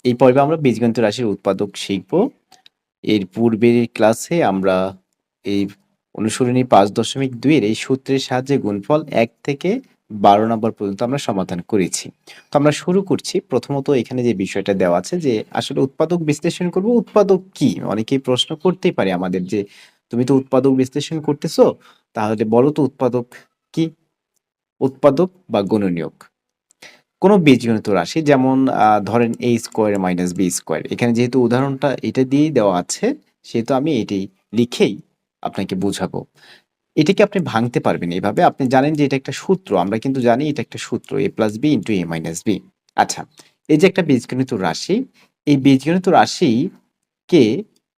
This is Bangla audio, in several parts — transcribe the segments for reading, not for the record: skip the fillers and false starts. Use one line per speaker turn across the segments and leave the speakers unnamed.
এই পর্বে আমরা বীজগণিত রাশির উৎপাদক শিখব। এর পূর্বের ক্লাসে আমরা এই অনুসরণী 5.2 এর এই সূত্রের সাহায্যে গুণফল 1 থেকে 12 নম্বর পর্যন্ত আমরা সমাধান করেছি। তো আমরা শুরু করছি। প্রথমত এখানে যে বিষয়টা দেওয়া আছে যে আসলে উৎপাদক বিশ্লেষণ করব। উৎপাদক কি? অনেকেই প্রশ্ন করতেই পারে আমাদের যে তুমি তো উৎপাদক বিশ্লেষণ করতেছো, তাহলে বলো তো উৎপাদক কি? উৎপাদক বা গুণনীয়ক। কোনো বীজগণিত রাশি যেমন ধরেন a square minus b square, এখানে যেহেতু উদাহরণটা এটা দিয়েই দেওয়া আছে সেহেতু আমি এটাই লিখেই আপনাকে বোঝাবো। এটাকে আপনি ভাঙতে পারবেন এভাবে। আপনি জানেন যে এটা একটা সূত্র, আমরা কিন্তু জানি এটা একটা সূত্র a plus b into a minus b। আচ্ছা, এই যে একটা বীজগণিত রাশি, এই বীজগণিত রাশিকে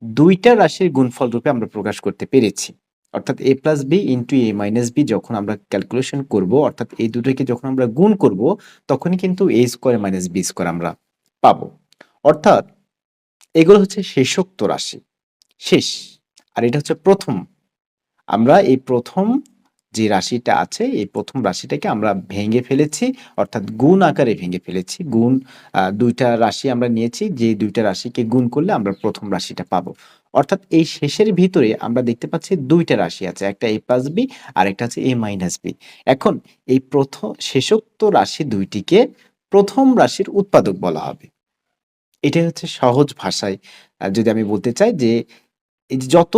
দুইটা রাশির গুণফল রূপে আমরা প্রকাশ করতে পেরেছি। অর্থাৎ a plus b into a minus b যখন আমরা ক্যালকুলেশন করব, অর্থাৎ এই দুটোকে যখন আমরা গুণ করব, তখনই কিন্তু a square minus b square আমরা পাবো। অর্থাৎ এগুলো হচ্ছে শেষোক্ত রাশি, শেষ। আর এটা হচ্ছে প্রথম। আমরা এই প্রথম যে রাশিটা আছে, এই প্রথম রাশিটাকে আমরা ভেঙে ফেলেছি, অর্থাৎ গুণ আকারে ভেঙে ফেলেছি। গুণ দুইটা রাশি আমরা নিয়েছি, যে দুইটা রাশিকে গুণ করলে আমরা প্রথম রাশিটা পাবো। অর্থাৎ এই শেষের ভিতরে আমরা দেখতে পাচ্ছি দুইটা রাশি আছে, একটা a প্লাস বি আর একটা হচ্ছে a মাইনাস বি। এখন এই প্রথম শেষোক্ত রাশি দুইটিকে প্রথম রাশির উৎপাদক বলা হবে। এটাই হচ্ছে সহজ ভাষায় যদি আমি বলতে চাই যে এই যে যত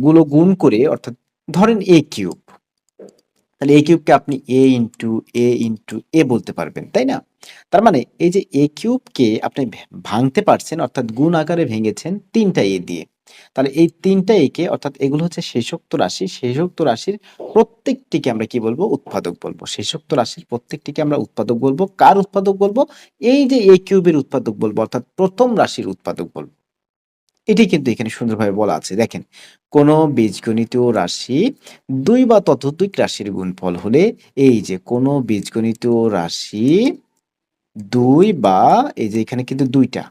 গুলো গুণ করে, অর্থাৎ ধরেন a কিউব, তাহলে a কিউবকে আপনি a বলতে পারবেন, তাই না? তার মানে এই যে a কিউবকে আপনি ভাঙতে পারছেন, অর্থাৎ গুণ আকারে ভেঙেছেন 3টা a দিয়ে। তাহলে এই 3টা a কে, অর্থাৎ এগুলো হচ্ছে শেষোক্ত রাশি, শেষোক্ত রাশির প্রত্যেকটিকে আমরা কি বলবো? উৎপাদক বলবো। শেষোক্ত রাশির প্রত্যেকটিকে আমরা উৎপাদক বলবো। কার উৎপাদক বলবো? এই যে a কিউবের উৎপাদক বলবো, অর্থাৎ প্রথম রাশির উৎপাদক বলবো। এটাই কিন্তু এখানে সুন্দরভাবে বলা আছে। দেখেন, কোন বীজগণিতীয় রাশি 2 বা ততোধিক রাশির গুণফল হলে, এই যে কোন বীজগণিতীয় রাশি 2 বা, এই যে এখানে কিন্তু 2টা,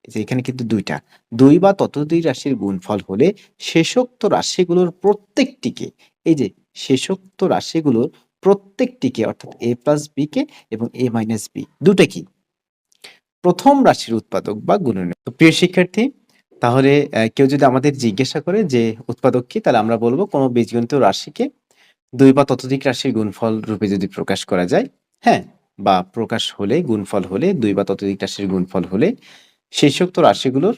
এই যে এখানে কিন্তু 2টা, 2 বা ততোধিক রাশির গুণফল হলে শেষোক্ত রাশিগুলোর প্রত্যেকটিকে, এই যে শেষোক্ত রাশিগুলোর প্রত্যেকটিকে, অর্থাৎ a প্লাস b কে এবং a মাইনাস b দুটো কি প্রথম রাশির উৎপাদক বা গুণনীয়ক। তো প্রিয় শিক্ষার্থী, তাহলে কেউ যদি আমাদের জিজ্ঞাসা করে যে উৎপাদক কি, তাহলে আমরা বলবো কোনো বীজগণিত রাশিকে 2 বা ততোধিক রাশির গুণফল রূপে যদি প্রকাশ করা যায়, হ্যাঁ, বা প্রকাশ হলে, গুণফল হলে, 2 বা ততোধিক রাশির গুণফল হলে শেষোক্ত রাশিগুলোর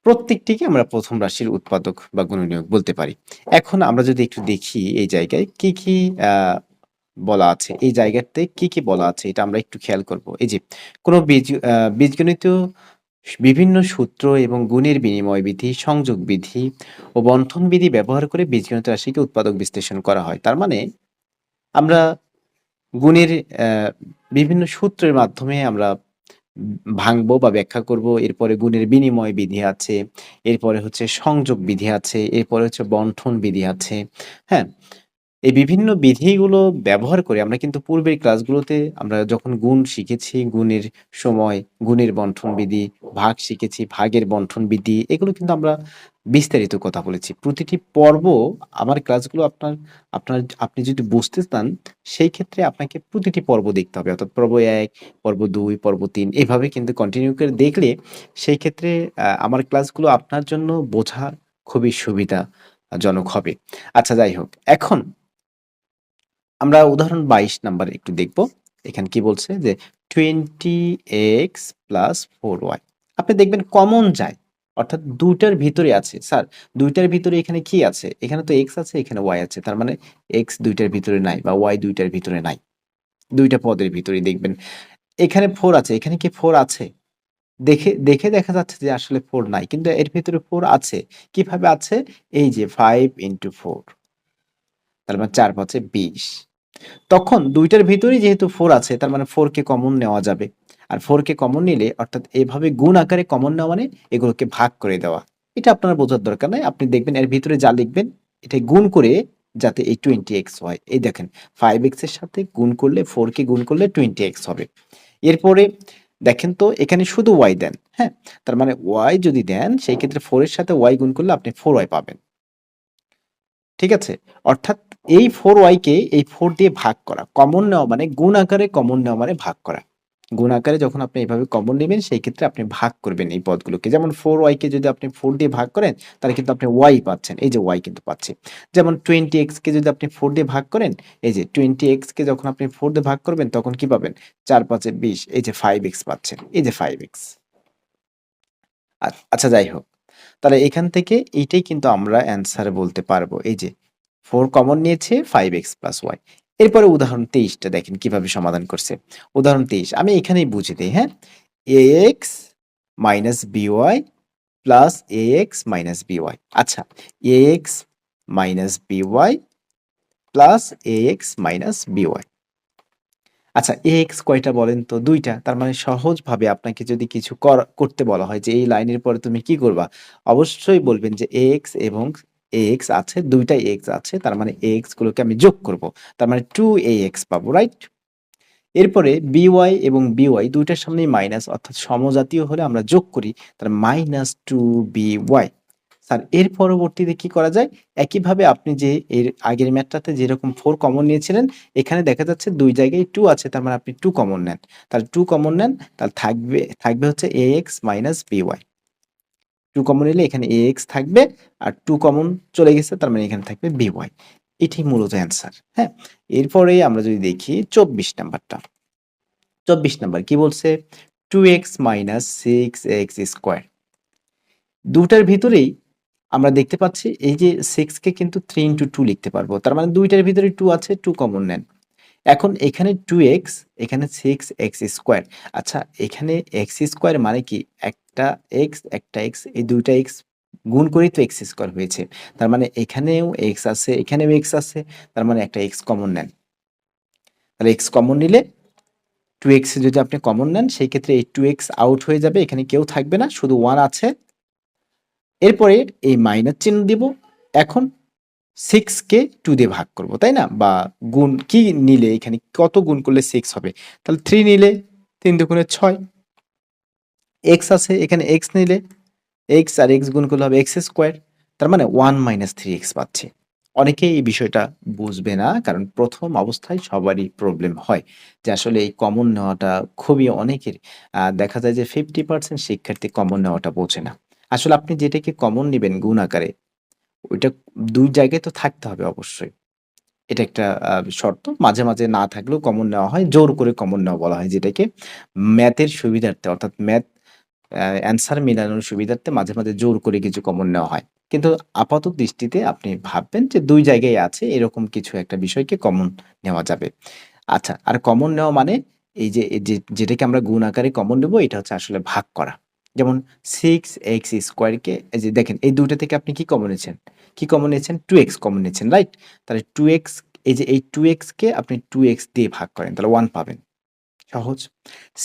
প্রত্যেকটিকে আমরা প্রথম রাশির উৎপাদক বা গুণনীয়ক বলতে পারি। এখন আমরা যদি একটু দেখি এই জায়গায় কি কি বলা আছে, এই জায়গাতে কি কি বলা আছে এটা আমরা একটু খেয়াল করব। এই যে কোনো বীজগণিত বিভিন্ন সূত্র এবং গুণের বিনিময় বিধি, সংযোগ বিধি ও বন্টন বিধি ব্যবহার করে বীজগণিত রাশিকে উৎপাদক বিশ্লেষণ করা হয়। তার মানে আমরা গুণের বিভিন্ন সূত্রের মাধ্যমে আমরা ভাঙবো বা ব্যাখ্যা করব। এরপরে গুণের বিনিময় বিধি আছে, এরপরে হচ্ছে সংযোগ বিধি আছে, এরপরে হচ্ছে বন্টন বিধি আছে। হ্যাঁ, এই বিভিন্ন বিধিগুলো ব্যবহার করে আমরা কিন্তু পূর্বের ক্লাসগুলোতে আমরা যখন গুণ শিখেছি, গুণের সময় গুণের বন্টন বিধি, ভাগ শিখেছি, ভাগের বন্টন বিধি, এগুলো কিন্তু আমরা বিস্তারিত কথা বলেছি। প্রতিটি পর্ব, আমার ক্লাসগুলো আপনার আপনার আপনি যদি বুঝতে চান, সেই ক্ষেত্রে আপনাকে প্রতিটি পর্ব দেখতে হবে। অর্থাৎ পর্ব ১, পর্ব ২, পর্ব ৩ এভাবে কিন্তু কন্টিনিউ করে দেখলে সেই ক্ষেত্রে আমার ক্লাসগুলো আপনার জন্য বোঝা খুবই সুবিধাজনক হবে। আচ্ছা, যাই হোক। এখন আমরা উদাহরণ 22 নাম্বার একটু দেখব। এখানে কি বলছে যে 20x প্লাস 4y। আপনি দেখবেন কমন যায়। অর্থাৎ ২ টার ভিতরে আছে। স্যার ২ টার ভিতরে এখানে কি আছে? এখানে তো x আছে, এখানে y আছে। তার মানে x ২ টার ভিতরে নাই বা y ২ টার ভিতরে নাই। ২ টা পদের ভিতরেই দেখবেন। এখানে 4 আছে। এখানে কি 4 আছে? দেখে দেখে দেখা যাচ্ছে যে আসলে 4 নাই। কিন্তু এর ভিতরে 4 আছে। কিভাবে আছে? এই যে 5 into 4, তার মানে ৪ ৫ ২০। তখন ২ টার ভিতরেই যেহেতু 4 আছে, তার মানে 4 কে কমন নেওয়া যাবে। আর 4 কে কমন নিলে, অর্থাৎ এভাবে গুণ আকারে কমন নেওয়া মানে এগুলোকে ভাগ করে দেওয়া। এটা আপনার বোঝার দরকার নাই। আপনি দেখবেন এর ভিতরে যা লিখবেন এটা গুণ করে যাতে এই 20x হয়। এই দেখেন 5x এর সাথে গুণ করলে, 4 কে গুণ করলে 20x হবে। এরপরে দেখেন তো এখানে শুধু y দেন, হ্যাঁ? তার মানে y যদি দেন সেই ক্ষেত্রে 4 এর সাথে y গুণ করলে আপনি 4y পাবেন। ঠিক আছে? অর্থাৎ এই 4y কে এই 4 দিয়ে ভাগ করা। কমন নেওয়া মানে, গুণ আকারে কমন নেওয়া মানে ভাগ করা। গুণ আকারে যখন আপনি এভাবে কমন নেবেন সেই ক্ষেত্রে আপনি ভাগ করবেন এই পদগুলোকে। যেমন 4y কে যদি আপনি 4 দিয়ে ভাগ করেন তাহলে কিন্তু আপনি y পাচ্ছেন। এই যে y কিন্তু পাচ্ছি। যেমন 20x কে যদি আপনি 4 দিয়ে ভাগ করেন, এই যে 20x কে যখন আপনি 4 দিয়ে ভাগ করবেন তখন কি পাবেন? 4 5 এ 20, এই যে 5x পাচ্ছেন। এই যে 5x। আচ্ছা যাই হোক। তাহলে এখান থেকে এইটাই কিন্তু আমরা অ্যান্সার বলতে পারবো। এই যে 4 কমন নিয়েছে 5x y। এরপরে উদাহরণ 23 টা দেখেন কিভাবে সমাধান করছে। উদাহরণ 23 আমি এখানেই বুঝিয়ে দেই, হ্যাঁ? ax by plus ax by। আচ্ছা, ax by plus ax by। আচ্ছা ax কয়টা বলেন তো? ২ টা। তার মানে সহজভাবে আপনাকে যদি কিছু করতে বলা হয় যে এই লাইনের পরে তুমি কি করবা? অবশ্যই বলবেন যে ax এবং ax আছে, ২ টাই x আছে। তার মানে ax গুলোকে আমি যোগ করব। তার মানে 2ax পাবো, রাইট? এরপরে by এবং by ২ টার সামনেই মাইনাস, অর্থাৎ সমজাতীয় হলে আমরা যোগ করি। তার -2by। স্যার এর পরবর্তীতে কি করা যায়? একইভাবে আপনি যে এর আগের ম্যাথটাতে যেরকম 4 কমন নিয়েছিলেন, এখানে দেখা যাচ্ছে ২ জায়গায় 2 আছে, তার মানে আপনি 2 কমন নেন। তাহলে 2 কমন নেন, তাহলে থাকবে হচ্ছে ax by। 2 কমন নিলে এখানে ax থাকবে, আর 2 কমন চলে গেছে, তার মানে এখানে থাকবে by। এটাই মূলত অ্যান্সার। হ্যাঁ? এরপরে আমরা যদি দেখি ২৪ নাম্বারটা। ২৪ নাম্বার কি বলছে? 2x 6x²। দুটার ভিতরেই আমরা দেখতে পাচ্ছি এই যে 6 কে কিন্তু 3 2 লিখতে পারবো। তার মানে ২ টার ভিতরে 2 আছে, 2 কমন নেন। এখন এখানে 2x, এখানে 6x²। আচ্ছা, এখানে x² মানে কি? একটা একটা x, এই ২ টা x গুণ করেই তো x² হয়েছে। তার মানে এখানেও x আছে, এখানেও x আছে। তার মানে একটা x কমন নেন। তাহলে x কমন নিলে 2x যদি আপনি কমন নেন সেই ক্ষেত্রে এই 2x আউট হয়ে যাবে। এখানে কেউ থাকবে না, শুধু 1 আছে। এরপরে এই মাইনাস চিহ্ন দিব। এখন 6 কে 2 দিয়ে ভাগ করব, তাই না? বা গুণ কি নিলে এখানে কত গুণ করলে 6 হবে? তাহলে 3 নিলে ৩ দুগুণে ৬। x আছে, এখানে x নিলে x আর x গুণ করলে হবে x²। তার মানে 1 - 3x পাচ্ছি। অনেকেই এই বিষয়টা বুঝবে না, কারণ প্রথম অবস্থায় সবারই প্রবলেম হয় যে আসলে এই কমন নেওয়াটা খুবই অনেকের দেখা যায় যে 50% শিক্ষার্থী কমন নেওয়াটা বোঝে না। আসলে আপনি যেটাকে কমন নিবেন গুণ আকারে, ওইটা ২ জায়গায় তো থাকতে হবে অবশ্যই। এটা একটা শর্ত। মাঝে, মাঝে না থাকলেও কমন নেওয়া হয়। জোর করে কমন নেওয়া বলা হয় যেটাকে। ম্যাথের সুবিধার্থে, অর্থাৎ ম্যাথ অ্যান্সার মিলানোর সুবিধার্থে মাঝে, মাঝে জোর করে কিছু কমন নেওয়া হয়। কিন্তু আপাত দৃষ্টিতে আপনি ভাববেন যে ২ জায়গায় আছে, এরকম কিছু একটা বিষয়কে কমন নেওয়া যাবে। আচ্ছা, আর কমন নেওয়া মানে এই যে যেটাকে আমরা গুণ আকারে কমন নেব, এটা হচ্ছে আসলে ভাগ করা। যেমন 6x² কে এই যে দেখেন, এই ২ টা থেকে আপনি কি কমন নিয়েছেন? কি কমন নিয়েছেন? 2x কমন নিয়েছেন, রাইট? তাহলে 2x, এই যে এই 2x কে আপনি 2x দিয়ে ভাগ করেন, তাহলে 1 পাবেন। সহজ।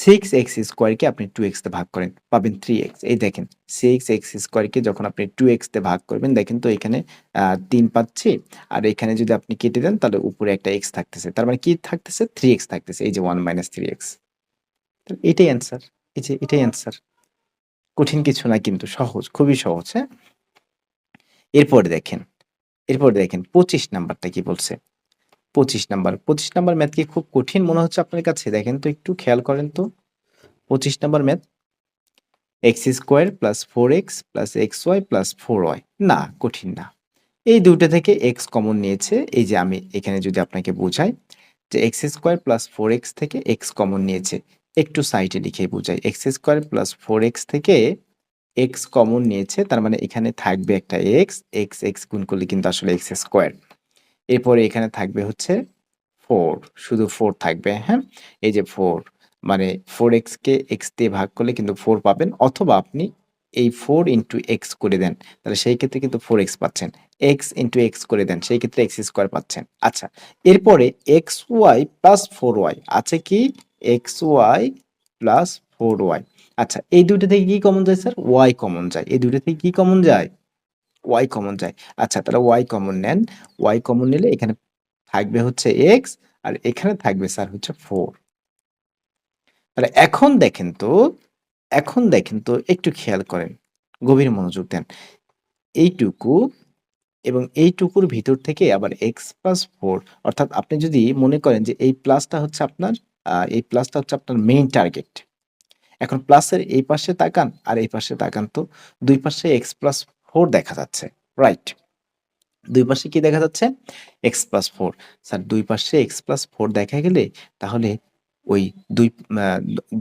6x² কে আপনি 2x দিয়ে ভাগ করেন, পাবেন 3x। এই দেখেন, 6x² কে যখন আপনি 2x দিয়ে ভাগ করবেন, দেখেন তো এখানে ৩ পাচ্ছি। আর এখানে যদি আপনি কেটে দেন তাহলে উপরে একটা x থাকতেছে। তার মানে কি থাকতেছে? 3x থাকতেছে। এই যে 1 - 3x। এটাই অ্যান্সার। এই যে এটাই অ্যান্সার। কঠিন কিছু না কিন্তু, সহজ, খুবই সহজ, হ্যাঁ? এরপরে দেখেন ২৫ নাম্বারটা কি বলছে? ২৫ নাম্বার ম্যাথ কি খুব কঠিন মনে হচ্ছে আপনার কাছে? দেখেন তো, একটু খেয়াল করেন তো। ২৫ number math, x² plus 4x plus xy plus 4y। না, কঠিন না। এই ২ টা থেকে x কমন নিয়েছে। এই যে আমি এখানে যদি আপনাকে বোঝাই যে x² প্লাস 4x থেকে x কমন নিয়েছে। একটু সাইডে লিখে বুঝাই। x² প্লাস 4x থেকে x কমন নিয়েছে। তার মানে এখানে থাকবে একটা x গুণ করলে কিন্তু আসলে x²। এরপরে এখানে থাকবে হচ্ছে 4, শুধু 4 থাকবে, হ্যাঁ? এই যে 4, মানে 4x কে x দিয়ে ভাগ করলে কিন্তু 4 পাবেন, অথবা আপনি এই 4 ইনটু x করে দেন। তাহলে সেই ক্ষেত্রে কিন্তু 4x পাচ্ছেন। x ইনটু x করে দেন, সেই ক্ষেত্রে x² পাচ্ছেন। আচ্ছা, এরপরে xy প্লাস 4y আছে কি? xy plus 4y। আচ্ছা, এই ২ টা থেকে কি কমন যায় স্যার? y কমন যায়। এই ২ টা থেকে কি কমন যায়? y কমন যায়। আচ্ছা, তাহলে y কমন নেন। y কমন নিলে এখানে থাকবে হচ্ছে x, আর এখানে থাকবে স্যার হচ্ছে 4। তাহলে এখন দেখেন তো একটু খেয়াল করেন। গভীর মনোযোগ দেন। এইটুকু এবং এইটুকুর ভিতর থেকে আবার x প্লাস 4, অর্থাৎ আপনি যদি মনে করেন যে এই প্লাসটা হচ্ছে আপনার এই প্লাসটা হচ্ছে আপনার মেইন টার্গেট। এখন প্লাসের এই পাশে তাকান আর এই পাশে তাকান তো, দুই পাশে x+4 দেখা যাচ্ছে, রাইট? দুই পাশে কি দেখা যাচ্ছে? x+4। স্যার দুই পাশে x+4 দেখা গেলে তাহলে ওই দুই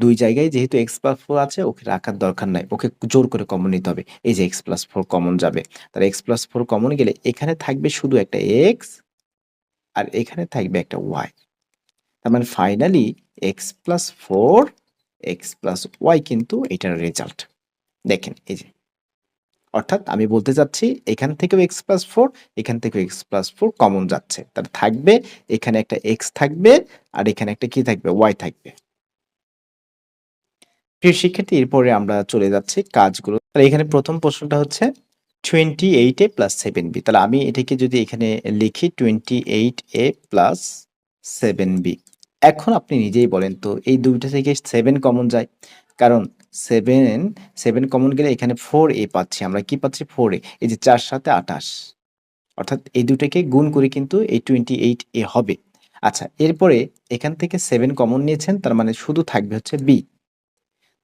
দুই জায়গায় যেহেতু x+4 আছে ওকে রাখার দরকার নাই, ওকে জোর করে কমন নিতে হবে। এই যে x+4 কমন যাবে, তাহলে x+4 কমন গেলে এখানে থাকবে শুধু একটা x আর এখানে থাকবে একটা y। তার মানে ফাইনালি x+4 x+y কিন্তু এটার রেজাল্ট। দেখেন এই যে, অর্থাৎ আমি বলতে চাচ্ছি এখান থেকেও x+4 এখান থেকেও x+4 কমন যাচ্ছে, তাহলে থাকবে এখানে একটা x থাকবে আর এখানে একটা কি থাকবে, y থাকবে। প্রিয় শিক্ষার্থী, এরপরে আমরা চলে যাচ্ছি কাজগুলো। তাহলে এখানে প্রথম প্রশ্নটা হচ্ছে 28a প্লাস 7b। তাহলে আমি এটাকে যদি এখানে লিখি 28a প্লাস 7b, এখন আপনি নিজেই বলেন তো এই দুইটা থেকে 7 কমন যায়, কারণ 7 কমন গেলে এখানে 4a পাচ্ছি আমরা, কি পাচ্ছি 4a, এই যে 4 সাথে 28, অর্থাৎ এই দুটাকে গুণ করে কিন্তু এই 28a হবে। আচ্ছা, এরপরে এখান থেকে 7 কমন নিয়েছেন, তার মানে শুধু থাকবে হচ্ছে b।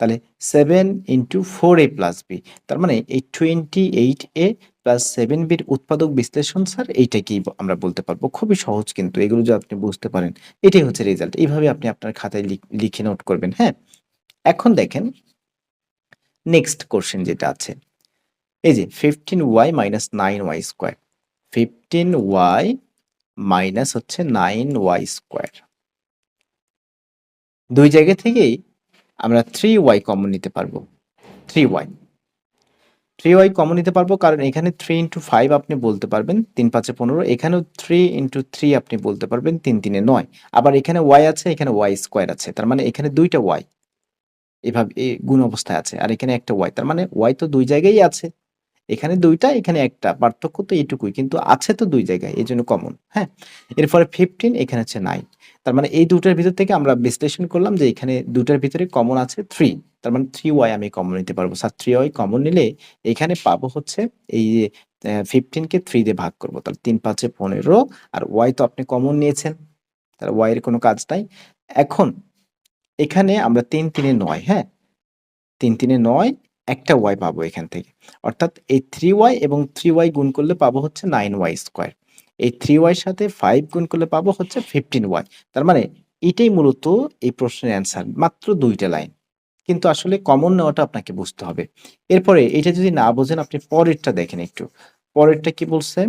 তাহলে 7 ইন্টু 4a প্লাস বি, তার মানে এই 28a প্লাস 7bর উৎপাদক বিশ্লেষণ স্যার এইটাকেই আমরা বলতে পারবো। খুবই সহজ কিন্তু, এগুলো যদি আপনি বুঝতে পারেন এটাই হচ্ছে রেজাল্ট। এইভাবে আপনি আপনার খাতায় লিখে নোট করবেন। হ্যাঁ, এখন দেখেন নেক্সট কোশ্চেন যেটা আছে, এই যে 15y minus 9y square, 15y minus হচ্ছে 9y স্কোয়ার, দুই জায়গা থেকেই আমরা 3y কমন নিতে পারবো। 3y 3y কমন নিতে পারবো, কারণ এখানে 3 ইন্টু 5 আপনি বলতে পারবেন, 3 5 15, এখানেও 3 ইন্টু 3 আপনি বলতে পারবেন, 3 3 9। আবার এখানে y আছে, এখানে y স্কোয়ার আছে, তার মানে এখানে দুইটা y এভাবে গুণ অবস্থায় আছে, আর এখানে একটা y, তার মানে y তো দুই জায়গায় আছে, এখানে দুইটা এখানে একটা, পার্থক্য তো এইটুকুই, কিন্তু আছে তো দুই জায়গায়, এই জন্য কমন। হ্যাঁ, এরপরে 15, এখানে হচ্ছে 9, তার মানে এই দুটার ভিতর থেকে আমরা বিশ্লেষণ করলাম যে এখানে দুটার ভিতরে কমন আছে 3, তার মানে 3y আমি কমন নিতে পারবো। স্যার 3y কমন নিলে এখানে পাবো হচ্ছে এই যে 15 কে 3 দিয়ে ভাগ করবো, তাহলে 3 5 15, আর y তো আপনি কমন নিয়েছেন, তাহলে y এর কোনো কাজ নাই। এখন এখানে আমরা 3 3 9, হ্যাঁ 3 3 9, একটা y পাবো এখান থেকে, অর্থাৎ এই 3y এবং 3y গুণ করলে পাবো হচ্ছে 9y স্কোয়ার, এই 3y সাথে 5 গুণ করলে পাবো হচ্ছে 15y। তার মানে এটাই মূলত এই প্রশ্নের অ্যান্সার, মাত্র দুইটা লাইন, কিন্তু আসলে কমন নেওয়াটা আপনাকে বুঝতে হবে। এরপরে এটা যদি না বোঝেন আপনি পরেরটা দেখেন একটু, পরেরটা কি বলছে,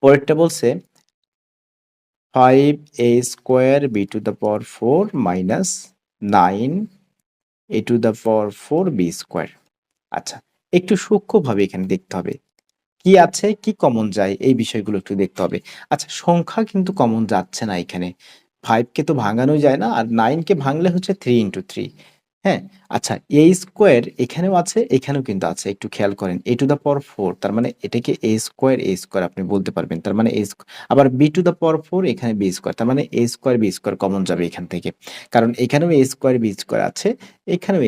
পরেরটা বলছে 5a square b two the power 4 minus 9a two the power 4b square. আচ্ছা, একটু সূক্ষ্মভাবে এখানে দেখতে হবে কি আছে, কি কমন যায়, এই বিষয়গুলো একটু দেখতে হবে। আচ্ছা, সংখ্যা কিন্তু কমন যাচ্ছে না এখানে, 5 কে তো ভাঙানোই যায় না, আর 9 কে ভাঙলে হচ্ছে 3 ইন্টু 3। হ্যাঁ, আচ্ছা, a স্কোয়ার এখানেও আছে, এখানেও কিন্তু আছে, একটু খেয়াল করেন, a টু দ্য পাওয়ার 4, তার মানে এটাকে a স্কোয়ার আপনি বলতে পারবেন, তার মানে আবার b টু দ্য পাওয়ার 4, এখানে b স্কোয়ার, তার মানে b স্কোয়ার কমন যাবে এখান থেকে, কারণ এখানেও b স্কোয়ার আছে, এখানেও b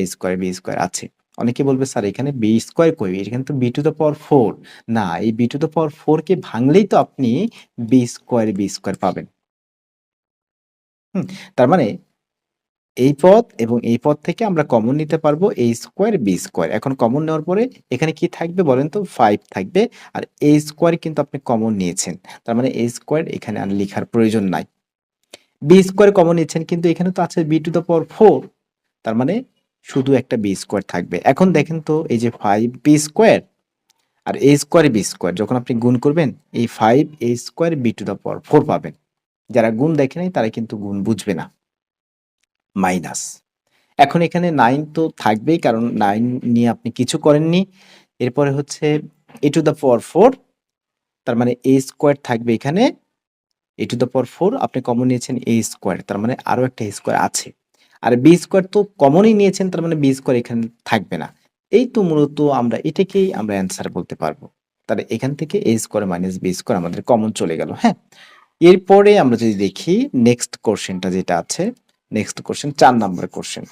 স্কোয়ার আছে। অনেকে বলবে স্যার এখানে বি স্কোয়ার কই, এখানে তো বি টু দ্য পাওয়ার 4, না এই বি টু দ্য পাওয়ার 4 কে ভাঙলেই তো আপনি বি স্কোয়ার পাবেন। তার মানে এই পদ এবং এই পদ থেকে আমরা কমন নিতে পারবো a স্কোয়ার বি স্কোয়ার। এখন কমন নেওয়ার পরে এখানে কি থাকবে বলেন তো, 5 থাকবে, আর a স্কোয়ার কিন্তু আপনি কমন নিয়েছেন, তার মানে a স্কোয়ার এখানে আর লেখার প্রয়োজন নাই। বি স্কোয়ার কমন নিচ্ছেন, কিন্তু এখানে তো আছে বি টু দ্য পাওয়ার 4, তার মানে শুধু একটা বি স্কোয়ার থাকবে। এখন দেখেন তো এই যে 5b স্কোয়ার আর বি স্কোয়ার যখন আপনি গুণ করবেন, এই 5a square b to the power 4 পাবেন। যারা গুণ দেখে নাই তারা কিন্তু গুণ বুঝবে না। মাইনাস, এখন এখানে 9 তো থাকবেই, কারণ 9 নিয়ে আপনি কিছু করেননি। এরপরে হচ্ছে a টু দ্য পাওয়ার 4, তার মানে a স্কোয়ার থাকবে এখানে, a টু দ্য পাওয়ার 4 আপনি কমন নিয়েছেন a স্কোয়ার, তার মানে আরো একটা স্কোয়ার আছে, আর বি স্কোয়ার তো কমনই নিয়েছেন, তার মানে বি স্কোয়ার এখানে থাকবে না। এই তো মূলত আমরা এটাকেই আমরা অ্যান্সার বলতে পারবো। তাহলে এখান থেকে a square minus B square আমাদের কমন চলে গেল। হ্যাঁ, এরপরে আমরা যদি দেখি নেক্সট কোশ্চেনটা যেটা আছে, নেক্সট কোশ্চেন 4 নম্বর কোশ্চেন,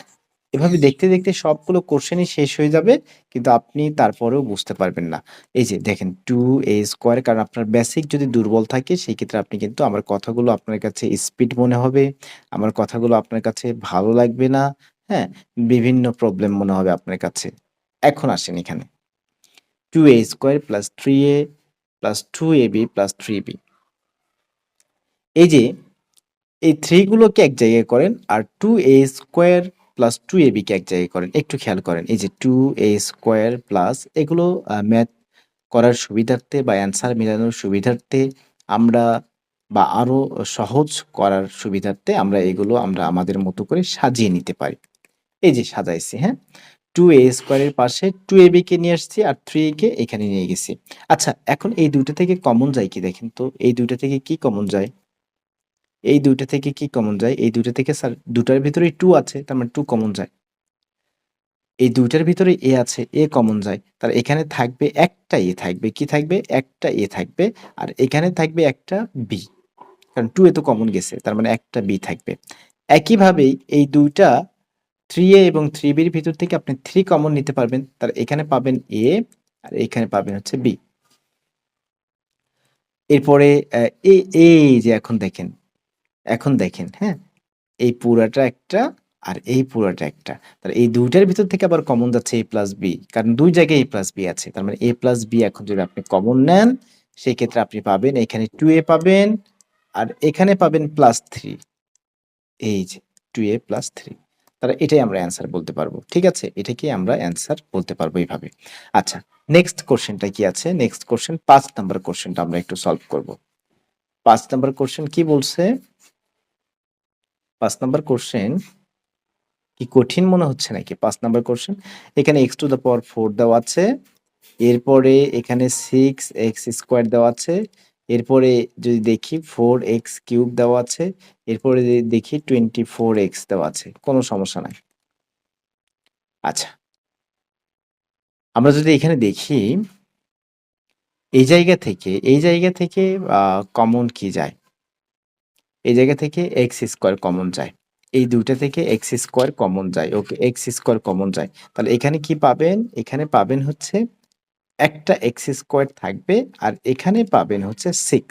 এভাবে দেখতে দেখতে সবগুলো কোশ্চেনই শেষ হয়ে যাবে, কিন্তু আপনি তারপরেও বুঝতে পারবেন না। এই যে দেখেন 2a² কারণ আপনার বেসিক যদি দুর্বল থাকে সেই ক্ষেত্রে আপনি কিন্তু আমার কথাগুলো আপনার কাছে স্পিড মনে হবে, আমার কথাগুলো আপনার কাছে ভালো লাগবে না, হ্যাঁ? বিভিন্ন প্রবলেম মনে হবে আপনার কাছে। এখন আসেন এখানে 2a² + 3a + 2ab + 3b। এই যে এই 3 গুলোকে এক জায়গায় করেন আর 2a² + 2ab কে এক জায়গায় করেন। একটু খেয়াল করেন। এই যে 2a² প্লাস এগুলো ম্যাথ করার সুবিধার্থে বা অ্যান্সার মেলানোর সুবিধার্থে আমরা বা আরো সহজ করার সুবিধার্থে আমরা আমাদের মতো করে সাজিয়ে নিতে পারি। এই যে সাজাইছি, হ্যাঁ? 2a² এর পাশে 2ab কে নিয়ে আসছি আর 3a কে এখানে নিয়ে গেছি। আচ্ছা, এখন এই ২ টা থেকে কমন যায় কি দেখেন তো? এই ২ টা থেকে কি কমন যায়? এই ২ টা থেকে কি কমন যায়? এই ২ টা থেকে স্যার ২ টার ভিতরেই 2 আছে, তার মানে 2 কমন যায়। এই ২ টার ভিতরে a আছে, a কমন যায়। তাহলে এখানে থাকবে একটা a থাকবে। কি থাকবে? একটা a থাকবে। আর এখানে থাকবে একটা b। কারণ 2a তো কমন গেছে। তার মানে একটা b থাকবে। একইভাবেই এই ২ টা 3a এবং 3b এর ভিতর থেকে আপনি 3 কমন নিতে পারবেন। তাহলে এখানে পাবেন a আর এখানে পাবেন হচ্ছে b। এরপরে এই এই যে এখন দেখেন, হ্যাঁ? এই পুরাটা একটা আর এই পুরাটা একটা। তাহলে এই ২ টার ভিতর থেকে আবার কমন যাচ্ছে a প্লাস b। কারণ ২ জায়গায় a প্লাস b আছে। তার মানে a প্লাস b এখন যদি আপনি কমন নেন, সেক্ষেত্রে আপনি পাবেন এখানে 2a পাবেন আর এখানে পাবেন +3। এই যে 2a + 3। তাহলে এটাই আমরা অ্যান্সার বলতে পারবো। ঠিক আছে? এটাকেই আমরা অ্যান্সার বলতে পারবো এইভাবে। আচ্ছা, নেক্সট কোয়েশ্চেনটা কি আছে? নেক্সট কোয়েশ্চেন ৫ নাম্বার কোয়েশ্চেনটা আমরা একটু সলভ করব। ৫ নাম্বার কোয়েশ্চেন কি বলছে? ৫ নাম্বার কোয়েশ্চেন কি কঠিন মনে হচ্ছে নাকি? ৫ নাম্বার কোয়েশ্চেন। এখানে x⁴ দেওয়া আছে। এরপরে এখানে 6x² দেওয়া আছে। এরপরে যদি দেখি 4x³ দেওয়া আছে। এরপরে যদি দেখি 24x দেওয়া আছে। কোনো সমস্যা নাই। আচ্ছা, আমরা যদি এখানে দেখি এই জায়গা থেকে কমন কি যায়? এই জায়গা থেকে x² কমন যায়। এই ২ টা থেকে x² কমন যায়। ওকে, x² কমন যায়। তাহলে এখানে কি পাবেন? এখানে পাবেন হচ্ছে একটা x² থাকবে আর এখানে পাবেন হচ্ছে 6।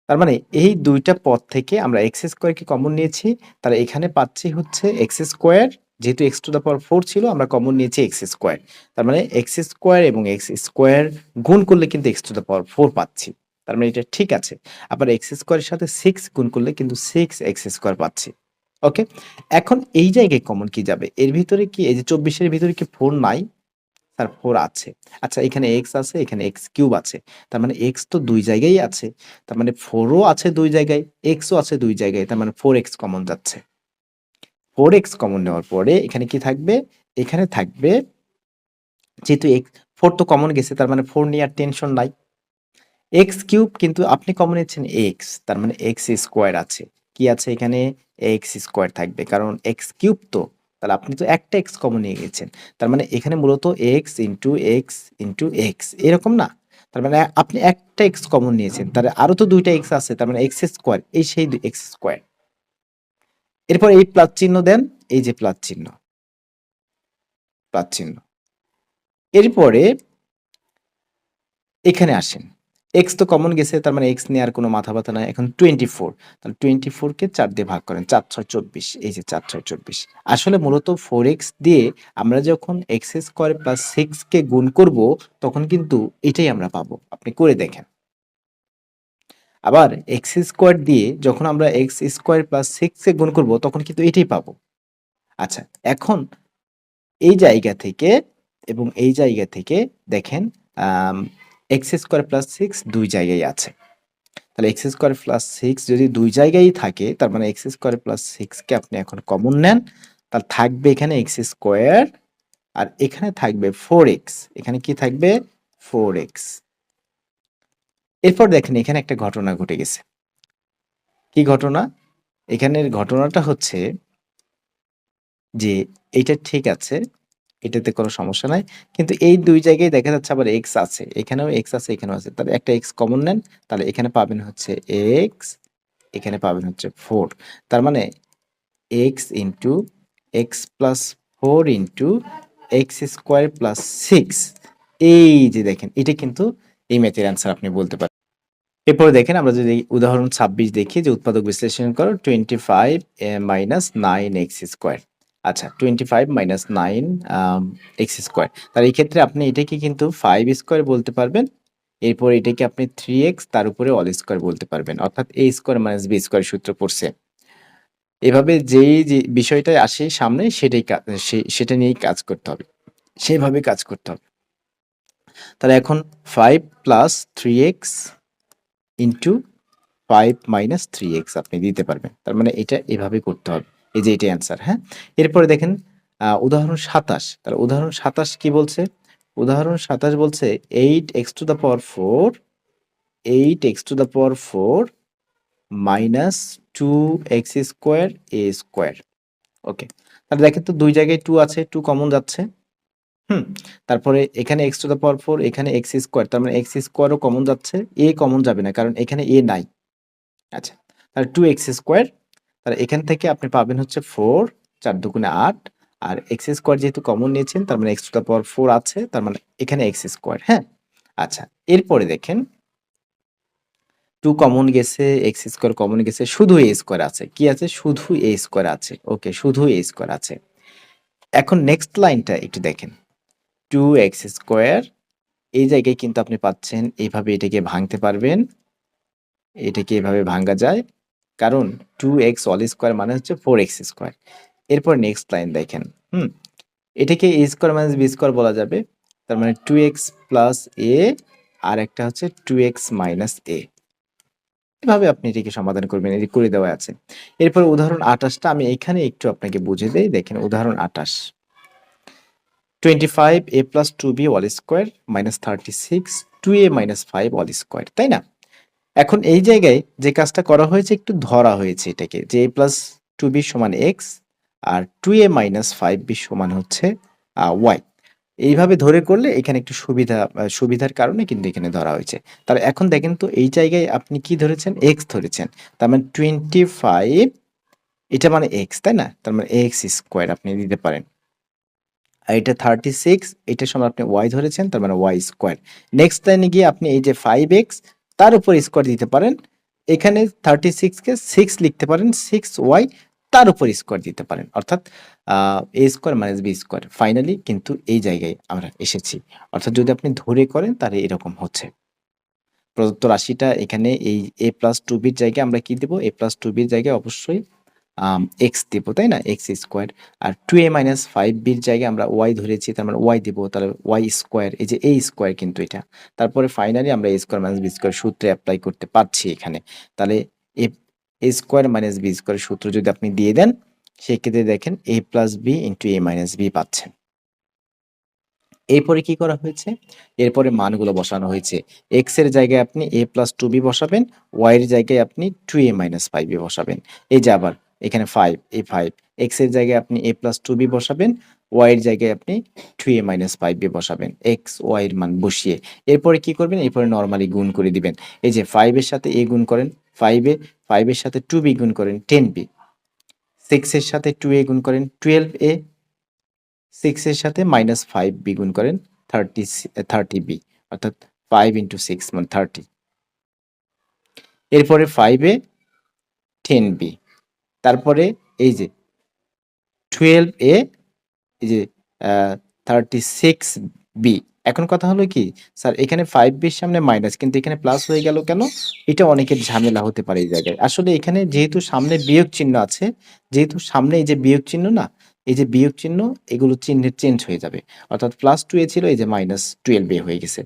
তার মানে এই ২ টা পদ থেকে আমরা x² কে কমন নিয়েছি। তাহলে এখানে পাচ্ছি হচ্ছে x², যেহেতু x⁴ ছিল আমরা কমন নিয়েছি x²। তার মানে x² এবং x² গুণ করলে কিন্তু x⁴ পাচ্ছি। তার মানে এটা ঠিক আছে। আবার x² এর সাথে 6 গুণ করলে কিন্তু 6x² পাচ্ছি। ওকে? এখন এই জায়গায় কমন কি যাবে? এর ভিতরে কি এই যে ২৪ এর ভিতরে কি 4 নাই? স্যার 4 আছে। আচ্ছা, এখানে x আছে, এখানে x³ আছে। তার মানে x তো ২ জায়গায়ই আছে। তার মানে 4 ও আছে ২ জায়গায়, x ও আছে ২ জায়গায়। তার মানে 4x কমন যাচ্ছে। 4x কমন নেওয়ার পরে এখানে কি থাকবে? এখানে থাকবে যেহেতু 4 তো কমন গেছে তার মানে 4 নিয়ে আর টেনশন নাই। x³ কিন্তু আপনি কমন নিচ্ছেন x, তার মানে x² আছে। কি আছে এখানে? x² থাকবে। কারণ x³ তো। তাহলে আপনি তো একটা x কমন নিয়ে গেছেন। তার মানে এখানে মূলত x into x into x এরকম না? তার মানে আপনি একটা x কমন নিয়েছেন। তাহলে আরো তো ২ টা x আছে। তার মানে x², এই সেই x²। এরপর এই প্লাস চিহ্ন দেন, এই যে প্লাস চিহ্ন, প্লাস চিহ্ন। এরপরে এখানে আসেন। x তো কমন গেছে, তার মানে x নিয়ে আর কোনো মাথা ব্যথা নাই। এখন 24, তাহলে 24 কে ৪ দিয়ে ভাগ করেন। ৪ ৬ ২৪, এই যে ৪ ৬ ২৪। আসলে মূলত 4x দিয়ে আমরা যখন x² প্লাস 6 কে গুণ করব, তখন কিন্তু এটাই আমরা পাবো। আপনি করে দেখেন। আবার x² দিয়ে যখন আমরা x² প্লাস 6 কে গুণ করব, তখন কিন্তু এটাই পাবো। আচ্ছা, এখন এই জায়গা থেকে এবং এই জায়গা থেকে দেখেন আম x² প্লাস 6 ২ জায়গায় আছে। তাহলে x² প্লাস 6 যদি ২ জায়গায়ই থাকে, তার মানে x² প্লাস 6 কে আপনি এখন কমন নেন। তাহলে থাকবে এখানে x² আর এখানে থাকবে 4x। এখানে কি থাকবে? 4x। এরপর দেখেন এখানে একটা ঘটনা ঘটে গেছে। কি ঘটনা? এখানের ঘটনাটা হচ্ছে যে এইটা ঠিক আছে। এটাতে কোনো সমস্যা নাই। কিন্তু এই ২ জায়গায় দেখা যাচ্ছে আবার x আছে। এখানেও x আছে, এখানেও আছে। তাহলে একটা x কমন নেন। তাহলে এখানে পাবেন হচ্ছে x, এখানে পাবেন হচ্ছে 4। তার মানে x into x plus 4 into x square plus 6। এই যে দেখেন, এটা কিন্তু এই ম্যাথের অ্যান্সার আপনি বলতে পারেন। এরপরে দেখেন আমরা যদি উদাহরণ 26 দেখি, যে উৎপাদক বিশ্লেষণ করো 25 মাইনাস 9 এক্স স্কোয়ার। আচ্ছা, 25 মাইনাস 9 এক্স স্কোয়ার, তার এই ক্ষেত্রে আপনি এটাকে কিন্তু 5 স্কোয়ার বলতে পারবেন। এরপর এটাকে আপনি 3x তার উপরে অল স্কোয়ার বলতে পারবেন, অর্থাৎ a square minus B square সূত্র পড়ছে। এভাবে যেই যে বিষয়টা আসে সামনে সেটা নিয়েই কাজ করতে হবে, সেভাবে কাজ করতে হবে। তাহলে এখন 5 plus 3x into 5 minus 3x আপনি দিতে পারবেন। তার মানে এটা এভাবে করতে হবে। এই যে এটা অ্যান্সার, হ্যাঁ? এরপরে দেখেন উদাহরণ 27। তাহলে উদাহরণ 27 কি বলছে? উদাহরণ 27 বলছে 8x to the power 4, 8x to the power 4 minus 2x square a square. Okay, তাহলে দেখেন তো দুই জায়গায় 2 আছে, 2 কমন যাচ্ছে। তারপরে এখানে x টু দ্য পাওয়ার 4, এখানে x স্কোয়ার, তার মানে x স্কোয়ারও কমন যাচ্ছে, a কমন যাবে না কারণ এখানে a নাই। আচ্ছা, তাহলে 2x স্কোয়ার, তাহলে এখান থেকে আপনি পাবেন হচ্ছে 4, 4 দুগুণে 8, আর এক্স স্কোয়ার যেহেতু কমন নিয়েছেন তার মানে এক্স টু দ্য পাওয়ার 4 আছে, তার মানে এখানে এক্স স্কোয়ার, হ্যাঁ? আচ্ছা, এরপরে দেখেন 2 কমন গেছে, এক্স স্কোয়ার কমন গেছে, শুধু এ স্কোয়ার আছে। কি আছে? শুধু এ স্কোয়ার আছে। ওকে, শুধু এ স্কোয়ার আছে। এখন নেক্সট লাইনটা একটু দেখেন, 2x স্কোয়ার, এই জায়গায় কিন্তু আপনি পাচ্ছেন এইভাবে এটাকে ভাঙতে পারবেন, এটাকে এভাবে ভাঙা যায়, কারণ 2x অল স্কোয়ার মানে হচ্ছে 4x স্কোয়ার। এরপর নেক্সট লাইন দেখেন, এটাকে a square minus B square বলা যাবে, তার মানে 2x প্লাস a, আর একটা হচ্ছে 2x মাইনাস a। এভাবে আপনি এটাকে সমাধান করবেন, এটি করে দেওয়া আছে। এরপর উদাহরণ 28টা আমি এখানে একটু আপনাকে বুঝে দেই। দেখেন উদাহরণ 28, 25a plus 2b all square minus 36 2a minus 5 all square, তাই না? এখন এই জায়গায় যে কাজটা করা হয়েছে, একটু ধরা হয়েছে এটাকে, যে a প্লাস 2b সমান x আর 2a মাইনাস 5b সমান হচ্ছে y। এইভাবে ধরে করলে এখানে একটু সুবিধার কারণে কিন্তু এখানে ধরা হয়েছে। তাহলে এখন দেখেন তো এই জায়গায় আপনি কি ধরেছেন? x ধরেছেন। তার মানে 25, এটা মানে x, তাই না? তার মানে x স্কোয়ার আপনি দিতে পারেন। আর এটা 36, এটার সময় আপনি y ধরেছেন, তার মানে y স্কোয়ার। নেক্সট লাইনে গিয়ে আপনি এই যে 5x তার উপর স্কোয়ার দিতে পারেন। এখানে 36 কে 6 লিখতে পারেন, 6y তার উপর স্কোয়ার দিতে পারেন, অর্থাৎ a square minus B square. Finally কিন্তু এই জায়গায় আমরা এসেছি, অর্থাৎ যদি আপনি ধরে করেন তাহলে এরকম হচ্ছে। প্রদত্ত রাশিটা এখানে এই a প্লাস 2bর জায়গায় আমরা কি দেব? a প্লাস 2bর জায়গায় অবশ্যই এক্স দেবো, তাই না? X square. আর 2a মাইনাস 5bর জায়গায় আমরা ওয়াই ধরেছি, তার মানে ওয়াই দেবো, তাহলে ওয়াই স্কোয়ার, এই যে a স্কোয়ার কিন্তু এটা। তারপরে ফাইনালি আমরা a square minus B square সূত্রে অ্যাপ্লাই করতে পারছি এখানে। তাহলে a a square minus B square সূত্র যদি আপনি দিয়ে দেন, সেক্ষেত্রে দেখেন a plus B into a minus b পাচ্ছেন। এরপরে কি করা হয়েছে? এরপরে মানগুলো বসানো হয়েছে। এক্স এর জায়গায় আপনি a প্লাস 2b বসাবেন, ওয়াই এর জায়গায় আপনি 2a মাইনাস 5b বসাবেন। এই যে আবার এখানে 5, এই 5, এক্স এর জায়গায় আপনি a প্লাস 2b বসাবেন, ওয়াই এর জায়গায় আপনি 2a মাইনাস 5b বসাবেন, এক্স ওয়াই এর মান বসিয়ে। এরপরে কি করবেন? এরপরে নরমালি গুণ করে দিবেন। এই যে 5 এর সাথে a গুণ করেন 5a, 5 এর সাথে 2b গুণ করেন 10b, 6 এর সাথে 2a গুণ করেন 12a, 6 এর সাথে মাইনাস 5b গুণ করেন 30b, অর্থাৎ 5 ইন্টু 6 মানে 30। এরপরে 5a 10b, তারপরে এই যে 12a, এই যে 36b। এখন কথা হলো কি, স্যার এখানে 5b-র সামনে মাইনাস, কিন্তু এখানে প্লাস হয়ে গেল কেন? এটা অনেকের ঝামেলা হতে পারে এই জায়গায়। আসলে এখানে যেহেতু সামনে বিয়োগ চিহ্ন আছে, যেহেতু সামনে এই যে বিয়োগ চিহ্ন না, এই যে বিয়োগ চিহ্ন, এগুলো চিহ্নের চেঞ্জ হয়ে যাবে। অর্থাৎ প্লাস 2a ছিল, এই যে মাইনাস 12a হয়ে গেছে।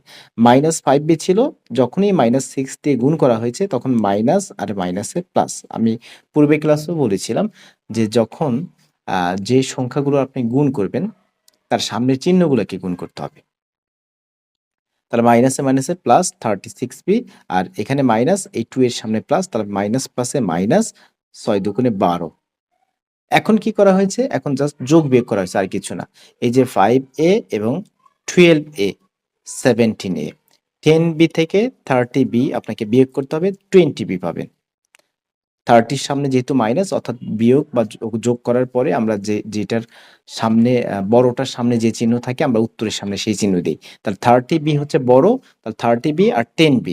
মাইনাস 5b ছিল, যখনই মাইনাস 6 দিয়ে গুণ করা হয়েছে তখন মাইনাস আর মাইনাসে প্লাস। আমি পূর্বে ক্লাসেও বলেছিলাম যে যখন যে সংখ্যাগুলো আপনি গুণ করবেন তার সামনের চিহ্নগুলোকে গুণ করতে হবে। তাহলে মাইনাসে মাইনাসে প্লাস 36b, আর এখানে মাইনাস, এই 2 এর সামনে প্লাস, তাহলে মাইনাস প্লাসে মাইনাস, 6 দুগুণে 12। এখন কি করা হয়েছে? এখন জাস্ট যোগ বিয়োগ করা হয়েছে, আর কিছু না। এই যে 5a এবং 12a 17a, 10b থেকে 30b আপনাকে বিয়োগ করতে হবে, 20b পাবেন। 30 সামনে যেহেতু মাইনাস অর্থাৎ বিয়োগ বা যোগ করার পরে আমরা যেটার সামনে বড়টার সামনে যে চিহ্ন থাকে আমরা উত্তরের সামনে সেই চিহ্ন দিই। তাহলে 30b হচ্ছে বড়, তাহলে 30b আর 10b,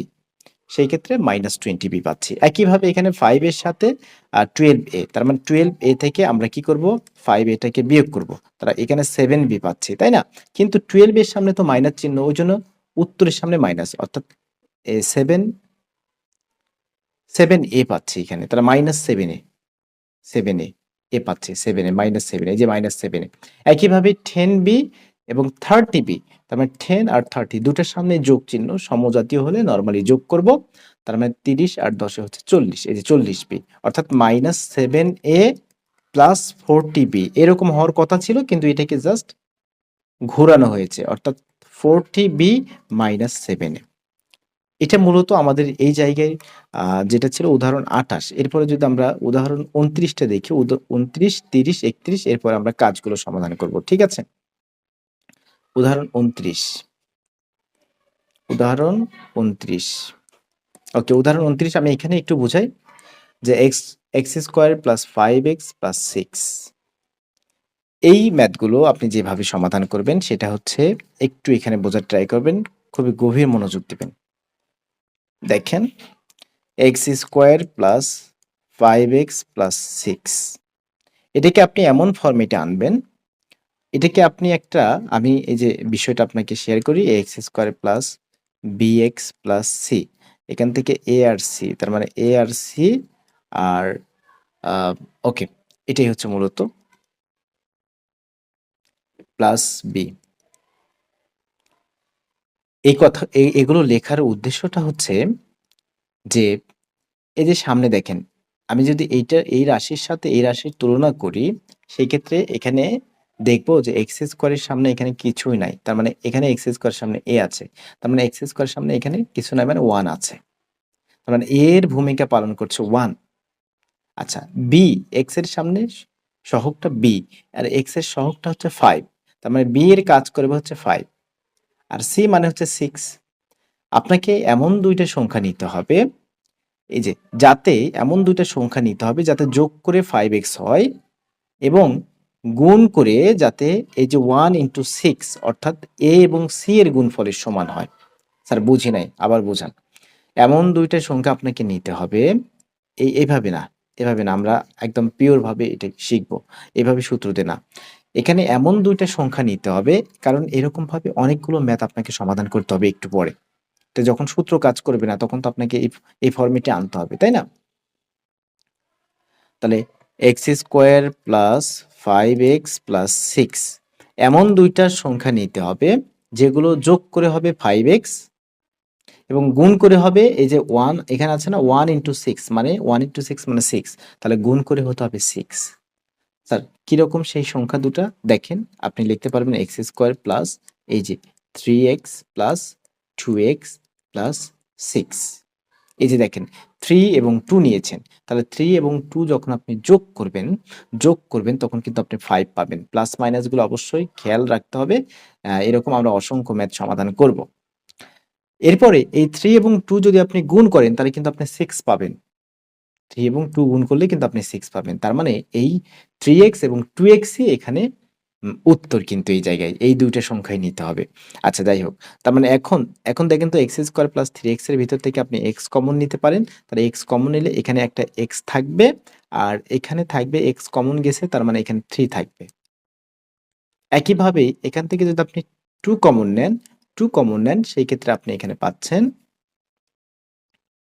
সেই ক্ষেত্রে -20b পাচ্ছি। একইভাবে এখানে 5 এর সাথে 12a, তার মানে 12a থেকে আমরা কি করব, 5 এটাকে বিয়োগ করব, তারা এখানে 7b পাচ্ছি, তাই না? কিন্তু 12 এর সামনে তো মাইনাস চিহ্ন, ওই জন্য উত্তরের সামনে মাইনাস, অর্থাৎ 7a পাচ্ছি এখানে, তারা -7a, 7a পাচ্ছে, 7a, -7, এই যে -7a। একইভাবে 10b এবং 30b, তার মানে 10 আর 30 দুটার সামনে যোগ চিহ্ন, সমজাতীয় হলে নরমালি যোগ করব, তার মানে 30 আর 10 হচ্ছে 40, এই যে 40b, অর্থাৎ -7a প্লাস 40b এরকম হওয়ার কথা ছিল, কিন্তু এটাকে জাস্ট ঘোরানো হয়েছে, অর্থাৎ 40b -7a। এটা মূলত আমাদের এই জায়গায় যেটা ছিল উদাহরণ 28। এরপরে যদি আমরা উদাহরণ 29টা দেখি, 29, 30, 31, এরপরে আমরা কাজগুলো সমাধান করব। ঠিক আছে? উদাহরণ 29। উদাহরণ 29। ওকে, উদাহরণ 29 আমি এখানে একটু বুঝাই যে x square plus 5x plus 6, এই ম্যাথগুলো আপনি যেভাবে সমাধান করবেন সেটা হচ্ছে, একটু এখানে বোঝার ট্রাই করবেন, খুবই গভীর মনোযোগ দিবেন। দেখেন, x square plus 5x plus 6, এটাকে আপনি এমন ফরম্যাটে আনবেন, এটাকে আপনি একটা, আমি এই যে বিষয়টা আপনাকে শেয়ার করি, x square plus b x plus c, এখান থেকে এ আর সি, তার মানে এ আর সি আর ওকে, এটাই হচ্ছে মূলত প্লাস বি। এই কথা, এগুলো লেখার উদ্দেশ্যটা হচ্ছে যে, এই যে সামনে দেখেন, আমি যদি এই রাশির সাথে এই রাশির তুলনা করি, সেই ক্ষেত্রে এখানে দেখবো যে এক্স স্কোয়ারের সামনে এখানে কিছুই নাই, তার মানে এখানে এক্স স্কোয়ারের সামনে এ আছে, তার মানে এক্স স্কোয়ারের সামনে এখানে কিছু নাই, মানে 1 আছে, তার মানে এর ভূমিকা পালন করছে 1। আচ্ছা, বি, এক্স এর সামনে সহগটা বি, আর এক্স এর সহগটা হচ্ছে 5, তার মানে বি এর কাজ করবে হচ্ছে 5, আর সি মানে হচ্ছে 6। আপনাকে এমন দুইটা সংখ্যা নিতে হবে, এই যে যাতে এমন দুইটা সংখ্যা নিতে হবে যাতে যোগ করে 5x হয়, এবং গুণ করে যাতে এই যে 1 ইন্টু 6 অর্থাৎ এ এবং সি এর গুণফলের সমান হয়। স্যার বুঝি নাই, আবার বোঝান। এমন দুইটা সংখ্যা আপনাকে নিতে হবে, এইভাবে না, এভাবে না, আমরা একদম পিওর ভাবে এটা শিখবো, এভাবে সূত্র দিয়ে না। এখানে এমন দুইটা সংখ্যা নিতে হবে, কারণ এরকম ভাবে অনেকগুলো ম্যাথ আপনাকে সমাধান করতে হবে একটু পরে। তো যখন সূত্র কাজ করবে না তখন তো আপনাকে এই ফর্মেটে আনতে হবে, তাই না? তাহলে x square plus 5x plus 6, এমন দুইটা সংখ্যা নিতে হবে যেগুলো যোগ করে হবে 5x এবং গুণ করে হবে এই যে 1, এখানে আছে না 1 ইন্টু 6, মানে 1 ইন্টু 6 মানে 6, তাহলে গুণ করে হতে হবে 6। স্যার কিরকম সেই সংখ্যা দুটা দেখেন, আপনি লিখতে পারবেন এক্স স্কোয়ার প্লাস এই যে 3x প্লাস 2x প্লাস 6, এই যে দেখেন 3 এবং 2 নিয়েছেন, তাহলে 3 এবং 2 যখন আপনি যোগ করবেন তখন কিন্তু আপনি 5 পাবেন। প্লাস মাইনাস গুলো অবশ্যই খেয়াল রাখতে হবে, এরকম আমরা অসংখ্য ম্যাথ সমাধান করব। এরপরে এই 3 এবং 2 যদি আপনি গুণ করেন তাহলে কিন্তু আপনি 6 পাবেন। 3 এবং 2 গুণ করলে কিন্তু আপনি 6 পাবেন। তার মানে এই 3x এবং 2x ই এখানে উত্তর, কিন্তু এই জায়গায় এই দুইটা সংখ্যাই নিতে হবে। আচ্ছা যাই হোক। তার মানে এখন দেখেন তো x স্কয়ার প্লাস 3x এর ভিতর থেকে আপনি x কমন নিতে পারেন। তাহলে x কমন নিলে এখানে একটা x থাকবে, আর এখানে থাকবে x কমন গেছে, তার মানে এখানে 3 থাকবে। একইভাবে এখান থেকে যদি আপনি 2 কমন নেন সেই ক্ষেত্রে আপনি এখানে পাচ্ছেন,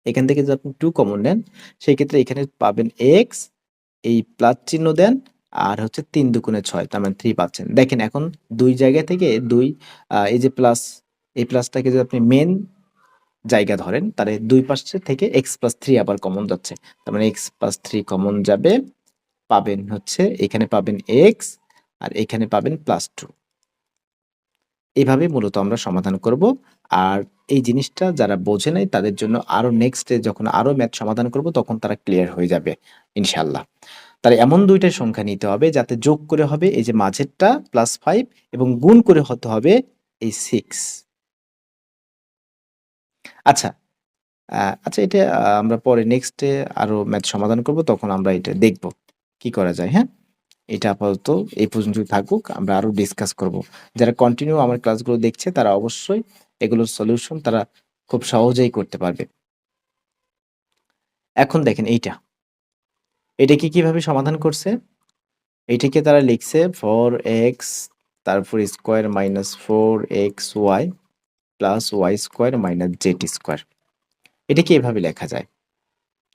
এখান থেকে যদি আপনি 2 কমন নেন সেই ক্ষেত্রে এখানে পাবেন x, এই প্লাস চিহ্ন দেন, আর হচ্ছে 3 দুগুণে 6, তার মানে 3 পাচ্ছেন। দেখেন এখন দুই জায়গা থেকে দুই, এই যে প্লাস, এই প্লাসটাকে যদি আপনি মেন জায়গা ধরেন তাহলে দুই পাশে থেকে x প্লাস 3 আবার কমন যাচ্ছে, তার মানে x প্লাস 3 কমন যাবে, পাবেন হচ্ছে এখানে পাবেন x, আর এখানে পাবেন প্লাস 2। এইভাবে মূলত আমরা সমাধান করব। আর এই জিনিসটা যারা বোঝে নাই তাদের জন্য আরো নেক্সটে যখন আরো ম্যাথ সমাধান করব তখন তারা ক্লিয়ার হয়ে যাবে ইনশাআল্লাহ। তাহলে এমন দুইটা সংখ্যা নিতে হবে যাতে যোগ করে হবে এই যে মাঝেরটা +5 এবং গুণ করে হতে হবে এই 6। আচ্ছা, আচ্ছা, এটা আমরা পরে নেক্সটে আরো ম্যাথ সমাধান করব, তখন আমরা এটা দেখব কি করা যায়, হ্যাঁ? এটা আপাতত এই পর্যন্তই থাকুক। আমরা আরো ডিসকাস করব। যারা কন্টিনিউ আমার ক্লাসগুলো দেখছে তারা অবশ্যই এগুলোর সলিউশন তারা খুব সহজেই করতে পারবে। এখন দেখেন এটাকে কিভাবে সমাধান করছে? এটাকে তারা লিখছে 4x তারপর square minus 4xy plus y square minus Z square. এটাকে এভাবে লেখা যায়।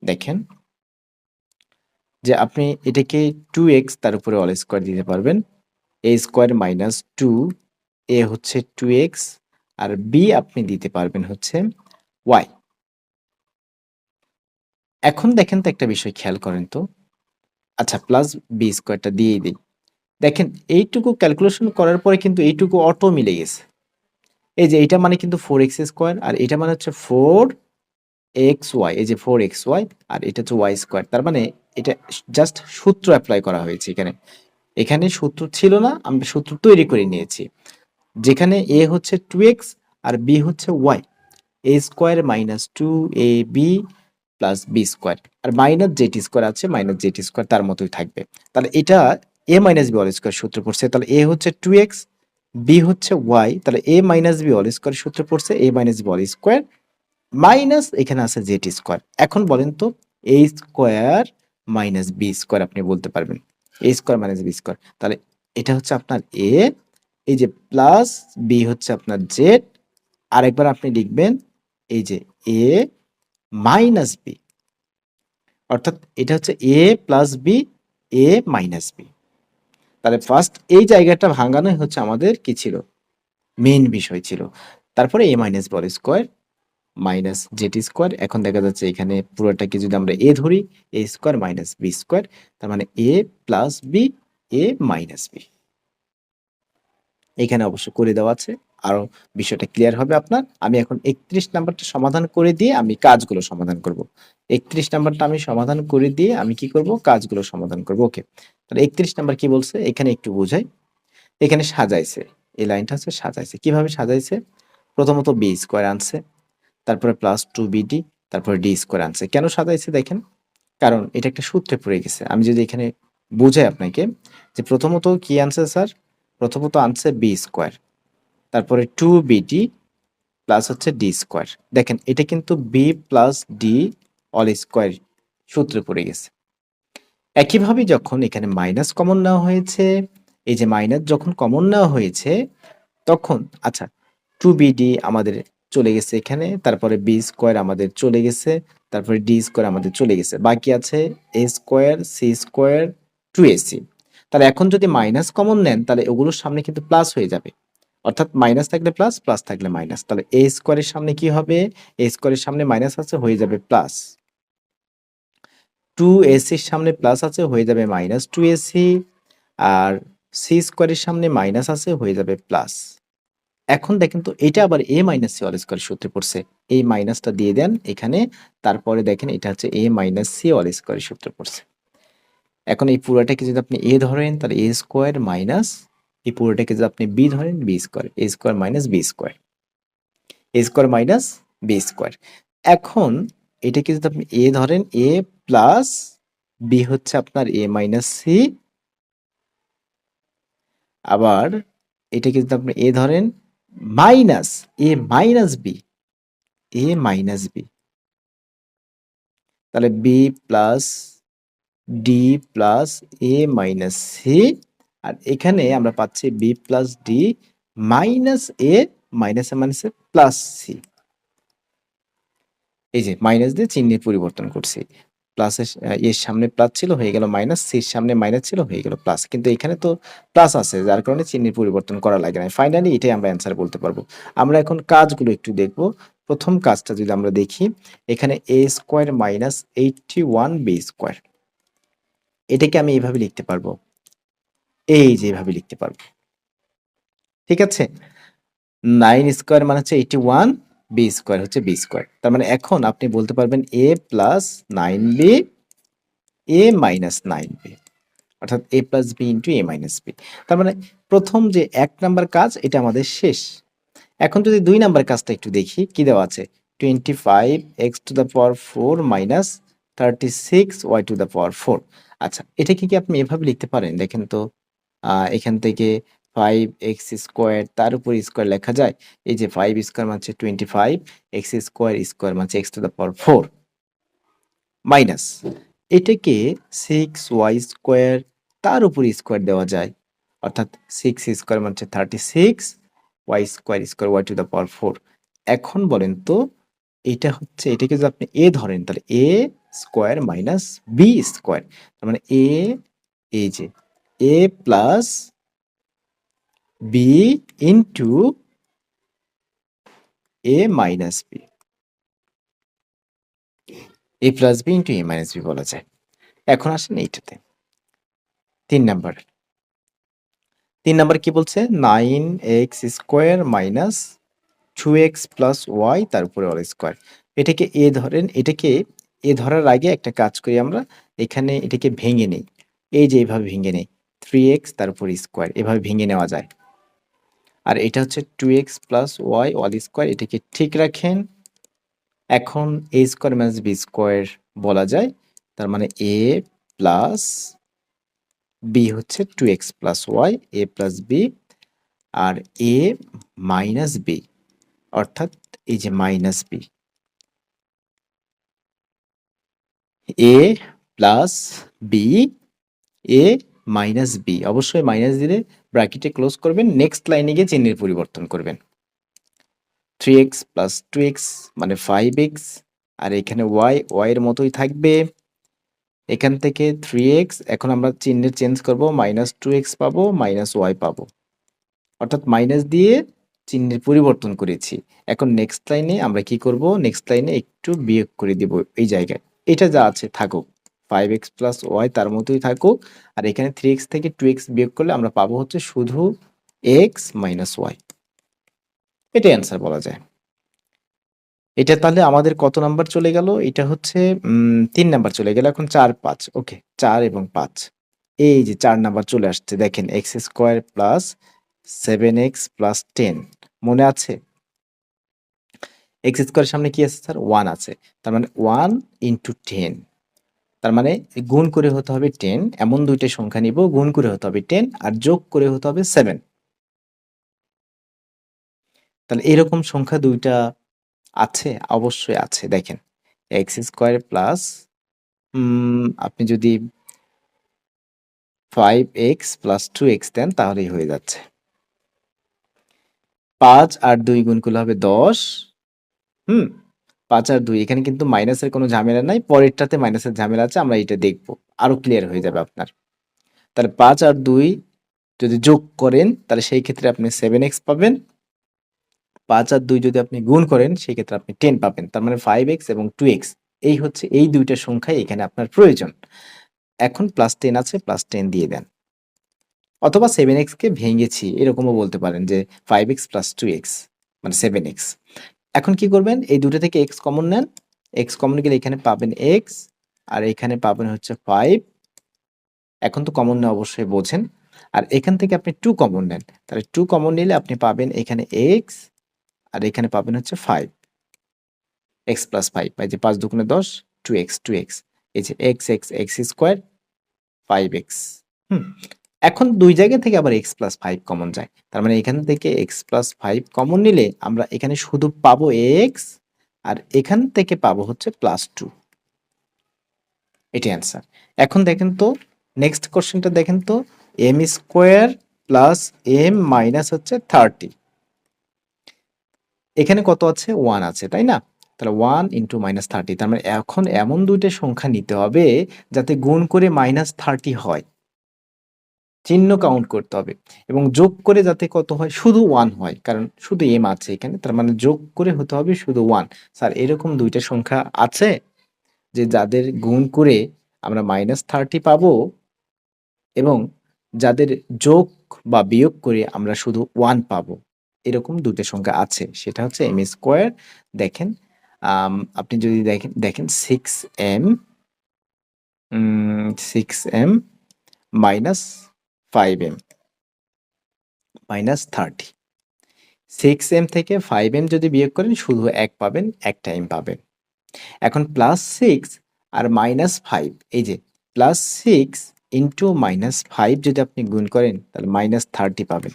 দেখেন যে আপনি এটাকে 2x তার উপরে অল স্কোয়ার দিতে পারবেন, এ স্কোয়ার মাইনাস 2, এ হচ্ছে 2x আর বি আপনি দিতে পারবেন হচ্ছে y। এখন দেখেন তো একটা বিষয় খেয়াল করেন তো, আচ্ছা প্লাস বি স্কোয়ারটা দিয়েই দিই। দেখেন এইটুকু ক্যালকুলেশন করার পরে কিন্তু এইটুকু অটো মিলে গেছে। এই যে এটা মানে কিন্তু 4x স্কোয়ার আর এটা মানে হচ্ছে 4xy, এই যে 4xy আর এটা হচ্ছে y স্কোয়ার। তার মানে এটা জাস্ট সূত্র অ্যাপ্লাই করা হয়েছে এখানে। এখানে সূত্র ছিল না, আমরা সূত্র তৈরি করে নিয়েছি। যেখানে এ হচ্ছে 2x আর বি হচ্ছে y, A square minus 2ab plus B square আর মাইনাস জেড স্কোয়ার আছে, মাইনাস জেড স্কোয়ার তার মতোই থাকবে। তাহলে এটা A minus B all square সূত্র পড়ছে। তাহলে এ হচ্ছে 2x, বি হচ্ছে y, তাহলে A minus B all square সূত্র পড়ছে A minus B all square minus এখানে আছে জেড স্কোয়ার। এখন বলেন তো A square minus B square আপনি বলতে পারবেন, A square minus B square. তাহলে এটা হচ্ছে আপনার এ, এই যে প্লাস বি হচ্ছে আপনার জেড, আরেকবার আপনি লিখবেন এই যে এ মাইনাস বি, অর্থাৎ এটা হচ্ছে এ plus B, A minus B. তাহলে ফার্স্ট এই জায়গাটা ভাঙানোই হচ্ছে আমাদের কি ছিল, মেইন বিষয় ছিল। তারপরে A minus B whole square minus Z square. এখন দেখা যাচ্ছে এখানে পুরোটাকে যদি আমরা এ ধরি, A square minus B square, তার মানে A plus B, A minus B. এখানে অবশ্য করে দেওয়া আছে, আরো বিষয়টা ক্লিয়ার হবে আপনার। আমি এখন 31 নাম্বারটা সমাধান করে দিয়ে আমি কাজগুলো সমাধান করব। 31 নাম্বারটা আমি সমাধান করে দিয়ে আমি কি করব, কাজগুলো সমাধান করব। ওকে, তাহলে 31 নাম্বার কি বলছে এখানে একটু বোঝাই। এখানে সাজাইছে, এই লাইনটা হচ্ছে সাজাইছে। কিভাবে সাজাইছে? প্রথমত বি স্কোয়ার আনছে, তারপরে প্লাস 2bd, তারপরে ডি স্কোয়ার আনছে। কেন সাজাইছে দেখেন, কারণ এটা একটা সূত্রে পড়ে গেছে। আমি যদি এখানে বুঝাই আপনাকে, যে প্রথমত কি আনছে স্যার, প্রথমত আনছে বি স্কোয়ার, তারপরে 2bd প্লাস হচ্ছে ডি স্কোয়ার। দেখেন এটা কিন্তু b plus d all square সূত্রে পড়ে গেছে। একইভাবে যখন এখানে মাইনাস কমন নেওয়া হয়েছে, এই যে মাইনাস যখন কমন নেওয়া হয়েছে তখন আচ্ছা 2bd আমাদের চলে গেছে এখানে, তারপরে বি স্কোয়ার আমাদের চলে গেছে, তারপরে ডি স্কোয়ার আমাদের চলে গেছে, বাকি আছে এ স্কোয়ার সি স্কোয়ার 2ac। তাহলে এখন যদি মাইনাস কমন নেন তাহলে ওগুলোর সামনে কিন্তু প্লাস হয়ে যাবে, অর্থাৎ মাইনাস থাকলে প্লাস, প্লাস থাকলে মাইনাস। তাহলে এ স্কোয়ারের সামনে কি হবে, এ স্কোয়ারের সামনে মাইনাস আছে হয়ে যাবে প্লাস, 2ac সামনে প্লাস আছে হয়ে যাবে মাইনাস 2ac, আর সি স্কোয়ারের সামনে মাইনাস আছে হয়ে যাবে প্লাস। এখন দেখেন তো এটা আবার এ মাইনাস সি অল স্কোয়ার সূত্রে পড়ছে, এই মাইনাসটা দিয়ে দেন এখানে, তারপরে দেখেন এটা হচ্ছে এ মাইনাস সি অল স্কোয়ার সূত্রে পড়ছে। এখন এই পুরোটাকে যদি আপনি এ ধরেন তাহলে এ স্কোয়ার মাইনাস, এই পুরোটাকে যদি আপনি বি ধরেন বি স্কোয়ার, এ স্কোয়ার মাইনাস বি স্কোয়ার, এ স্কোয়ার মাইনাস বি স্কোয়ার। এখন এটাকে যদি আপনি এ ধরেন, এ প্লাস বি হচ্ছে আপনার এ মাইনাস সি, আবার এটাকে যদি আপনি এ ধরেন minus A minus B, A minus B, তাহলে বি প্লাস ডি প্লাস এ মাইনাস সি, আর এখানে আমরা পাচ্ছি বি প্লাস ডি মাইনাস এ মাইনাসে মাইনাসে প্লাস সি। এই যে মাইনাস দিয়ে চিহ্নের পরিবর্তন করছি, প্লাসের এর সামনে প্লাস ছিল হয়ে গেল মাইনাস, সির সামনে মাইনাস ছিল হয়ে গেল প্লাস, কিন্তু এখানে তো প্লাস আছে যার কারণে চিহ্নের পরিবর্তন করা লাগে না। ফাইনালি এটাই আমরা অ্যান্সার বলতে পারবো। আমরা এখন কাজগুলো একটু দেখব। প্রথম কাজটা যদি আমরা দেখি, এখানে এ স্কোয়ার মাইনাস 81 বি স্কোয়ার, এটাকে আমি এইভাবে লিখতে পারবো, এই যে এইভাবে লিখতে পারবো, ঠিক আছে। 9 স্কোয়ার মানে হচ্ছে 81, বি স্কোয়ার হচ্ছে বি স্কোয়ার। তার মানে এখন আপনি বলতে পারবেন এ প্লাস 9b, এ মাইনাস 9b, অর্থাৎ এ প্লাস বি ইন্টু এ মাইনাস বি। তার মানে প্রথম যে 1 নাম্বার কাজ এটা আমাদের শেষ। এখন যদি 2 নাম্বার কাজটা একটু দেখি, কি দেওয়া আছে, 25x⁴ মাইনাস 36y⁴। আচ্ছা, এটাকে কি আপনি এভাবে লিখতে পারেন? দেখেন তো, এখান থেকে 5x² তার উপর স্কোয়ার লেখা যায়। এই যে 5 স্কোয়ার মানে হচ্ছে 25, x স্কোয়ার স্কোয়ার মানে হচ্ছে x⁴ মাইনাস এটাকে 6y² তার উপর স্কোয়ার দেওয়া যায়, অর্থাৎ 6 স্কোয়ার মানে হচ্ছে 36, y² স্কোয়ার y⁴। এখন বলেন তো, এটা হচ্ছে, এটাকে যদি আপনি a ধরেন তাহলে a square minus b square, তার মানে এই যে a plus b into a minus b, a plus b into a minus b বলা যায়। এখন আসেন এইটাতে 3 নাম্বার। 3 নাম্বার কি বলছে? 9x² minus 2x plus y তার উপরে অল স্কোয়ার। এটাকে এ ধরেন, এটাকে এ ধরার আগে একটা কাজ করি আমরা, এখানে এটাকে ভেঙে নেই। এই যে এইভাবে ভেঙে নেই, 3x তার উপর স্কোয়ার, এভাবে ভেঙে নেওয়া যায়। আর এটা হচ্ছে 2x plus y all square, এটাকে ঠিক রাখেন। এখন a square minus b square বলা যায়, তার মানে a প্লাস b হচ্ছে 2x plus y, a plus b, আর a মাইনাস b, অর্থাৎ এই যে minus b, a plus b, a minus b, অবশ্যই মাইনাস দিলে ব্র্যাকেটে ক্লোজ করবেন, নেক্সট লাইনে গিয়ে চিহ্নের পরিবর্তন করবেন। 3x প্লাস 2x মানে 5x, আর এখানে y এর মতোই থাকবে। এখান থেকে 3x, এখন আমরা চিহ্নের চেঞ্জ করব, মাইনাস 2x পাবো, মাইনাস y পাবো, অর্থাৎ মাইনাস দিয়ে চিহ্নের পরিবর্তন করেছি। এখন নেক্সট লাইনে আমরা কি করব? নেক্সট লাইনে একটু বিয়োগ করে দিব এই জায়গায়, এটা যা আছে থাকুক, 5x প্লাস y তার মতোই থাকুক, আর এখানে 3x থেকে 2x বিয়োগ করলে আমরা পাবো হচ্ছে শুধু x মাইনাস y। এটাই অ্যান্সার বলা যায়। এটা তাহলে আমাদের কত নাম্বার চলে গেল? এটা হচ্ছে 3 নাম্বার চলে গেল। এখন 4, 5, ওকে, 4 এবং 5, এই যে 4 নাম্বার চলে আসছে, দেখেন x² প্লাস 7x প্লাস 10, মনে আছে? এক্স স্কোয়ারের সামনে কি আছে স্যার? 1 আছে, তার মানে 1 ইন্টু 10, তার মানে গুণ করে হতে হবে 10, এমন দুইটা সংখ্যা নিব, গুণ করে হতে হবে 10 আর যোগ করে হতে হবে 7। তাহলে এরকম সংখ্যা দুইটা আছে, অবশ্যই আছে। দেখেন x² প্লাস আপনি যদি 5x প্লাস 2x দেন তাহলেই হয়ে যাচ্ছে। 5 আর 2 গুণ করলে হবে 10। 5 আর 2, এখানে কিন্তু মাইনাসের কোনো ঝামেলা নাই, পরেরটাতে মাইনাসের ঝামেলা আছে, আমরা এটা দেখব, আরো ক্লিয়ার হয়ে যাবে আপনার। তাহলে 5 আর 2 যদি যোগ করেন তাহলে সেই ক্ষেত্রে আপনি 7x পাবেন, 5 আর 2 যদি আপনি গুণ করেন সেই ক্ষেত্রে আপনি 10 পাবেন, তার মানে 5x এবং 2x, এই হচ্ছে এই দুইটা সংখ্যাই এখানে আপনার প্রয়োজন। এখন প্লাস 10 আছে, প্লাস 10 দিয়ে দেন, অথবা 7x কে ভেঙেছি এরকমও বলতে পারেন যে 5x প্লাস 2x মানে 7x। এখন কি করবেন? এই দুটো থেকে x কমন নেন, x কমন গেলে এখানে পাবেন x, আর এখানে পাবেন হচ্ছে 5, এখন তো কমন নেওয়া অবশ্যই বোঝেন। আর এখান থেকে আপনি 2 কমন নেন, তাহলে 2 কমন নিলে আপনি পাবেন এখানে x, আর এখানে পাবেন হচ্ছে 5, x প্লাস 5, এই যে 5 দুগুণে 10, 2x, এই যে x স্কোয়ার 5x। এখন দুই জায়গা থেকে আবার x প্লাস 5 কমন যায়, তার মানে এখান থেকে x প্লাস 5 কমন নিলে আমরা এখানে শুধু পাবো x, আর এখান থেকে পাবো হচ্ছে প্লাস 2, এটি অ্যান্সার। এখন দেখেন তো নেক্সট কোশ্চেনটা, দেখেন তো m² প্লাস m মাইনাস হচ্ছে 30, এখানে কত আছে? 1 আছে, তাই না? তাহলে 1 ইন্টু মাইনাস 30, তার মানে এখন এমন দুইটা সংখ্যা নিতে হবে যাতে গুণ করে মাইনাস 30 হয়, চিহ্ন কাউন্ট করতে হবে, এবং যোগ করে যাতে কত হয়? শুধু 1 হয়, কারণ শুধু m আছে এখানে, তার মানে যোগ করে হতে হবে শুধু 1। স্যার এরকম দুইটা সংখ্যা আছে যে যাদের গুণ করে আমরা মাইনাস 30 পাবো, এবং যাদের যোগ বা বিয়োগ করে আমরা শুধু 1 পাবো, এরকম দুটো সংখ্যা আছে, সেটা হচ্ছে m²। দেখেন আপনি যদি দেখেন 6m minus 5m minus 30, 6m থেকে 5m যদি বিয়োগ করেন শুধু 1 পাবেন, একটা m পাবেন। এখন +6 আর -5, এই যে +6 ইনটু -5 যদি আপনি গুণ করেন তাহলে -30 পাবেন।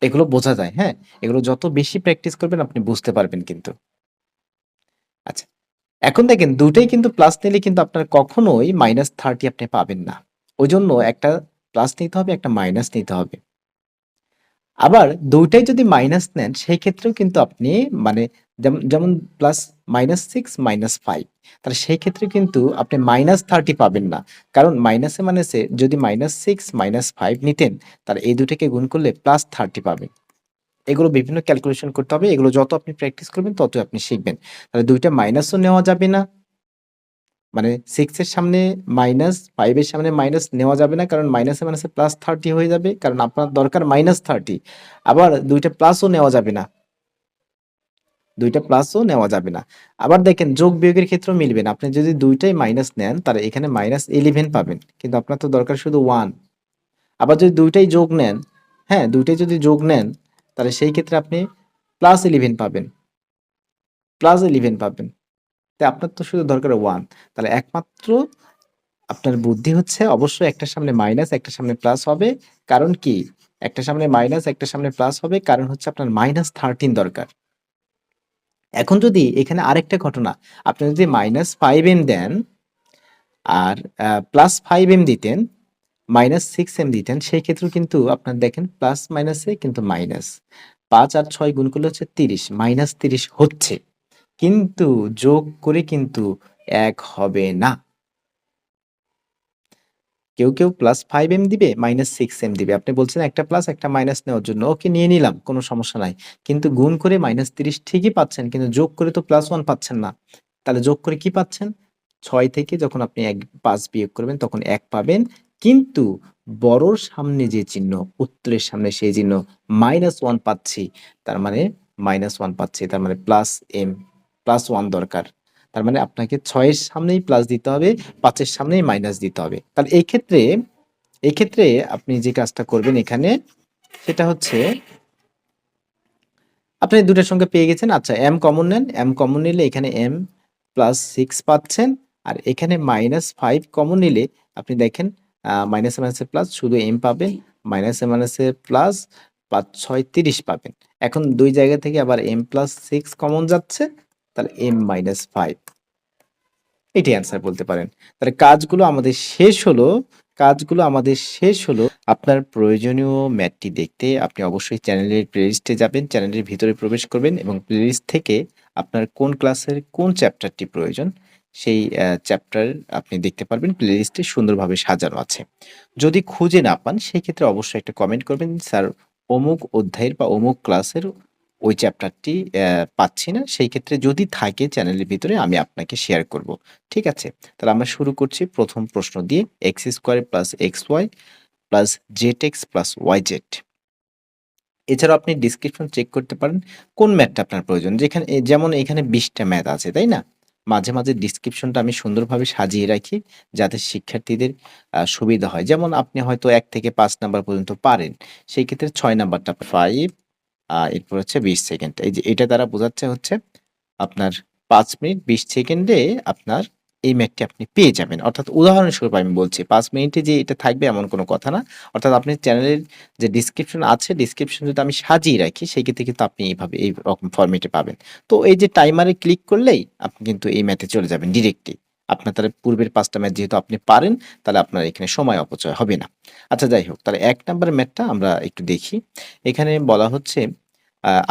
এগুলো বোঝা যায়, হ্যাঁ? এগুলো যত বেশি প্র্যাকটিস করবেন আপনি বুঝতে পারবেন কিন্তু। আচ্ছা, এখন দেখেন ২ টাই কিন্তু প্লাস নিলে কিন্তু আপনার কখনোই -30 আপনি পাবেন না। ওইজন্য একটা প্লাস নিতে হবে, একটা মাইনাস নিতে হবে। আবার ২ টাই যদি মাইনাস নেন সেই ক্ষেত্রেও কিন্তু আপনি মানে যেমন প্লাস -6 -5, তাহলে সেই ক্ষেত্রে কিন্তু আপনি -30 পাবেন না। কারণ মাইনাসে যদি -6 -5 নিতেন তাহলে এই দুটাকে গুণ করলে +30 পাবেন। এগুলো বিভিন্ন ক্যালকুলেশন করতে হবে। এগুলো যত আপনি প্র্যাকটিস করবেন ততই আপনি শিখবেন। তাহলে ২ টা মাইনাসও নেওয়া যাবে না। মানে 6 এর সামনে মাইনাস, 5 এর সামনে মাইনাস নেওয়া যাবে না। কারণ মাইনাসে +30 হয়ে যাবে। কারণ আপনার দরকার -30। আবার ২ টা প্লাসও নেওয়া যাবে না। ২ টা প্লাসও নেওয়া যাবে না। আবার দেখেন যোগ বিয়োগের ক্ষেত্রেও মিলবে না। আপনি যদি ২ টাই মাইনাস নেন তাহলে এখানে -11 পাবেন। কিন্তু আপনার তো দরকার শুধু 1। আবার যদি ২ টাই যোগ নেন, হ্যাঁ? ২ টাই যদি যোগ নেন তাহলে সেই ক্ষেত্রে আপনি +11 পাবেন। +11 পাবেন। তাই আপনার তো শুধু দরকার 1। তাহলে একমাত্র আপনার বুদ্ধি হচ্ছে অবশ্যই একটার সামনে মাইনাস, একটার সামনে প্লাস হবে। কারণ কি? একটার সামনে মাইনাস, একটার সামনে প্লাস হবে। কারণ হচ্ছে আপনার -13 দরকার। এখন যদি এখানে আরেকটা ঘটনা, আপনি যদি -5m দেন আর +5m দিতেন, -6m দিতেন, সেই ক্ষেত্রেও কিন্তু আপনার দেখেন প্লাস মাইনাসে কিন্তু মাইনাস। ৫ আর ৬ গুণ করলে হচ্ছে ৩০, -৩০ হচ্ছে। কিন্তু যোগ করে কিন্তু ১ হবে না। কেউ +5m দিবে, -6m দিবে। আপনি বলছেন একটা প্লাস একটা মাইনাস নেওয়ার জন্য। ওকে নিয়ে নিলাম, কোনো সমস্যা নাই। কিন্তু গুণ করে -30 ঠিকই পাচ্ছেন, কিন্তু যোগ করে তো +1 পাচ্ছেন না। তাহলে যোগ করে কি পাচ্ছেন? ৬ থেকে যখন আপনি ৫ বিয়োগ করবেন তখন ১ পাবেন। কিন্তু বড়র সামনে যে চিহ্ন, উত্তরের সামনে সেই চিহ্ন -1 পাচ্ছি। তার মানে -1 পাচ্ছি। তার মানে +1 দরকার। তার মানে আপনাকে ৬ এর সামনেই প্লাস দিতে হবে, ৫ এর সামনেই মাইনাস দিতে হবে। তাহলে এই ক্ষেত্রে আপনি যে কাজটা করবেন এখানে সেটা হচ্ছে আপনি ২ টার সংখ্যা পেয়ে গেছেন। আচ্ছা m কমন নেন। m কমন নিলে এখানে m +6 পাচ্ছেন। আর এখানে -5 কমন নিলে আপনি দেখেন মাইনাসে প্লাস শুধু m পাবেন। মাইনাসে প্লাস ৫, ৬, ৩০ পাবেন। এখন ২ জায়গা থেকে আবার m+6 কমন যাচ্ছে। তাহলে m-5, এটাই অ্যান্সার বলতে পারেন। তাহলে কাজগুলো আমাদের শেষ হলো। আপনার প্রয়োজনীয় ম্যাথটি দেখতে আপনি অবশ্যই চ্যানেলের প্লেলিস্টে যাবেন। চ্যানেলের ভিতরে প্রবেশ করবেন এবং প্লেলিস্ট থেকে আপনার কোন ক্লাসের কোন চ্যাপ্টারটি প্রয়োজন সেই চ্যাপ্টার আপনি দেখতে পারবেন। প্লেলিস্টে সুন্দরভাবে সাজানো আছে। যদি খুঁজে না পান সেক্ষেত্রে অবশ্যই একটা কমেন্ট করবেন, স্যার অমুক অধ্যায়ের বা অমুক ক্লাসের ওই চ্যাপ্টারটি পাচ্ছি না। সেই ক্ষেত্রে যদি থাকে চ্যানেলের ভিতরে আমি আপনাকে শেয়ার করব। ঠিক আছে? তাহলে আমরা শুরু করছি ১ম প্রশ্ন দিয়ে x² + xy + zx + yz। এছাড়াও আপনি ডেসক্রিপশন চেক করতে পারেন কোন ম্যাথটা আপনার প্রয়োজন। যেমন এখানে ২০ টা ম্যাথ আছে, তাই না? মাঝে ডেসক্রিপশনটা আমি সুন্দরভাবে সাজিয়ে রাখি যাতে শিক্ষার্থীদের সুবিধা হয়। যেমন আপনি হয়তো ১ থেকে ৫ নাম্বার পর্যন্ত পারেন। সেই ক্ষেত্রে ৬ নাম্বারটা 5, এরপর হচ্ছে ২০ সেকেন্ড। এই যে এটা দ্বারা বোঝাচ্ছে হচ্ছে আপনার ৫ মিনিট ২০ সেকেন্ডে আপনার এই ম্যাথটি আপনি পেয়ে যাবেন। অর্থাৎ উদাহরণস্বরূপ আমি বলছি ৫ মিনিটে যে এটা থাকবে এমন কোনো কথা না। অর্থাৎ আপনি চ্যানেলের যে ডেসক্রিপশন আছে, ডেসক্রিপশন যদি আমি সাজিয়ে রাখি সেক্ষেত্রে কিন্তু আপনি এইরকম ফরমেটে পাবেন। তো এই যে টাইমারে ক্লিক করলেই আপনি কিন্তু এই ম্যাথে চলে যাবেন ডিরেক্টলি। আপনার তাহলে পূর্বের ৫ টা ম্যাথ যেহেতু আপনি পারেন তাহলে আপনার এখানে সময় অপচয় হবে না। আচ্ছা যাই হোক, তাহলে ১ নাম্বারের ম্যাথটা আমরা একটু দেখি। এখানে বলা হচ্ছে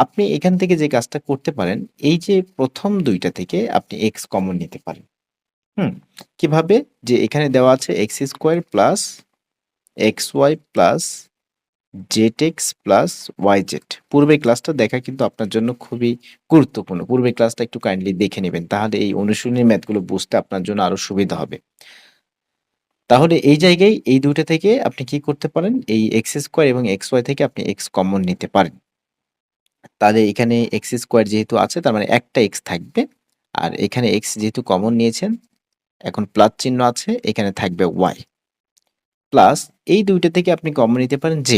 আপনি এখান থেকে যে কাজটা করতে পারেন, এই যে ১ম ২ টা থেকে আপনি x কমন নিতে পারেন। হুম? কিভাবে? যে এখানে দেওয়া আছে x² + xy + zx + yz। পূর্বের ক্লাসটা দেখা কিন্তু আপনার জন্য খুবই গুরুত্বপূর্ণ। পূর্বের ক্লাসটা একটু কাইন্ডলি দেখে নিবেন। তাহলে এই অনুশীলনী ম্যাথগুলো বুঝতে আপনার জন্য আরো সুবিধা হবে। তাহলে এই জায়গায় এই ২ টা থেকে আপনি কি করতে পারেন? এই x² এবং xy থেকে আপনি x কমন নিতে পারেন। তাহলে এখানে x² যেহেতু আছে তার মানে একটা x থাকবে। আর এখানে x যেহেতু কমন নিয়েছেন, এখন প্লাস চিহ্ন আছে, এখানে থাকবে y। প্লাস এই ২ টা থেকে আপনি কমন নিতে পারেন z।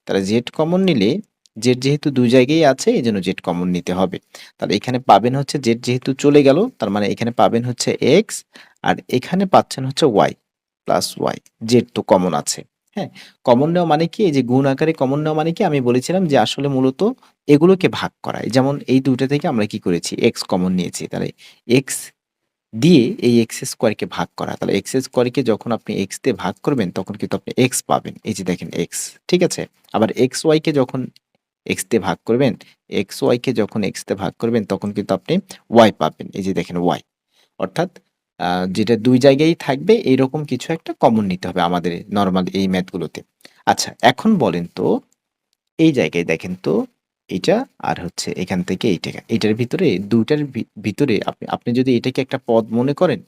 তাহলে z কমন নিলে জেড যেহেতু ২ জায়গায় আছে এজন্য জেড কমন নিতে হবে। তাহলে এখানে পাবেন হচ্ছে জেড যেহেতু চলে গেল তার মানে এখানে পাবেন হচ্ছে এক্স আর এখানে পাচ্ছেন হচ্ছে ওয়াই প্লাস ওয়াই। জেড তো কমন আছে। হ্যাঁ? কমন নেওয়া মানে কি? এই যে গুণ আকারে কমন নেওয়া মানে কি? আমি বলেছিলাম যে আসলে মূলত এগুলোকে ভাগ করা। যেমন এই ২ টা থেকে আমরা কি করেছি? এক্স কমন নিয়েছি। তাহলে এক্স দিয়ে এই এক্স স্কোয়ারকে ভাগ করা। তাহলে এক্স স্কোয়ারকে যখন আপনি এক্স দিয়ে ভাগ করবেন তখন কিন্তু আপনি এক্স পাবেন। এই যে দেখেন এক্স। ঠিক আছে? আবার এক্স ওয়াইকে যখন এক্স দিয়ে ভাগ করবেন, এক্স ওয়াইকে যখন এক্স দিয়ে ভাগ করবেন তখন কিন্তু আপনি ওয়াই পাবেন। এই যে দেখেন ওয়াই। অর্থাৎ যেটা ২ জায়গায়ই থাকবে এরকম কিছু একটা কমন নিতে হবে আমাদের নরমাল এই ম্যাথগুলোতে। আচ্ছা এখন বলেন তো এই জায়গায় দেখেন তো এইটা আর হচ্ছে এখান থেকে এইটা। এটার ভিতরে ২ টার ভিতরে আপনি আপনি যদি এটাকে একটা পদ মনে করেন,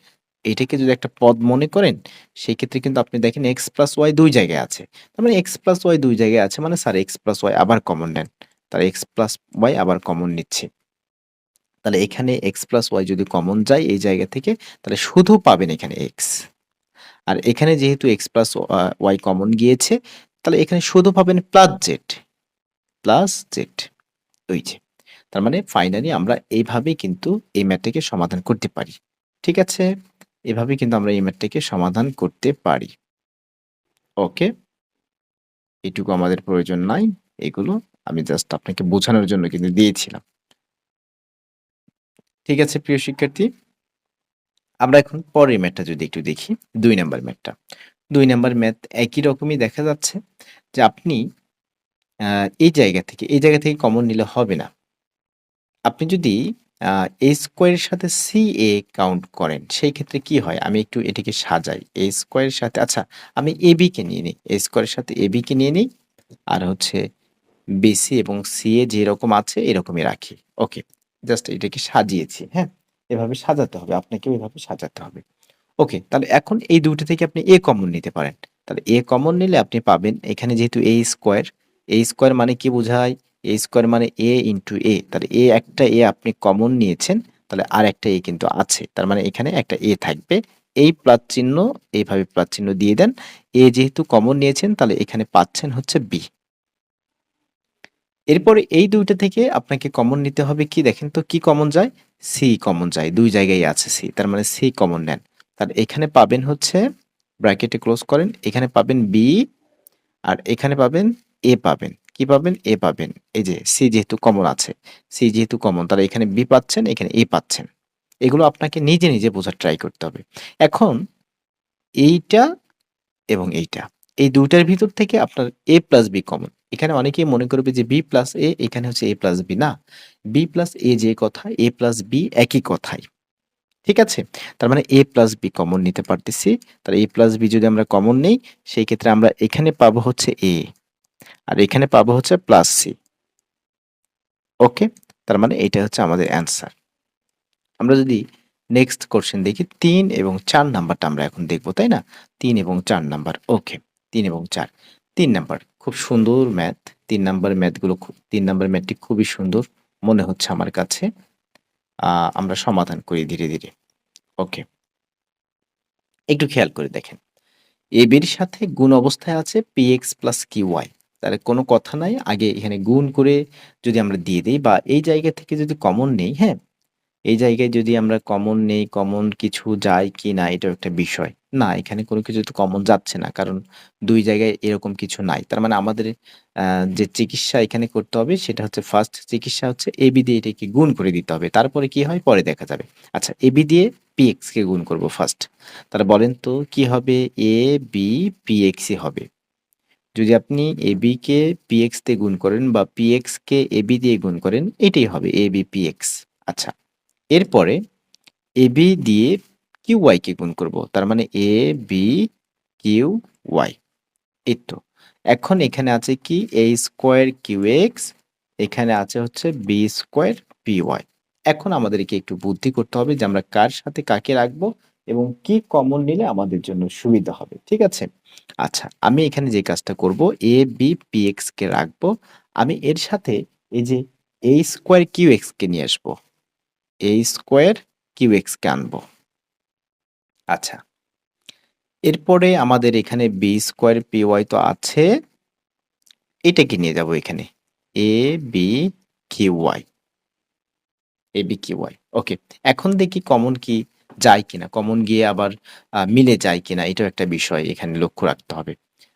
এটাকে যদি একটা পদ মনে করেন, সেই ক্ষেত্রে কিন্তু আপনি দেখেন x প্লাস y ২ জায়গায় আছে। তার মানে x প্লাস y ২ জায়গায় আছে মানে স্যার x প্লাস y আবার কমন নেন। তাহলে x প্লাস y আবার কমন নিচ্ছি। তাহলে এখানে x প্লাস y যদি কমন যায় এই জায়গা থেকে তাহলে শুধু পাবেন এখানে x। আর এখানে যেহেতু x প্লাস y কমন গিয়েছে তাহলে এখানে শুধু পাবেন প্লাস z, প্লাস z। ওই যে। তার মানে ফাইনালি আমরা এইভাবেই কিন্তু এই ম্যাথটাকে সমাধান করতে পারি। ঠিক আছে? এভাবেই কিন্তু আমরা এই ম্যাথটাকে সমাধান করতে পারি। ওকে? এটুকু আমাদের প্রয়োজন নাই। এগুলো আমি জাস্ট আপনাকে বোঝানোর জন্য কিন্তু দিয়েছিলাম। ঠিক আছে প্রিয় শিক্ষার্থী? আমরা এখন পরের ম্যাথটা যদি একটু দেখি, ২ নাম্বার ম্যাথটা। ২ নাম্বার ম্যাথ একই রকমই দেখা যাচ্ছে যে আপনি আ এই জায়গা থেকে কমন নিলে হবে না। আপনি যদি আ a স্কোয়ারের সাথে ca কাউন্ট করেন, সেই ক্ষেত্রে কি হয়? আমি একটু এটিকে সাজাই। a স্কোয়ারের সাথে আচ্ছা আমি ab কে নিয়ে নিই। a স্কোয়ারের সাথে ab কে নিয়ে নিই। আর হচ্ছে BC এবং CA যেরকম আছে এরকমই রাখি। ওকে। জাস্ট এটাকে সাজিয়েছি, হ্যাঁ? এভাবে সাজাতে হবে। আপনাকেও এভাবে সাজাতে হবে। ওকে, তাহলে এখন এই ২ টা থেকে আপনি a কমন নিতে পারেন। তাহলে a কমন নিলে আপনি পাবেন এখানে যেহেতু a স্কোয়ার মানে কি বোঝায়? a স্কোয়ার মানে a ইনটু a। তাহলে একটা a আপনি কমন নিয়েছেন, তাহলে আরেকটা a কিন্তু আছে। তার মানে এখানে একটা a থাকবে। এই প্লাস চিহ্ন এইভাবে প্লাস চিহ্ন দিয়ে দেন। a যেহেতু কমন নিয়েছেন তাহলে এখানে পাচ্ছেন হচ্ছে b। এরপরে এই ২ টা থেকে আপনাকে কমন নিতে হবে কি দেখেন তো কি কমন যায়? c কমন যায়। ২ জায়গায় আছে c। তার মানে c কমন নেন। তাহলে এখানে পাবেন হচ্ছে ব্র্যাকেটে ক্লোজ করেন। এখানে পাবেন b আর এখানে পাবেন a পাবেন। কি পাবেন? a পাবেন। এই যে c যেহেতু কমন আছে। c যেহেতু কমন তাহলে এখানে b পাচ্ছেন, এখানে a পাচ্ছেন। এগুলো আপনাকে নিজে, নিজে বোঝার ট্রাই করতে হবে। এখন এইটা এবং এইটা। এই ২ টার ভিতর থেকে আপনার a প্লাস b কমন। এখানে অনেকেই মনে করবে যে b প্লাস a এখানে হচ্ছে a প্লাস b না। b প্লাস a যে কথা a প্লাস b একই কথাই। ঠিক আছে? তার মানে a প্লাস b কমন নিতে পারতেছি। তাহলে a প্লাস b যদি আমরা কমন নেই সেই ক্ষেত্রে আমরা এখানে পাবো হচ্ছে a আর এখানে পাবো হচ্ছে প্লাস c। ওকে? তার মানে এটা হচ্ছে আমাদের অ্যান্সার। আমরা যদি নেক্সট কোয়েশ্চেন দেখি ৩ এবং ৪ নাম্বারটা আমরা এখন দেখব, তাই না? ৩ এবং ৪ নাম্বার। ওকে। ৩ এবং ৪। ৩ নাম্বার খুব সুন্দর ম্যাথ। ৩ নাম্বার ম্যাথগুলো ৩ নাম্বার ম্যাথটি খুবই সুন্দর মনে হচ্ছে আমার কাছে। আমরা সমাধান করি ধীরে, ধীরে। ওকে। একটু খেয়াল করে দেখেন। ab এর সাথে গুণ অবস্থায় আছে px প্লাস qy। তাহলে কোনো কথা নাই। আগে এখানে গুণ করে যদি আমরা দিয়ে দেই বা এই জায়গা থেকে যদি কমন নেই, হ্যাঁ? এই জায়গায় যদি আমরা কমন নেই, কমন কিছু যায় কিনা এটাও একটা বিষয়। না, এখানে কোনো কিছু তো কমন যাচ্ছে না। কারণ ২ জায়গায় এরকম কিছু নাই। তার মানে আমাদের আ যে চিকিৎসা এখানে করতে হবে সেটা হচ্ছে ফার্স্ট চিকিৎসা হচ্ছে AB দিয়ে এটাকে গুণ করে দিতে হবে। তারপরে কি হয় পরে দেখা যাবে। আচ্ছা AB দিয়ে PX কে গুণ করব ফার্স্ট। তাহলে বলেন তো কি হবে? AB PX ই হবে। যদি আপনি AB কে PX দিয়ে গুণ করেন বা PX কে AB দিয়ে গুণ করেন এটাই হবে AB PX। আচ্ছা। এরপরে AB দিয়ে QY কে গুণ করব। তার মানে AB QY এই তো। এখন এখানে আছে কি A স্কয়ার QX এখানে আছে হচ্ছে B স্কয়ার PY। এখন আমাদেরকে একটু বুদ্ধি করতে হবে যে আমরা কার সাথে কাকে রাখবো এবং কি কমন নিলে আমাদের জন্য সুবিধা হবে। ঠিক আছে? আচ্ছা, আমি এখানে যে কাজটা করব AB PX কে রাখবো। আমি এর সাথে এই যে A স্কয়ার QX কে নিয়ে আসবো। A স্কয়ার QX কে আনবো। আচ্ছা। এরপরে আমাদের এখানে B স্কয়ার PY তো আছে। এটাকে নিয়ে যাবো এখানে। A B Q Y, A B Q Y. ওকে, এখন দেখি কমন কি যায় কিনা, কমন গিয়ে আবার মিলে যায় কিনা, এটাও একটা বিষয় এখানে লক্ষ্য রাখতে হবে।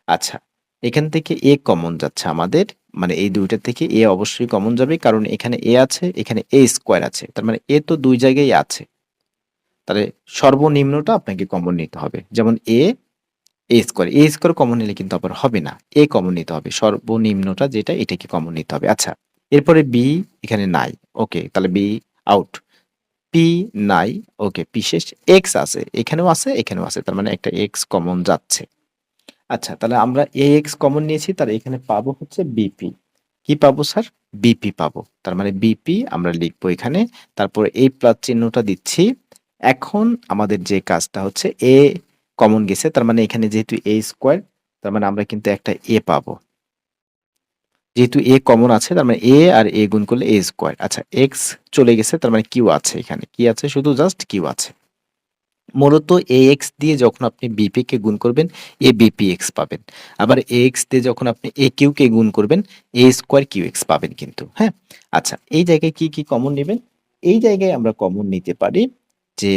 আচ্ছা, এখান থেকে এ কমন যাচ্ছে আমাদের, মানে এই দুইটা থেকে এ অবশ্যই কমন যাবে, কারণ এখানে এ আছে, এখানে এ স্কোয়ার আছে, তার মানে এ তো দুই জায়গায় আছে, তাহলে সর্বনিম্নটা আপনাকে কমন নিতে হবে। যেমন এ স্কোয়ার, এ স্কোয়ার কমন নিলে কিন্তু আবার হবে না, এ কমন নিতে হবে, সর্বনিম্নটা যেটা এটাকে কমন নিতে হবে। আচ্ছা, এরপরে বি এখানে নাই, ওকে, তাহলে বি আউট। পি নাই, ওকে, পি শেষ। এক্স আছে, এখানেও আছে, এখানেও আছে, তার মানে একটা এক্স কমন যাচ্ছে। আচ্ছা, তাহলে আমরা এ এক্স কমন নিয়েছি, তাহলে এখানে পাবো হচ্ছে বিপি। কি পাবো স্যার? বিপি পাবো, তার মানে বিপি আমরা লিখবো এখানে, তারপর এই প্লাস চিহ্নটা দিচ্ছি। এখন আমাদের যে কাজটা হচ্ছে এ কমন গেছে, তার মানে এখানে যেহেতু এ স্কোয়ার, তার মানে আমরা কিন্তু একটা এ পাবো, যেহেতু এ কমন আছে, তার মানে এ আর এ গুণ করলে এ স্কোয়ার। আচ্ছা, এক্স চলে গেছে, তার মানে কিউ আছে, এখানে কি আছে? শুধু জাস্ট কিউ আছে। মূলত এ এক্স দিয়ে যখন আপনি বিপি কে গুণ করবেন, এ বিপি এক্স পাবেন। আবার এ এক্স দিয়ে যখন আপনি এ কিউ কে গুণ করবেন, এ স্কোয়ার কিউ এক্স পাবেন কিন্তু, হ্যাঁ। আচ্ছা, এই জায়গায় কি কি কমন নেবেন? এই জায়গায় আমরা কমন নিতে পারি যে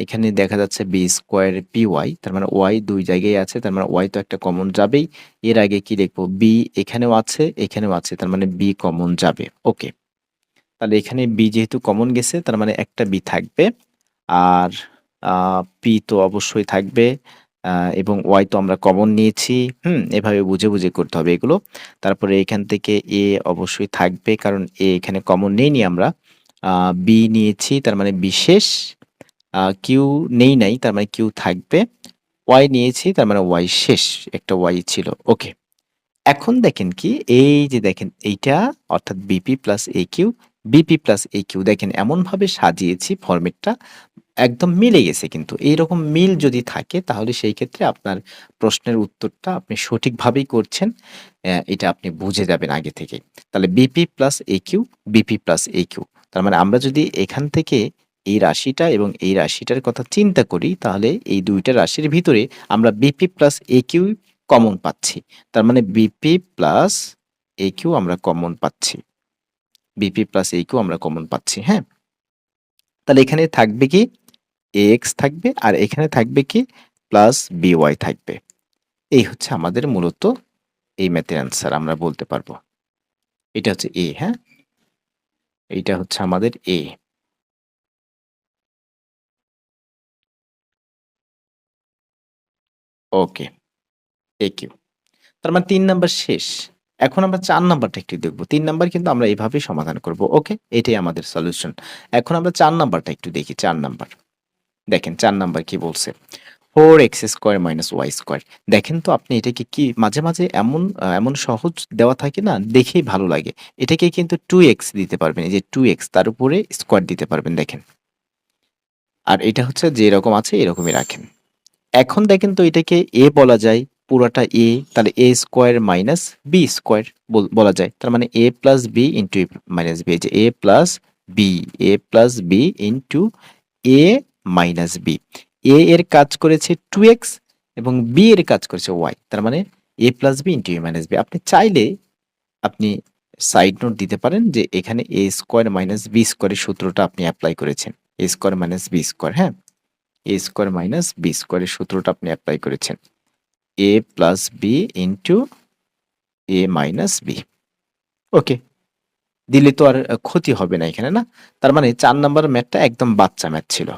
এখানে দেখা যাচ্ছে বি স্কোয়ার পি ওয়াই, তার মানে ওয়াই দুই জায়গায় আছে, তার মানে ওয়াই তো একটা কমন যাবেই। এর আগে কি লিখবো? বি এখানেও আছে, এখানেও আছে, তার মানে বি কমন যাবে। ওকে, তাহলে এখানে বি যেহেতু কমন গেছে, তার মানে একটা বি থাকবে। আর পি তো অবশ্যই থাকবে, এবং ওয়াই তো আমরা কমন নিয়েছি। এভাবে বুঝে বুঝে করতে হবে এগুলো। তারপরে এখান থেকে এ অবশ্যই থাকবে, কারণ এ এখানে কমন নেইনি আমরা। বি নিয়েছি, তার মানে বিশেষ। কিউ নেই নাই, তার মানে কিউ থাকবে। ওয়াই নিয়েছি, তার মানে ওয়াই শেষ, একটা ওয়াই ছিল। ওকে, এখন দেখেন কি, এই যে দেখেন এইটা, অর্থাৎ বিপি প্লাস এ কিউ, বিপি প্লাস এ কিউ, দেখেন এমনভাবে সাজিয়েছি ফরম্যাটটা, একদম মিলে গেছে। কিন্তু এইরকম মিল যদি থাকে, তাহলে সেই ক্ষেত্রে আপনার প্রশ্নের উত্তরটা আপনি সঠিকভাবেই করছেন, এটা আপনি বুঝে যাবেন আগে থেকেই। তাহলে বিপি প্লাস এ কিউ, বিপি প্লাস এ কিউ, তার মানে আমরা যদি এখান থেকে এই রাশিটা এবং এই রাশিটার কথা চিন্তা করি, তাহলে এই দুইটা রাশির ভিতরে আমরা বিপি প্লাস এ কিউ কমন পাচ্ছি। তার মানে বিপি প্লাস এ কিউ আমরা কমন পাচ্ছি, বিপি প্লাস এ কিউ আমরা কমন পাচ্ছি, হ্যাঁ। তাহলে এখানে থাকবে কি? এক্স থাকবে, আর এখানে থাকবে কি? প্লাস বিওয়াই থাকবে। এই হচ্ছে আমাদের মূলত এই ম্যাথের অ্যান্সার, আমরা বলতে পারবো। এটা হচ্ছে এ, হ্যাঁ, এইটা হচ্ছে আমাদের এ। ওকে, এ কিউ, তার মানে ৩ নাম্বার শেষ। এখন আমরা ৪ নাম্বারটা একটু দেখব। ৩ নাম্বার কিন্তু আমরা এভাবেই সমাধান করব। ওকে, এটাই আমাদের সলিউশন। এখন আমরা ৪ নাম্বারটা একটু দেখি। ৪ নাম্বার, দেখেন ৪ নাম্বার কি বলছে? 4x square minus Y square. দেখেন তো আপনি এটাকে কি মাঝে, মাঝে এমন সহজ দেওয়া থাকে না? দেখেই ভালো লাগে। এটাকে কিন্তু 2x দিতে পারবেন। এই যে 2x, তার উপরে স্কোয়ার দিতে পারবেন, দেখেন। আর এটা হচ্ছে যেরকম আছে এরকমই রাখেন। এখন দেখেন তো এটাকে a বলা যায়, পুরাটা a, তাহলে a square minus b square বলা যায়। তার মানে a plus b into a minus b, এই যে a plus b into a minus b। a এর কাজ করেছে 2x এবং b এর কাজ করেছে y, তার মানে a plus b into a minus b। আপনি চাইলে আপনি সাইড নোট দিতে পারেন যে এখানে a স্কোয়ার মাইনাস b স্কোয়ারের সূত্রটা আপনি অ্যাপ্লাই করেছেন, a square minus b square, হ্যাঁ, এ স্কোয়ার মাইনাস বি স্কোয়ারের সূত্রটা আপনি অ্যাপ্লাই করেছেন, এ প্লাস বি ইন্টু এ মাইনাস বি। ওকে, দিলে তো আর ক্ষতি হবে না এখানে, না? তার মানে ৪ নাম্বার ম্যাথটা একদম বাচ্চা ম্যাথ ছিল।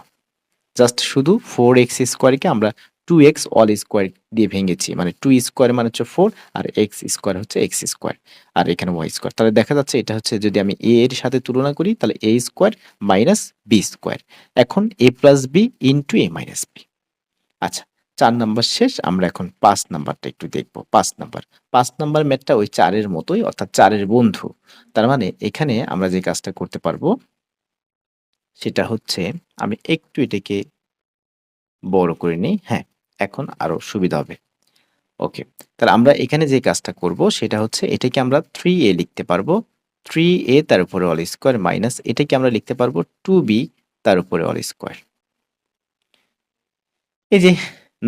জাস্ট শুধু 4x স্কোয়ারকে আমরা 2x অল স্কোয়ার দিয়ে ভেঙেছি, মানে 2 স্কোয়ার মানে হচ্ছে 4, আর এক্স স্কোয়ার হচ্ছে এক্স স্কোয়ার, আর এখানে ওয়াই স্কোয়ার। তাহলে দেখা যাচ্ছে এটা হচ্ছে, যদি আমি এ এর সাথে তুলনা করি, তাহলে A square minus B square. এখন এ প্লাস বি ইন্টু এ মাইনাস বি। আচ্ছা, ৪ নাম্বার শেষ। আমরা এখন ৫ নাম্বারটা একটু দেখব। ৫ নাম্বার। ৫ নাম্বার ম্যাথটা ওই ৪ এর মতোই, অর্থাৎ ৪ এর বন্ধু। তার মানে এখানে আমরা যে কাজটা করতে পারবো, সেটা হচ্ছে, আমি একটু এটাকে বড় করে নিই। হ্যাঁ, এখন আরো সুবিধা হবে। ওকে। তাহলে আমরা এখানে যে কাজটা করব, সেটা হচ্ছে এটাকে আমরা 3a লিখতে পারবো। 3a তার উপরে অল স্কোয়ার মাইনাস এটাকে আমরা লিখতে পারবো 2b তার উপরে অল স্কোয়ার। এই যে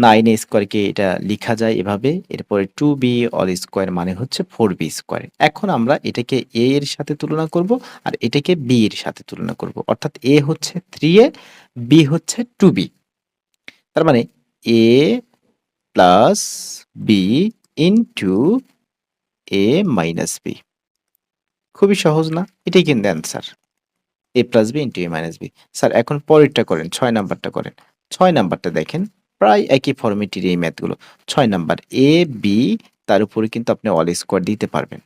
9 a স্কোয়ারকে এটা লিখা যায় এভাবে। এরপরে 2b অল স্কোয়ার মানে হচ্ছে 4b স্কোয়ার। এখন আমরা এটাকে a এর সাথে তুলনা করব আর এটাকে b এর সাথে তুলনা করব। অর্থাৎ a হচ্ছে 3a, b হচ্ছে 2b। তার মানে a plus b into a minus b। খুবই সহজ না? এটাই কিন্তু answer. a plus b into a minus b। Sir এখন পরেরটা করেন, 6 নাম্বারটা করেন। 6 নাম্বারটা দেখেন, প্রায় একই ফরম্যাটের এই ম্যাথগুলো। 6 নাম্বার a b, তার উপরে কিন্তু আপনি অল স্কোয়ার দিতে পারবেন।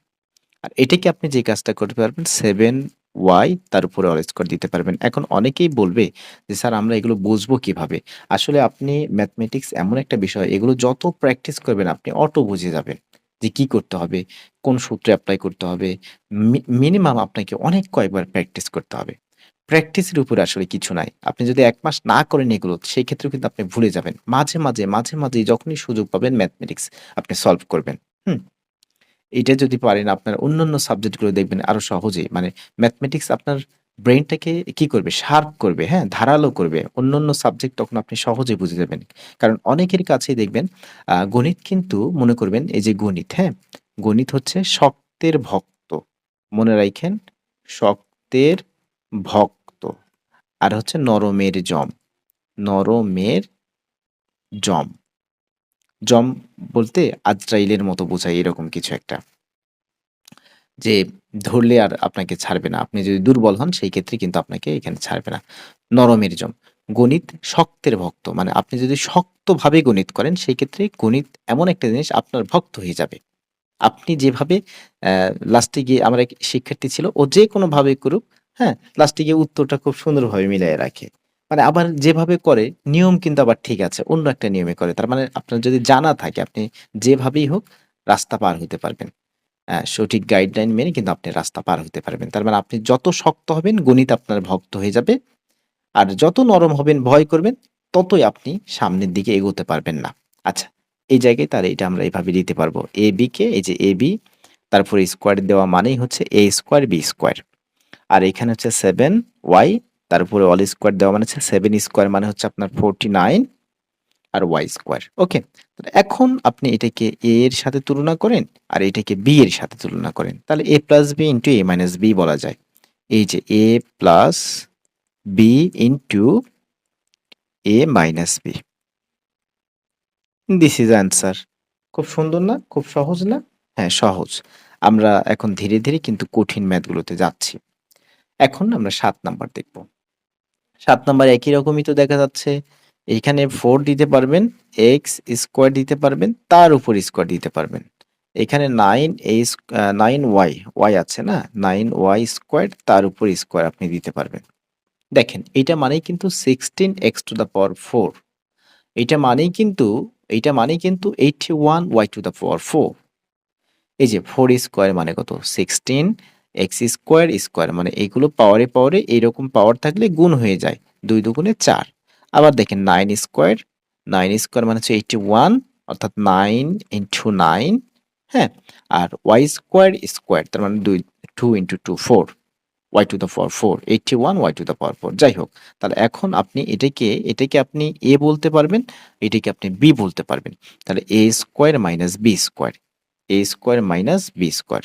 আর এটাকে আপনি যে কাজটা করতে পারবেন 7y, তার উপরে অল স্কোয়ার দিতে পারবেন। এখন অনেকেই বলবে যে স্যার আমরা এগুলো বুঝবো কিভাবে? আসলে আপনি ম্যাথমেটিক্স এমন একটা বিষয়, এগুলো যত প্র্যাকটিস করবেন আপনি অটো বুঝে যাবেন যে কি করতে হবে, কোন সূত্রে এপ্লাই করতে হবে। মিনিমাম আপনাকে অনেক কয়েকবার প্র্যাকটিস করতে হবে। প্র্যাকটিসের উপরে আসলে কিছু নাই। আপনি যদি ১ মাস না করেন এগুলো, সেই ক্ষেত্রেও কিন্তু আপনি ভুলে যাবেন। মাঝে মাঝে যখনই সুযোগ পাবেন ম্যাথমেটিক্স আপনি সলভ করবেন। হুম? এইটা যদি পারেন আপনার অন্যান্য সাবজেক্টগুলো দেখবেন আরো সহজেই, মানে ম্যাথমেটিক্স আপনার ব্রেইনটাকে কি করবে? শার্প করবে, হ্যাঁ? ধারালো করবে। অন্যান্য সাবজেক্ট তখন আপনি সহজে বুঝে যাবেন। কারণ অনেকের কাছেই দেখবেন গণিত কিন্তু মনে করবেন এই যে গণিত, হ্যাঁ? গণিত হচ্ছে শক্তের ভক্ত। মনে রাইখেন, শক্তের ভক্ত। আর হচ্ছে নরমের জম। নরমের জম। জম বলতে আজরাইলের মতো বোঝায়, এরকম কিছু একটা। যে ধরলে আর আপনাকে ছাড়বে না। আপনি যদি দুর্বল হন সেই ক্ষেত্রে কিন্তু আপনাকে এখানে ছাড়বে না। নরমের জম। গণিত শক্তের ভক্ত। মানে আপনি যদি শক্তভাবে গণিত করেন সেই ক্ষেত্রে গণিত এমন একটা জিনিস আপনার ভক্ত হয়ে যাবে। আপনি যেভাবে লাস্টে গিয়ে আমার এক শিক্ষার্থী ছিল, ও যেকোনোভাবে করুক, হ্যাঁ? লাস্টে গিয়ে উত্তরটা খুব সুন্দরভাবে মিলায়ে রাখে। মানে আবার যেভাবে করে নিয়ম কিন্তু আবার ঠিক আছে। অন্য একটা নিয়মে করে। তার মানে আপনার যদি জানা থাকে আপনি যেভাবেই হোক রাস্তা পার হতে পারবেন। সঠিক গাইডলাইন মেনে কিন্তু আপনি রাস্তা পার হতে পারবেন। তার মানে আপনি যত শক্ত হবেন গণিত আপনার ভক্ত হয়ে যাবে। আর যত নরম হবেন, ভয় করবেন, ততই আপনি সামনের দিকে এগোতে পারবেন না। আচ্ছা, এই জায়গায় তাহলে এটা আমরা এভাবে দিতে পারবো। AB কে এই যে AB, তারপরে স্কোয়ার দেওয়া মানেই হচ্ছে A স্কোয়ার B স্কোয়ার। আর এখানে হচ্ছে 7y, তার উপরে অল স্কোয়ার দেওয়া মানে হচ্ছে 7 স্কোয়ার মানে হচ্ছে আপনার 49 আর y স্কোয়ার। ওকে? তো এখন আপনি এটাকে a এর সাথে তুলনা করেন আর এটাকে b এর সাথে তুলনা করেন। তাহলে a plus b into a minus b বলা যায়। এই যে a plus b into a minus b। This is answer. খুব সুন্দর না? খুব সহজ না? হ্যাঁ, সহজ। আমরা এখন ধীরে ধীরে কিন্তু কঠিন ম্যাথগুলোতে যাচ্ছি। এখন আমরা ৭ নাম্বার দেখব। ৭ নাম্বার একই রকমই তো দেখা যাচ্ছে। এইখানে 4 দিতে পারবেন, এক্স স্কোয়ার দিতে পারবেন, তার উপর স্কোয়ার দিতে পারবেন। এখানে 9y, y আছে না? 9y স্কোয়ার তার উপর স্কোয়ার আপনি দিতে পারবেন। দেখেন এইটা মানেই কিন্তু 16x টু দ্য পাওয়ার 4। এইটা মানেই কিন্তু 81y টু দ্য পাওয়ার 4। এই যে 4 স্কোয়ার মানে কত? 16 এক্স স্কোয়ার স্কোয়ার মানে এগুলো পাওয়ারে পাওয়ারে এইরকম পাওয়ার থাকলে গুণ হয়ে যায়। 2 দুগুণে 4। আবার দেখেন 9 স্কোয়ার, 9 স্কোয়ার মানে হচ্ছে 81, অর্থাৎ 9 ইনটু 9, হ্যাঁ? আর ওয়াই স্কোয়ার স্কোয়ার তার মানে 2 into 2 4, y to the power 4, 81 y to the power 4। যাই হোক, তাহলে এখন আপনি এটাকে আপনি a বলতে পারবেন, এটাকে আপনি b বলতে পারবেন। তাহলে a square minus b square, a square minus b square.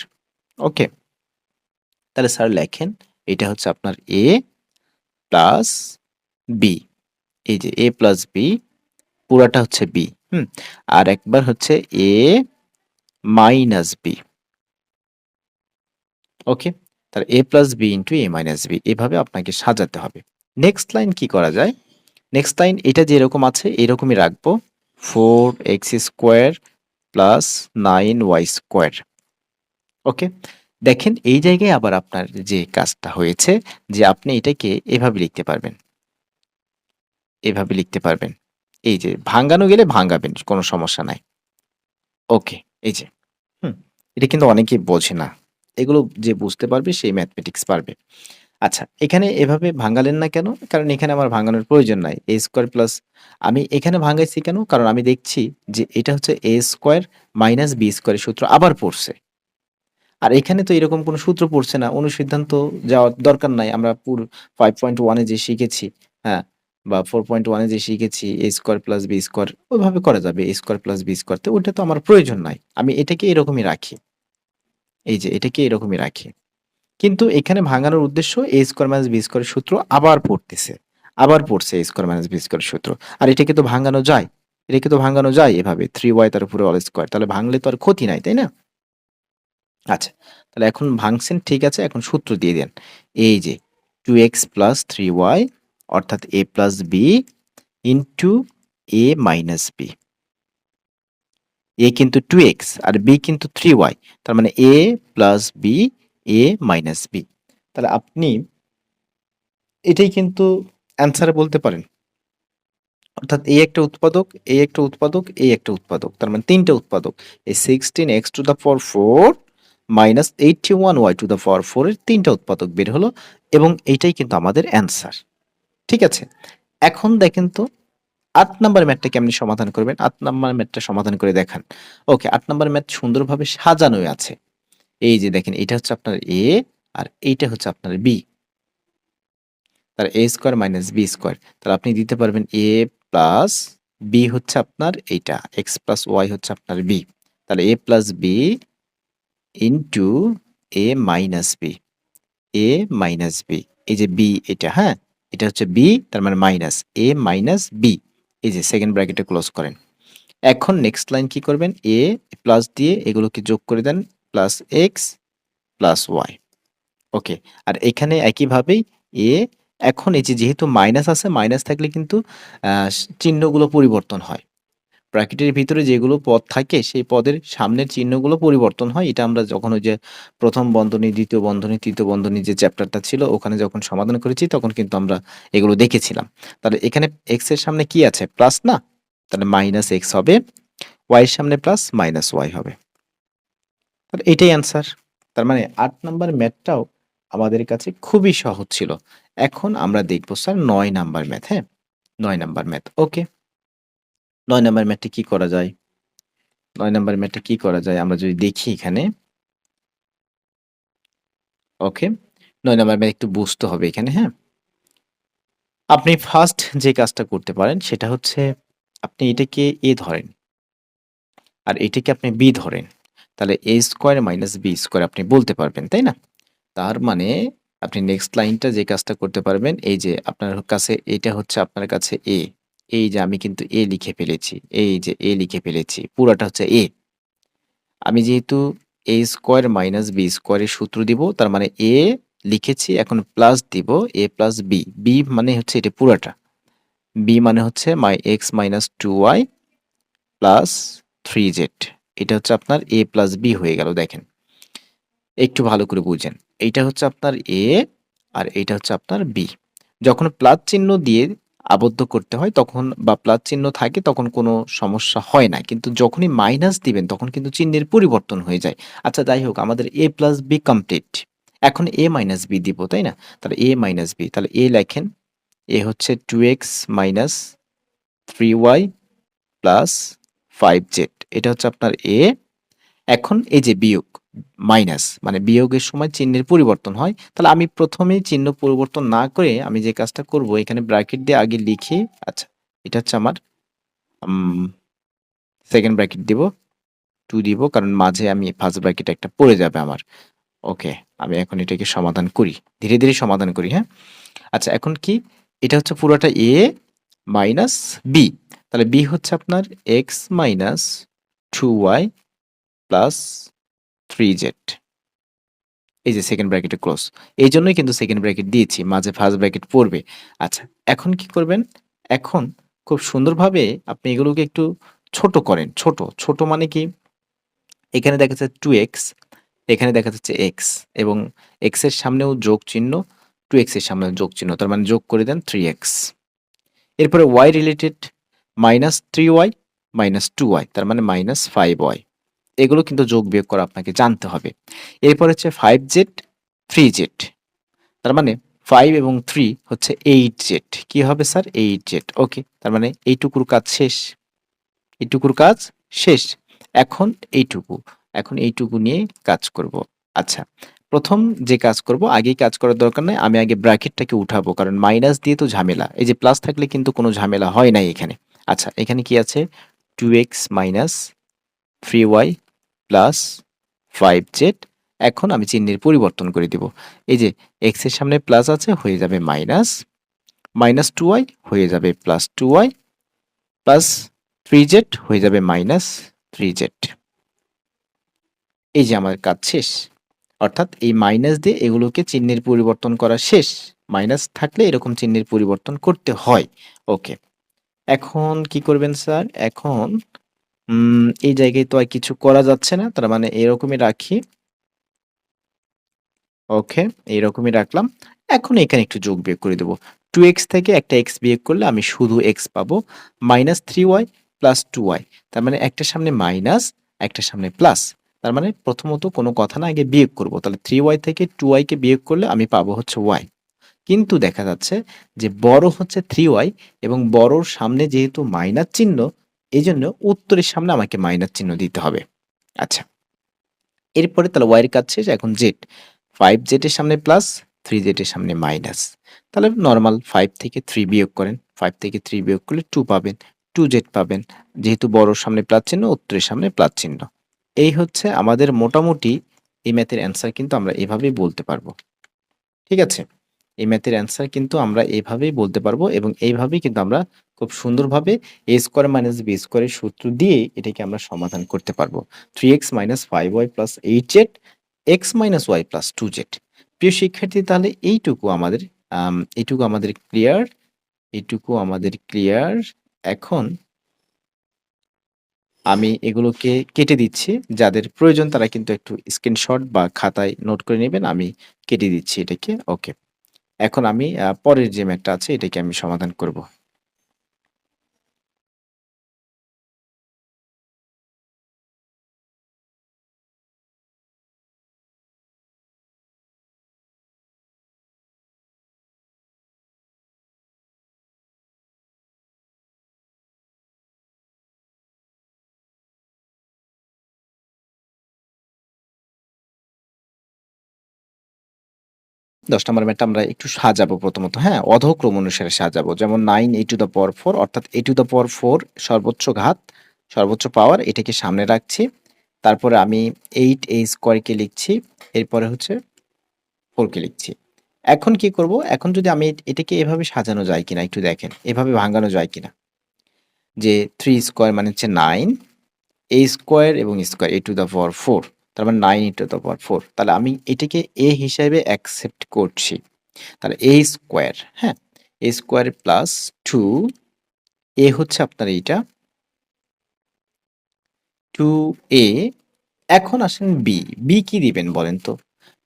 Okay? তাহলে স্যার লেখেন এটা হচ্ছে আপনার a প্লাস b। এই যে a প্লাস b, পুরাটা হচ্ছে b। হুম? আর একবার হচ্ছে a মাইনাস b। ওকে? তাহলে a plus b into a minus b, এভাবে আপনাকে সাজাতে হবে। নেক্সট লাইন কি করা যায়? নেক্সট লাইন এটা যেরকম আছে এরকমই রাখবো। 4x square plus 9y square. ওকে? দেখেন এই জায়গায় আবার আপনার যে কাজটা হয়েছে যে আপনি এটাকে এভাবে লিখতে পারবেন। এভাবে লিখতে পারবেন। এই যে ভাঙানো গেলে ভাঙাবেন, কোনো সমস্যা নাই। ওকে, এই যে। হুম? এটা কিন্তু অনেকেই বোঝে না। এগুলো যে বুঝতে পারবে সেই ম্যাথমেটিক্স পারবে। আচ্ছা, এখানে এভাবে ভাঙালেন না কেন? কারণ এখানে আমার ভাঙানোর প্রয়োজন নাই। a স্কোয়ার প্লাস, আমি এখানে ভাঙাইছি কেন? কারণ আমি দেখছি যে এটা হচ্ছে a স্কোয়ার মাইনাস b স্কোয়ারের সূত্র আবার পড়ছে। আর এখানে তো এরকম কোনো সূত্র পড়ছে না। অনুসিদ্ধান্ত যাওয়ার দরকার নাই। আমরা 5.1 এ যে শিখেছি, হ্যাঁ? বা 4.1 এ যে শিখেছি a square plus b square ওইভাবে করা যাবে a square plus b square. তো ওটা তো আমার প্রয়োজন নাই। আমি এটাকে এরকমই রাখি। এই যে এটাকে এরকমই রাখি। কিন্তু এখানে ভাঙানোর উদ্দেশ্য a স্কয়ার মাইনাস b স্কয়ারের সূত্র আবার পড়তেছে। আবার পড়ছে a স্কয়ার মাইনাস b স্কয়ারের সূত্র। আর এটাকে তো ভাঙানো যায়। এটাকে তো ভাঙানো যায় এভাবে 3y তার উপরে অল স্কয়ার। তাহলে ভাঙলে তো আর ক্ষতি নাই, তাই না? আচ্ছা। তাহলে এখন ভাঙছেন ঠিক আছে, এখন সূত্র দিয়ে দেন। এই যে 2x প্লাস 3y অর্থাৎ a plus b into a minus b। a কিন্তু 2x আর b কিন্তু 3y। তার মানে a plus b a minus b। তাহলে আপনি এটাই কিন্তু অ্যান্সারে বলতে পারেন। অর্থাৎ এই একটা উৎপাদক, এই একটা উৎপাদক, এই একটা উৎপাদক। তার মানে ৩ টা উৎপাদক। এই 16x two the power 4 minus 81y two the power 4 এর ৩ টা উৎপাদক বের হলো এবং এইটাই কিন্তু আমাদের অ্যান্সার। ঠিক আছে? এখন দেখেন তো ৮ নাম্বার ম্যাথটা কেমনে সমাধান করবেন? ৮ নাম্বার ম্যাথটা সমাধান করে দেখান। ওকে, ৮ নাম্বার ম্যাথ সুন্দরভাবে সাজানোই আছে। এই যে দেখেন এটা হচ্ছে আপনার a আর এইটা হচ্ছে আপনার b। তাহলে a square minus b square. তাহলে আপনি দিতে পারবেন a প্লাস b হচ্ছে আপনার এইটা x প্লাস y হচ্ছে আপনার b। তাহলে a plus b into a minus b। a minus b। এই যে b এটা, হ্যাঁ? এটা হচ্ছে b তার মানে মাইনাস a মাইনাস b। এই যে সেকেন্ড ব্র্যাকেটে ক্লোজ করেন। এখন নেক্সট লাইন কি করবেন? a প্লাস দিয়ে এগুলোকে যোগ করে দেন প্লাস x প্লাস y। ওকে। আর এখানে একইভাবেই এ এখন এই যে যেহেতু মাইনাস আছে, মাইনাস থাকলে কিন্তু চিহ্নগুলো পরিবর্তন হয়। ব্র্যাকেটের ভিতরে যেগুলো পদ থাকে সেই পদের সামনের চিহ্নগুলো পরিবর্তন হয়। এটা আমরা যখন ওই যে ১ম বন্ধনী, ২য় বন্ধনী, ৩য় বন্ধনী যে চ্যাপ্টারটা ছিল ওখানে যখন সমাধান করেছি তখন কিন্তু আমরা এগুলো দেখেছিলাম। তাহলে এখানে x এর সামনে কি আছে? প্লাস না? তাহলে মাইনাস x হবে, y এর সামনে প্লাস মাইনাস y হবে। তাহলে এটাই অ্যান্সার। তার মানে ৮ নাম্বার ম্যাথটাও আমাদের কাছে খুবই সহজ ছিল। এখন আমরা দেখব স্যার ৯ নাম্বার ম্যাথ, হ্যাঁ? ৯ নাম্বার ম্যাথ। ওকে। ৯ নাম্বার ম্যাথটি কি করা যায়? ৯ নাম্বার ম্যাথটা কি করা যায়? আমরা যদি দেখি এখানে। ওকে। ৯ নাম্বার ম্যাথ একটু বুঝতে হবে এখানে, হ্যাঁ? আপনি ফার্স্ট যে কাজটা করতে পারেন সেটা হচ্ছে আপনি এটাকে a ধরেন। আর এটাকে আপনি b ধরেন। তাহলে a square minus b square আপনি বলতে পারবেন, তাই না? তার মানে আপনি নেক্সট লাইনটা যে কাজটা করতে পারবেন, এই যে আপনার কাছে এটা হচ্ছে আপনার কাছে a। এই যে আমি কিন্তু a লিখে ফেলেছি। এই যে a লিখে ফেলেছি। পুরাটা হচ্ছে a। আমি যেহেতু a স্কয়ার মাইনাস b স্কয়ারের সূত্র দিব, তার মানে a লিখেছি, এখন প্লাস দিব a প্লাস b। b মানে হচ্ছে এটা পুরাটা। b মানে হচ্ছে x minus 2y plus 3z। এটা হচ্ছে আপনার a প্লাস b হয়ে গেল দেখেন। একটু ভালো করে বুঝেন। এইটা হচ্ছে আপনার A আর এইটা হচ্ছে আপনার B। যখন প্লাস চিহ্ন দিয়ে আবদ্ধ করতে হয় তখন বা প্লাস চিহ্ন থাকে তখন কোনো সমস্যা হয় না। কিন্তু যখনই মাইনাস দিবেন তখন কিন্তু চিহ্নের পরিবর্তন হয়ে যায়। আচ্ছা যাই হোক আমাদের A প্লাস B কমপ্লিট। এখন A মাইনাস B দিব, তাই না? তাহলে A মাইনাস B। তাহলে A লেখেন। A হচ্ছে 2x minus 3y plus 5z। এটা হচ্ছে আপনার A। এখন এই যে বিয়োগ, মাইনাস মানে বিয়োগের সময় চিহ্নের পরিবর্তন হয়। তাহলে আমি প্রথমেই চিহ্ন পরিবর্তন না করে আমি যে কাজটা করব এখানে ব্র্যাকেট দিয়ে আগে লিখে, আচ্ছা এটা হচ্ছে আমার সেকেন্ড ব্র্যাকেট দিব, 2 দিব কারণ মাঝে আমি ফার্স্ট ব্র্যাকেট একটা পড়ে যাবে আমার। ওকে, আমি এখন এটাকে সমাধান করি। ধীরে, ধীরে সমাধান করি, হ্যাঁ? আচ্ছা এখন কি? এটা হচ্ছে পুরোটা a মাইনাস b। তাহলে b হচ্ছে আপনার x minus 2y plus 3z। এই যে সেকেন্ড ব্র্যাকেটে ক্লোজ। এইজন্যই কিন্তু সেকেন্ড ব্র্যাকেট দিয়েছি। মাঝে ফার্স্ট ব্র্যাকেট পড়বে। আচ্ছা, এখন কি করবেন? এখন খুব সুন্দরভাবে আপনি এগুলোকে একটু ছোট করেন। ছোট, ছোট মানে কি? এখানে দেখা যাচ্ছে 2x, এখানে দেখা যাচ্ছে x এবং x এর সামনেও যোগ চিহ্ন, 2x এর সামনেও যোগ চিহ্ন। তার মানে যোগ করে দেন 3x। এরপরে y রিলেটেড -3y -2y তার মানে -5y। এগুলো কিন্তু যোগ বিয়োগ করা আপনাকে জানতে হবে। এরপর হচ্ছে 5z 3z। তার মানে 5 এবং 3 হচ্ছে 8z। কি হবে স্যার? 8z। ওকে। তার মানে এইটুকুর কাজ শেষ। এইটুকুর কাজ শেষ। এখন এইটুকু। এখন এইটুকু নিয়ে কাজ করব। আচ্ছা, প্রথম যে কাজ করব, আগেই কাজ করার দরকার নাই, আমি আগে ব্র্যাকেটটাকে উঠাবো, কারণ মাইনাস দিয়ে তো ঝামেলা। এই যে প্লাস থাকলে কিন্তু কোনো ঝামেলা হয় নাই এখানে। আচ্ছা, এখানে কি আছে? 2x minus 3y plus 5z। এখন আমি চিহ্নের পরিবর্তন করে দিব। এই যে x এর সামনে প্লাস আছে, হয়ে যাবে মাইনাস, মাইনাস 2y হয়ে যাবে প্লাস 2y, প্লাস 3z হয়ে যাবে মাইনাস 3z। এই যে আমার কাজ শেষ। অর্থাৎ এই মাইনাস দিয়ে এগুলোকে চিহ্নের পরিবর্তন করা শেষ। মাইনাস থাকলে এরকম চিহ্নের পরিবর্তন করতে হয়। ওকে, এখন কি করবেন স্যার? এখন এই জায়গায় তো আর কিছু করা যাচ্ছে না, তার মানে এরকমই রাখি। ওকে, এইরকমই রাখলাম। এখন এখানে একটু যোগ বিয়োগ করে দেবো। 2x থেকে একটা x বিয়োগ করলে আমি শুধু x পাবো, মাইনাস 3y প্লাস 2y। তার মানে একটার সামনে মাইনাস, একটার সামনে প্লাস। তার মানে প্রথমত কোনো কথা না, আগে বিয়োগ করব। তাহলে 3y থেকে 2y কে বিয়োগ করলে আমি পাবো হচ্ছে y। কিন্তু দেখা যাচ্ছে যে বড় হচ্ছে 3y এবং বড়র সামনে যেহেতু মাইনাস চিহ্ন, এই জন্য উত্তরের সামনে আমাকে মাইনাস চিহ্ন দিতে হবে। আচ্ছা, এরপরে তাহলে y এর কাজ শেষ। এখন z, 5z এর সামনে প্লাস, 3z এর সামনে মাইনাস। তাহলে নরমাল 5 থেকে 3 বিয়োগ করেন, 5 থেকে 3 বিয়োগ করলে 2 পাবেন, 2z পাবেন। যেহেতু বড়র সামনে প্লাস চিহ্ন, উত্তরের সামনে প্লাস চিহ্ন। এই হচ্ছে আমাদের মোটামুটি এই ম্যাথের অ্যান্সার, কিন্তু আমরা এভাবেই বলতে পারবো। ঠিক আছে? এই ম্যাথের অ্যান্সার কিন্তু আমরা এভাবেই বলতে পারবো, এবং এইভাবেই কিন্তু আমরা খুব সুন্দরভাবে a স্কোয়ার মাইনাস b স্কোয়ারের সূত্র দিয়ে এটাকে আমরা সমাধান করতে পারবো। 3x minus 5y plus 8z, x minus y plus 2z। প্রিয় শিক্ষার্থী, তাহলে এইটুকু আমাদের ক্লিয়ার, এইটুকু আমাদের ক্লিয়ার। এখন আমি এগুলোকে কেটে দিচ্ছি। যাদের প্রয়োজন তারা কিন্তু একটু স্ক্রিনশট বা খাতায় নোট করে নেবেন। আমি কেটে দিচ্ছি এটাকে। ওকে, এখন আমি পরের যে ম্যাথটা আছে এটাকে আমি সমাধান করব। ১০ নম্বর ম্যাথটা আমরা একটু সাজাবো প্রথমত, হ্যাঁ? অধক্রম অনুসারে সাজাবো। যেমন 9a⁴, অর্থাৎ a⁴ সর্বোচ্চ ঘাত, সর্বোচ্চ পাওয়ার, এটাকে সামনে রাখছি। তারপরে আমি 8a² কে লিখছি। এরপরে হচ্ছে 4 কে লিখছি। এখন কি করব? এখন যদি আমি এটাকে এভাবে সাজানো যায় কিনা একটু দেখেন। এভাবে ভাঙানো যায় কিনা? যে 3² মানে হচ্ছে 9, a² এবং স্কয়ার a⁴, তার মানে 9a⁴। তাহলে আমি এটাকে a হিসাবে অ্যাকসেপ্ট করছি। তাহলে a স্কয়ার, হ্যাঁ? a স্কয়ার প্লাস 2, a হচ্ছে আপনার এইটা 2a। এখন আসেন b, b কি দিবেন বলেন তো?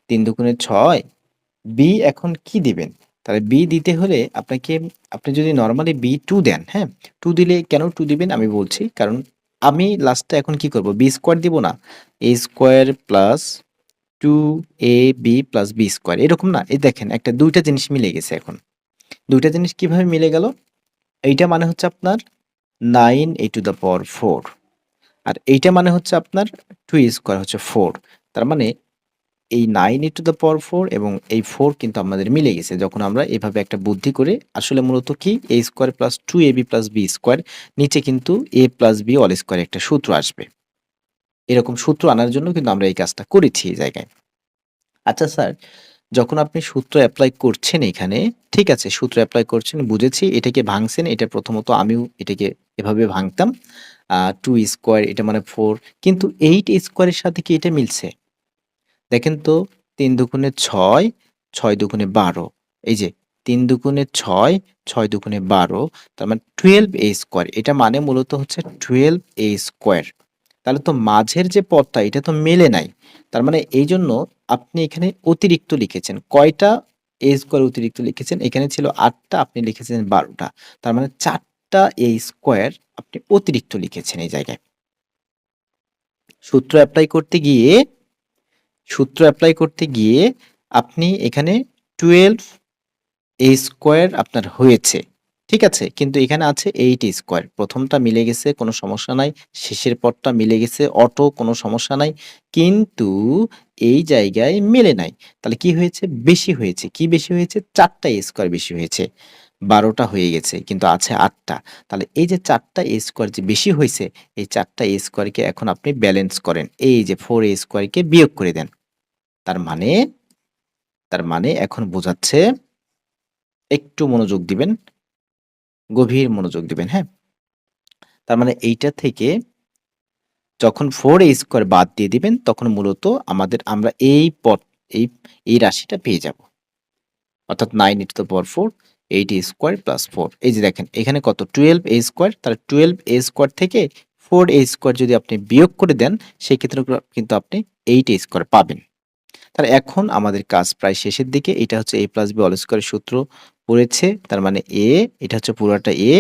3 দুগুণে 6, b এখন কি দিবেন? তাহলে b দিতে হলে আপনি যদি নরমালি b 2 দেন, হ্যাঁ? 2 দিলে কেন 2 দিবেন আমি বলছি। কারণ আমি লাস্টে এখন কি করব? b স্কয়ার দিব না? a square plus 2ab plus b square, এরকম না? এই দেখেন, একটা ২ টা জিনিস মিলে গেছে এখন। ২ টা জিনিস কিভাবে মিলে গেল? এইটা মানে হচ্ছে আপনার 9a⁴, আর এইটা মানে হচ্ছে আপনার 2 স্কয়ার হচ্ছে 4। তার মানে এই 9a⁴ এবং এই 4 কিন্তু আমাদের মিলে গেছে। যখন আমরা এভাবে একটা বুদ্ধি করে, আসলে মূলত কি a square plus 2ab plus b square, নিচে কিন্তু a plus b all square একটা সূত্র আসবে। এরকম সূত্র আনার জন্য কিন্তু আমরা এই কাজটা করেছি এই জায়গায়। আচ্ছা স্যার, যখন আপনি সূত্র এপ্লাই করছেন এখানে, ঠিক আছে, সূত্র এপ্লাই করছেন বুঝেছি, এটাকে ভাঙছেন। এটা প্রথমত আমিও এটাকে এভাবে ভাঙতাম। 2 স্কয়ার এটা মানে 4, কিন্তু 8 স্কয়ারের সাথে কি এটা মিলছে? দেখেন তো, ৩ দুগুণে ৬, ৬ দুগুণে ১২। এই যে ৩ দুগুণে ৬, ৬ দুগুণে ১২, তার মানে 12a²। এটা মানে মূলত হচ্ছে 12a²। তাহলে তো মাঝের যে পদটা এটা তো মেলে নাই। তার মানে এইজন্য আপনি এখানে অতিরিক্ত লিখেছেন। কয়টা a² অতিরিক্ত লিখেছেন? এখানে ছিল ৮ টা, আপনি লিখেছেন ১২ টা। তার মানে ৪ টা a² আপনি অতিরিক্ত লিখেছেন এই জায়গায়। সূত্র এপ্লাই করতে গিয়ে সূত্র এপ্লাই করতে গিয়ে আপনি এখানে 12a² আপনার হয়েছে। ঠিক আছে? কিন্তু এখানে আছে 8a²। প্রথমটা মিলে গেছে, কোনো সমস্যা নাই। শেষের পদটা মিলে গেছে অটো, কোনো সমস্যা নাই। কিন্তু এই জায়গায় মেলে নাই। তাহলে কি হয়েছে? বেশি হয়েছে। কি বেশি হয়েছে? ৪ টা a স্কয়ার বেশি হয়েছে। ১২ টা হয়ে গেছে কিন্তু আছে ৮ টা। তাহলে এই যে ৪ টা a স্কয়ার যে বেশি হইছে, এই ৪ টা a স্কয়ারকে এখন আপনি ব্যালেন্স করেন। এই যে 4a স্কয়ারকে বিয়োগ করে দেন। তার মানে এখন বোঝাচ্ছে, একটু মনোযোগ দিবেন, গভীর মনোযোগ দিবেন, হ্যাঁ? তার মানে এইটা থেকে যখন 4a স্কয়ার বাদ দিয়ে দিবেন তখন মূলত আমরা এই এই রাশিটা পেয়ে যাব। অর্থাৎ 9 into the power 4, 8a square plus 4। এই যে দেখেন এখানে কত? 12a square. তাহলে 12a স্কয়ার থেকে 4a স্কয়ার যদি আপনি বিয়োগ করে দেন, সেক্ষেত্রে কিন্তু আপনি 8a স্কয়ার পাবেন। তাহলে এখন আমাদের কাজ প্রায় শেষের দিকে। এটা হচ্ছে a প্লাস b হোল স্কয়ারের সূত্র পড়েছে। তার মানে এটা হচ্ছে পুরাটা a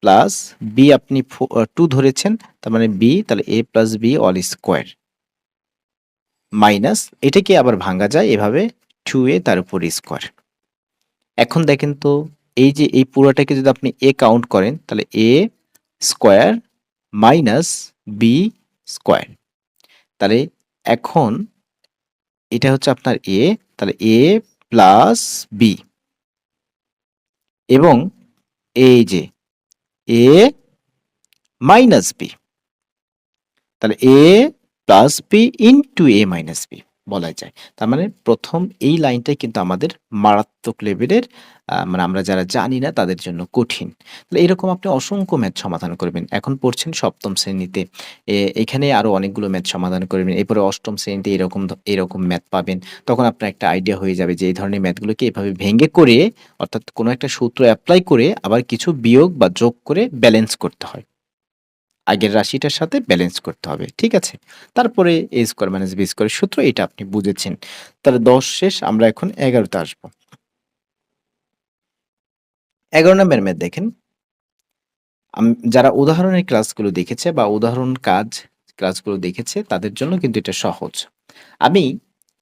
প্লাস b আপনি 2 ধরেছেন। তার মানে b, তাহলে a plus b all square minus এটাকে আবার ভাঙা যায় এভাবে 2a তার উপর স্কয়ার। এখন দেখেন তো, এই যে এই পুরোটাকে যদি আপনি a কাউন্ট করেন তাহলে a square minus b square. তাহলে এখন এটা হচ্ছে আপনার a, তাহলে a প্লাস b এবং এই যে a মাইনাস b, তাহলে a plus b into a minus b বলা যায়। তার মানে প্রথম এই লাইনটাই কিন্তু আমাদের মারাত্মক লেভেলের, মানে আমরা যারা জানি না তাদের জন্য কঠিন। তাহলে এরকম আপনি অসংখ্য ম্যাথ সমাধান করবেন। এখন পড়ছেন সপ্তম শ্রেণীতে, এখানে আরো অনেকগুলো ম্যাথ সমাধান করবেন। এরপরে অষ্টম শ্রেণীতে এরকম ম্যাথ পাবেন। তখন আপনার একটা আইডিয়া হয়ে যাবে যে এই ধরনের ম্যাথগুলোকে এভাবে ভেঙে করে, অর্থাৎ কোনো একটা সূত্র অ্যাপ্লাই করে আবার কিছু বিয়োগ বা যোগ করে ব্যালেন্স করতে হয়। আগের রাশিটার সাথে ব্যালেন্স করতে হবে। ঠিক আছে? তারপরে a স্কয়ার মাইনাস b স্কয়ারের সূত্র, এটা আপনি বুঝেছেন। তাহলে 10 শেষ, আমরা এখন 11 তে আসবো। 11 নম্বর ম্যাথ দেখেন। যারা উদাহরণের ক্লাসগুলো দেখেছে বা উদাহরণ ক্লাসগুলো দেখেছে তাদের জন্য কিন্তু এটা সহজ। আমি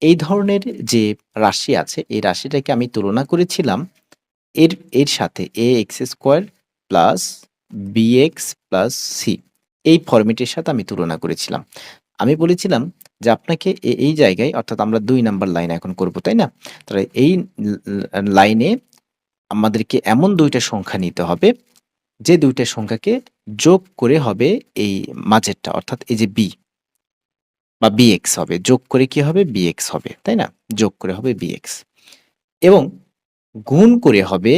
এই ধরনের যে রাশি আছে, এই রাশিটাকে আমি তুলনা করেছিলাম এর এর সাথে ax square plus bx plus c, এই ফরম্যাটের সাথে আমি তুলনা করেছিলাম। আমি বলেছিলাম যে আপনাকে এই জায়গায়, অর্থাৎ আমরা ২ নাম্বার লাইন এখন করব, তাই না? তাহলে এই লাইনে আমাদেরকে এমন ২ টা সংখ্যা নিতে হবে যে ২ টা সংখ্যাকে যোগ করে হবে এই মাঝেরটা, অর্থাৎ এই যে b বা bx হবে। যোগ করে কি হবে? bx হবে, তাই না? যোগ করে হবে bx এবং গুণ করে হবে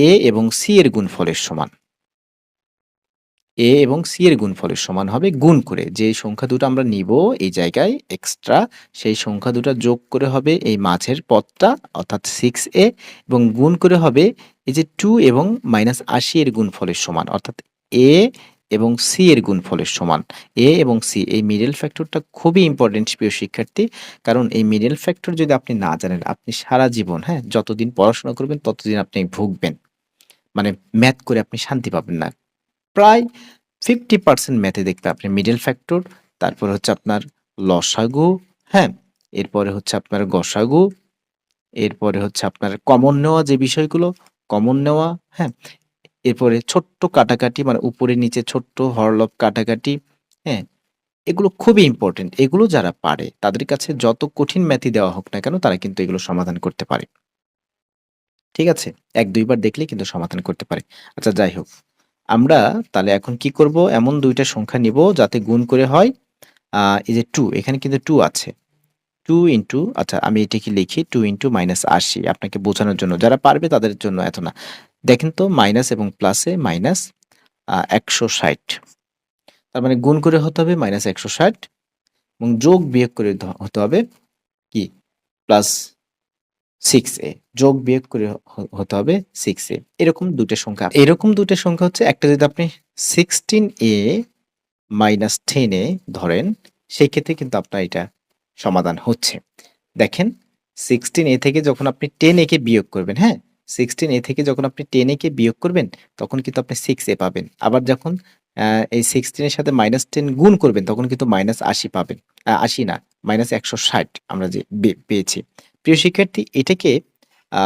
a এবং c এর গুণফলের সমান। a এবং c এর গুণফলের সমান হবে গুণ করে। যে সংখ্যা দুটো আমরা নিব এই জায়গায় এক্সট্রা, সেই সংখ্যা দুটো যোগ করে হবে এই মাঝের পদটা, অর্থাৎ 6a, এবং গুণ করে হবে এই যে 2 এবং -80 এর গুণফলের সমান, অর্থাৎ a এবং c এর গুণফলের সমান। a এবং c, এই মিডল ফ্যাক্টরটা খুবই ইম্পর্টেন্ট প্রিয় শিক্ষার্থী। কারণ এই মিডল ফ্যাক্টর যদি আপনি না জানেন, আপনি সারা জীবন, হ্যাঁ, যতদিন পড়াশোনা করবেন ততদিন আপনি ভুগবেন। মানে ম্যাথ করে আপনি শান্তি পাবেন না। প্রায় 50% ম্যাথে দেখবে আপনি মিডল ফ্যাক্টর, তারপর হচ্ছে আপনার লসাগু, হ্যাঁ? এরপরে হচ্ছে আপনার গসাগু, এরপরে হচ্ছে আপনার কমন নেওয়া যে বিষয়গুলো, কমন নেওয়া, হ্যাঁ? এরপরে ছোট্ট কাটাকাটি, মানে উপরে নিচে ছোট্ট হরলব কাটাকাটি, হ্যাঁ? এগুলো খুবই ইম্পোর্টেন্ট। এগুলো যারা পারে তাদের কাছে যত কঠিন ম্যাথই দেওয়া হোক না কেন, তারা কিন্তু এগুলো সমাধান করতে পারে। ঠিক আছে? ১-২ বার দেখলেই কিন্তু সমাধান করতে পারে। আচ্ছা যাই হোক। আমরা তাহলে এখন কি করব? এমন ২ টা সংখ্যা নিব যাতে গুণ করে হয় এই যে 2, এখানে কিন্তু 2 আছে। 2 ইনটু, আচ্ছা আমি এটাকে লিখি 2 ইনটু -80 আপনাকে বোঝানোর জন্য। যারা পারবে তাদের জন্য এত না। দেখেন তো মাইনাস এবং প্লাসে মাইনাস ১৬০। তার মানে গুণ করে হতে হবে -১৬০ এবং যোগ বিয়োগ করে হতে হবে কি? প্লাস 6a, যোগ বিয়োগ করে হতে হবে 6a। এরকম ২ টা সংখ্যা। এরকম ২ টা সংখ্যা হচ্ছে, একটা যদি আপনি 16a মাইনাস 10a ধরেন, সেই ক্ষেত্রে কিন্তু আপনার এটা সমাধান হচ্ছে। দেখেন 16a থেকে যখন আপনি 10a কে বিয়োগ করবেন, হ্যাঁ? 16a থেকে যখন আপনি 10a কে বিয়োগ করবেন তখন কিন্তু আপনি 6a পাবেন। আবার যখন এই 16 এর সাথে -10 গুণ করবেন তখন কিন্তু -80 পাবেন। ৮০ না, -১৬০ আমরা যে পেয়েছি। প্রিয় শিক্ষার্থী, এটাকে আ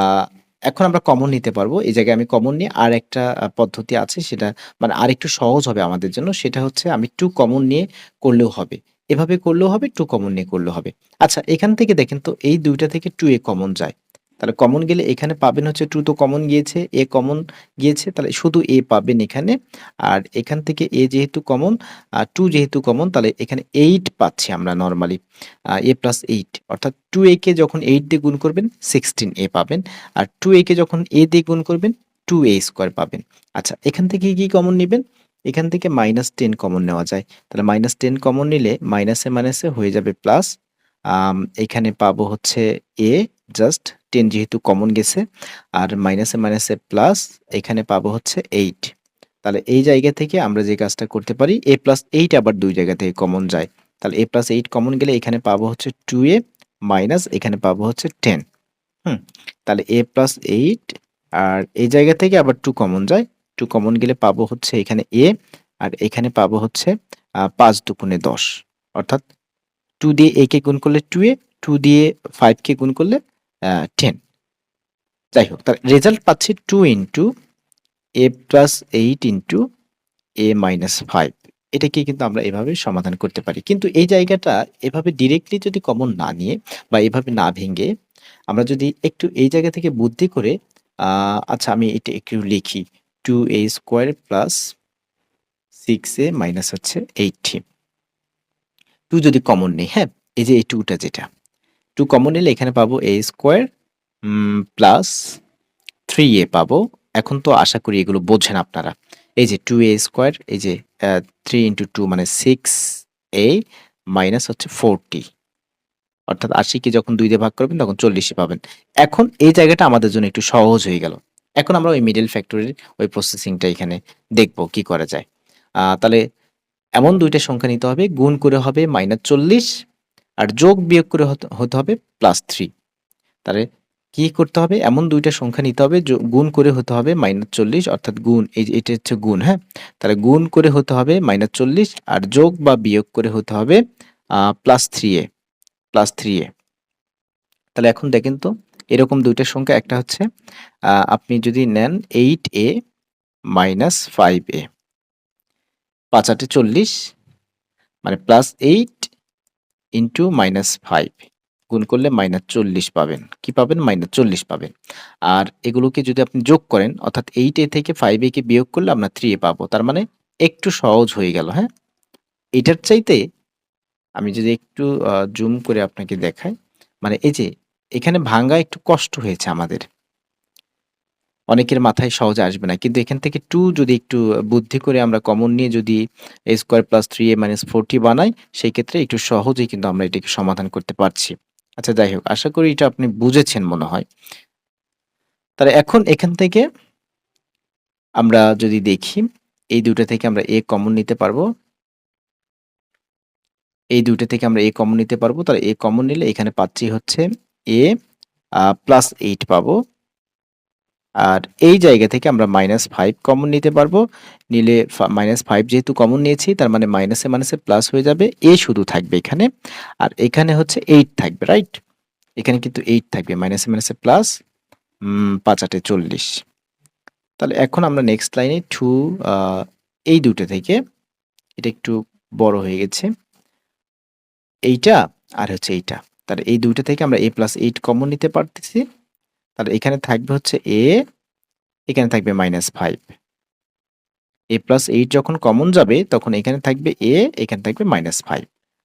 এখন আমরা কমন নিতে পারবো। এই জায়গায় আমি কমন নিয়ে আরেকটা পদ্ধতি আছে, সেটা মানে আরেকটু সহজ হবে আমাদের জন্য। সেটা হচ্ছে আমি 2 কমন নিয়ে করলেও হবে। এভাবে করলেও হবে, 2 কমন নিয়ে করলেও হবে। আচ্ছা এখান থেকে দেখেন তো এই ২ টা থেকে 2a কমন যায়। তাহলে কমন গেলে এখানে পাবেন হচ্ছে 2 তো কমন গিয়েছে, a কমন গিয়েছে তাহলে শুধু a পাবেন এখানে। আর এখান থেকে a যেহেতু কমন, 2 যেহেতু কমন তাহলে এখানে 8 পাচ্ছি আমরা নরমালি। a প্লাস 8 অর্থাৎ 2a কে যখন 8 দিয়ে গুণ করবেন 16a পাবেন। আর 2a কে যখন a দিয়ে গুণ করবেন 2a স্কয়ার পাবেন। আচ্ছা এখান থেকে কি কমন নিবেন? এখান থেকে -10 কমন নেওয়া যায়। তাহলে -10 কমন নিলে মাইনাসে মাইনাসে হয়ে যাবে প্লাস। এখানে পাবো হচ্ছে a জাস্ট 10 যেহেতু কমন গেছে। আর মাইনাসে মাইনাসে প্লাস এখানে পাবো হচ্ছে 8। তাহলে এই জায়গা থেকে আমরা যে কাজটা করতে পারি a প্লাস 8 আবার 2 জায়গা থেকে কমন যায়। তাহলে a প্লাস 8 কমন গেলে এখানে পাবো হচ্ছে 2a মাইনাস এখানে পাবো হচ্ছে 10। হুম? তাহলে a প্লাস 8 আর এই জায়গা থেকে আবার 2 কমন যায়। 2 কমন গেলে পাবো হচ্ছে এখানে a আর এখানে পাবো হচ্ছে ৫ দুগুণে ১০ অর্থাৎ 2 দিয়ে a কে গুণ করলে 2a, 2 দিয়ে 5 কে গুণ করলে 10। যাই হোক তার রেজাল্ট পাচ্ছি 2 into a plus 8 into a minus 5। এটাকে কিন্তু আমরা এভাবে সমাধান করতে পারি। কিন্তু এই জায়গাটা এভাবে ডিরেক্টলি যদি কমন না নিয়ে বা এভাবে না ভেঙে আমরা যদি একটু এই জায়গা থেকে বুদ্ধি করে আচ্ছা আমি এটা একটু লিখি 2a square plus 6a minus হচ্ছে 80। 2 যদি কমন নেই, হ্যাঁ? এই যে এই 2 টা যেটা 2 কমন নিলে এখানে পাবো a স্কয়ার প্লাস 3a পাবো। এখন তো আশা করি এগুলো বোঝেন আপনারা। এই যে 2a স্কয়ার এই যে 3 ইনটু 2 মানে 6a মাইনাস হচ্ছে 40 অর্থাৎ ৮০ কে যখন ২ দিয়ে ভাগ করবেন তখন ৪০ই পাবেন। এখন এই জায়গাটা আমাদের জন্য একটু সহজ হয়ে গেল। এখন আমরা ওই মিডল ফ্যাক্টরির ওই প্রসেসিংটা এখানে দেখব কি করা যায়। তাহলে এমন ২ টা সংখ্যা নিতে হবে, গুণ করে হবে -৪০ আর যোগ বিয়োগ করে হতে হবে +3। তাহলে কি করতে হবে? এমন ২ টা সংখ্যা নিতে হবে গুণ করে হতে হবে -৪০ অর্থাৎ গুণ এই যে এটা হচ্ছে গুণ, হ্যাঁ? তাহলে গুণ করে হতে হবে -৪০ আর যোগ বা বিয়োগ করে হতে হবে +3a +3a। তাহলে এখন দেখেন তো এরকম ২ টা সংখ্যা একটা হচ্ছে আপনি যদি নেন 8a মাইনাস 5a ৫ ৮ এ ৪০ মানে +8 ইনটু -5 গুণ করলে -৪০ পাবেন। কি পাবেন? -৪০ পাবেন। আর এগুলোকে যদি আপনি যোগ করেন অর্থাৎ 8a থেকে 5a কে বিয়োগ করলে আমরা 3a পাবো। তার মানে একটু সহজ হয়ে গেল, হ্যাঁ? এটার চাইতে আমি যদি একটু জুম করে আপনাকে দেখাই, মানে এই যে এখানে ভাঙা একটু কষ্ট হয়েছে আমাদের। অনেকের মাথায় সহজে আসবে না। কিন্তু এখান থেকে 2 যদি একটু বুদ্ধি করে আমরা কমন নিয়ে যদি a square plus 3a minus 40 বানাই, সেই ক্ষেত্রে একটু সহজেই কিন্তু আমরা এটাকে সমাধান করতে পারছি। আচ্ছা যাই হোক, আশা করি এটা আপনি বুঝেছেন মনে হয়। তাহলে এখন এখান থেকে আমরা যদি দেখি, এই ২ টা থেকে আমরা a কমন নিতে পারবো। এই ২ টা থেকে আমরা a কমন নিতে পারবো। তাহলে a কমন নিলে এখানে পাচ্ছি হচ্ছে a প্লাস 8 পাবো। আর এই জায়গা থেকে আমরা -5 কমন নিতে পারবো। নিলে -5 যেহেতু কমন নিয়েছি তার মানে মাইনাসে মাইনাসে প্লাস হয়ে যাবে। শুধু থাকবে এখানে। আর এখানে হচ্ছে 8 থাকবে, রাইট? এখানে কিন্তু 8 থাকবে। মাইনাসে মাইনাসে প্লাস ৫ ৮ এ ৪০। তাহলে এখন আমরা নেক্সট লাইনে 2 আ এই ২ টা থেকে এটা একটু বড় হয়ে গেছে। এইটা আর হচ্ছে এইটা। তাহলে এই ২ টা থেকে আমরা a+8 কমন নিতে পারতেছি। তাহলে এখানে থাকবে হচ্ছে এখানে থাকবে -5। a+8 যখন কমন যাবে তখন এখানে থাকবে এখানে থাকবে -5।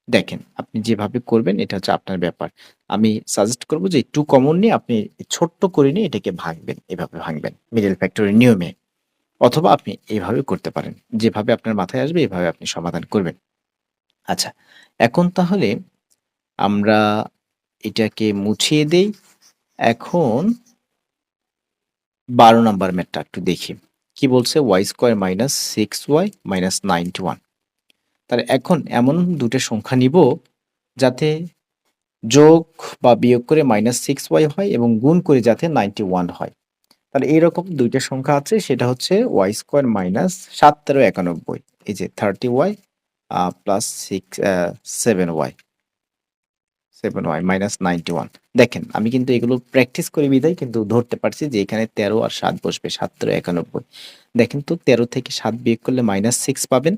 দেখেন আপনি যেভাবে করবেন এটা হচ্ছে আপনার ব্যাপার। আমি সাজেস্ট করব যে একটু কমন নিয়ে আপনি ছোট্ট করে নিয়ে এটাকে ভাঙবেন। এভাবে ভাঙবেন মিডল ফ্যাক্টরের নিয়মে। অথবা আপনি এভাবে করতে পারেন। যেভাবে আপনার মাথায় আসবে এভাবে আপনি সমাধান করবেন। আচ্ছা, এখন তাহলে আমরা এটাকে মুছিয়ে দেই। এখন ১২ নাম্বার ম্যাথটা একটু দেখি। কি বলছে? y square minus 6y minus 91। তাহলে এখন এমন ২ টা সংখ্যা নিব যাতে যোগ বা বিয়োগ করে -6y হয় এবং গুণ করে যাতে 91 হয়। তাহলে এইরকম ২ টা সংখ্যা আছে সেটা হচ্ছে y স্কয়ার মাইনাস ৭ ১৩ ৯১। এই যে 30y প্লাস 7y মাইনাস 91। দেখেন আমি কিন্তু এগুলো প্র্যাকটিস করি বিধায় কিন্তু ধরতে পারছি যে এখানে ১৩ আর ৭ বসবে ৭ ১৩ ৯১। দেখেন তো ১৩ থেকে ৭ বিয়োগ করলে -6 পাবেন।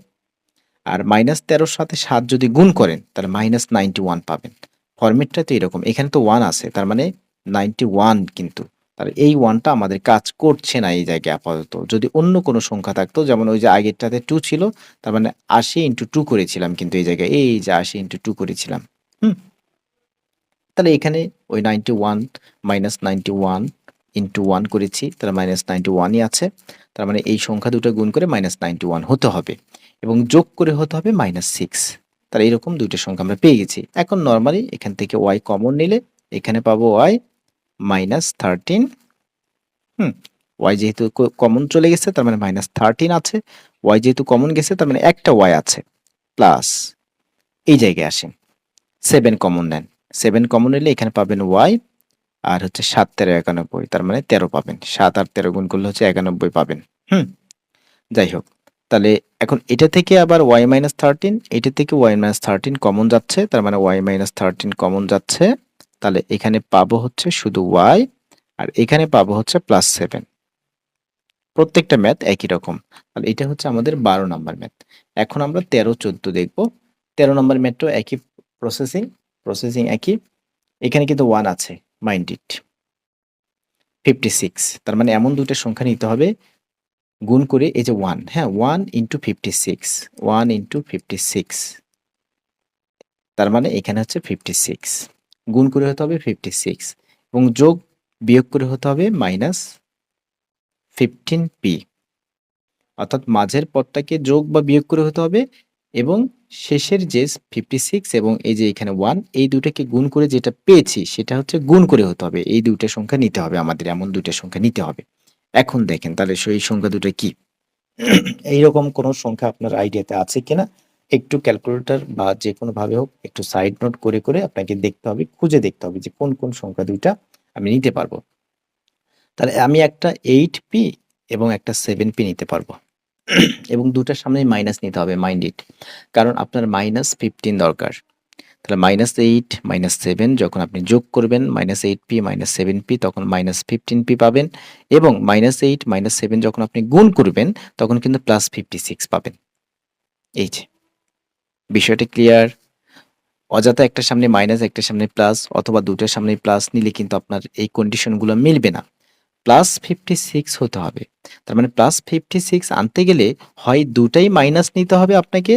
আর -13 সাথে 7 যদি গুণ করেন তাহলে -91 পাবেন। ফরম্যাটটা তো এরকম। এখানে তো 1 আছে, তার মানে 91 কিন্তু। তাহলে এই 1 টা আমাদের কাজ করছে না এই জায়গায় আপাতত। যদি অন্য কোনো সংখ্যা থাকতো, যেমন ওই যে আগেরটাতে 2 ছিল, তার মানে 80 ইনটু 2 করেছিলাম কিন্তু এই জায়গায়। এই যে 80 ইনটু 2 করেছিলাম। হুম? তাহলে এখানে ওই 91 -91 ইনটু 1 করেছি, তাহলে -91 ই আছে। তার মানে এই সংখ্যা দুটো গুণ করে -91 হতে হবে এবং যোগ করে হতে হবে -6। তাহলে এরকম দুইটা সংখ্যা আমরা পেয়ে গেছি। এখন নরমালি এখান থেকে y কমন নিলে এখানে পাবো y -13। হুম? y যেহেতু কমন চলে গেছে তার মানে -13 আছে। y যেহেতু কমন গেছে তার মানে একটা y আছে। প্লাস এই জায়গায় আসেন। 7 কমন নেন। 7 কমন নিলে এখানে পাবেন y, আর হচ্ছে ৭ 13 91, তার মানে 13 পাবেন। ৭ আর 13 গুণ করলে হচ্ছে 91 পাবেন। হুম? যাই হোক। তাহলে এখন এটা থেকে আবার y-13, এটা থেকে y-13 কমন যাচ্ছে, তার মানে y-13 কমন যাচ্ছে। তাহলে এখানে পাবো হচ্ছে শুধু y, আর এখানে পাবো হচ্ছে +7। প্রত্যেকটা ম্যাথ একই রকম। তাহলে এটা হচ্ছে আমাদের 12 নাম্বার ম্যাথ। এখন আমরা 13 14 দেখব। 13 নাম্বার ম্যাথটাও একই প্রসেসিং একই। এখানে কিন্তু 1 আছে, মাইন্ড ইট। 56, তার মানে এমন দুইটা সংখ্যা নিতে হবে গুণ করে, এই যে 1, হ্যাঁ 1 ইন্টু 56, 1 ইন্টু 56, তার মানে এখানে হচ্ছে 56 গুণ করে হতে হবে 56 এবং যোগ বিয়োগ করে হতে হবে -15p, অর্থাৎ মাঝের পদটাকে যোগ বা বিয়োগ করে হতে হবে এবং শেষের যে 56 এবং এই যে এখানে 1, এই দুটাকে গুণ করে যেটা পেয়েছি সেটা হচ্ছে গুণ করে হতে হবে। এই দুইটা সংখ্যা নিতে হবে আমাদের, এমন দুইটা সংখ্যা নিতে হবে। এখন দেখেন তাহলে সেই সংখ্যা দুটো কি। এইরকম কোনো সংখ্যা আপনার আইডিয়াতে আছে কিনা একটু ক্যালকুলেটর বা যে কোনো ভাবে হোক একটু সাইড নোট করে করে আপনাকে দেখতে হবে, খুঁজে দেখতে হবে যে কোন কোন সংখ্যা দুইটা আমি নিতে পারবো। তাহলে আমি একটা 8p এবং একটা 7p নিতে পারবো এবং দুটার সামনে মাইনাস নিতে হবে, মাইন্ড ইট, কারণ আপনার -15 দরকার। তাহলে -8 -7 যখন আপনি যোগ করবেন -8p -7p তখন -15p পাবেন এবং -8 -7 যখন আপনি গুণ করবেন তখন কিন্তু +56 পাবেন। এই যে বিষয়টা ক্লিয়ার। অযথা একটার সামনে মাইনাস একটার সামনে প্লাস অথবা দুটার সামনে প্লাস নিলে কিন্তু আপনার এই কন্ডিশনগুলো মিলবে না। +56 হতে হবে। তার মানে +56 আনতে গেলে হয় দুটাই মাইনাস নিতে হবে আপনাকে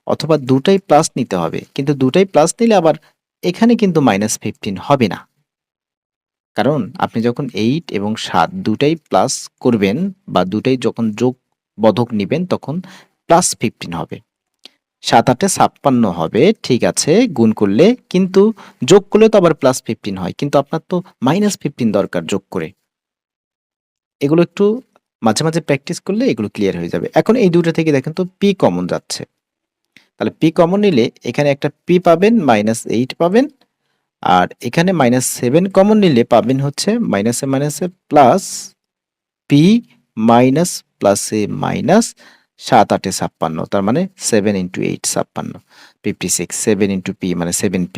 অথবা দুটাই প্লাস নিতে হবে। কিন্তু দুটাই প্লাস নিলে আবার এখানে কিন্তু -15 হবে না। কারণ আপনি যখন 8 এবং 7 দুটাই প্লাস করবেন বা দুটাই যখন যোগ বোধক নিবেন তখন +15 হবে। ৭ ৮ এ ৫৬ হবে, ঠিক আছে গুণ করলে, কিন্তু যোগ করলে তো আবার +15 হয়। কিন্তু আপনার তো -15 দরকার যোগ করে। এগুলো একটু মাঝে, মাঝে প্র্যাকটিস করলে এগুলো ক্লিয়ার হয়ে যাবে। এখন এই ২ টা থেকে দেখেন তো p কমন যাচ্ছে। তাহলে p কমন নিলে এখানে একটা p পাবেন, -8 পাবেন। আর এখানে -7 কমন নিলে পাবেন হচ্ছে মাইনাসে, মাইনাসে প্লাস p মাইনাস প্লাসে মাইনাস ৭ ৮ এ ৫৬, তার মানে 7 ইনটু 8 56, 56, 7 ইনটু p মানে 7p,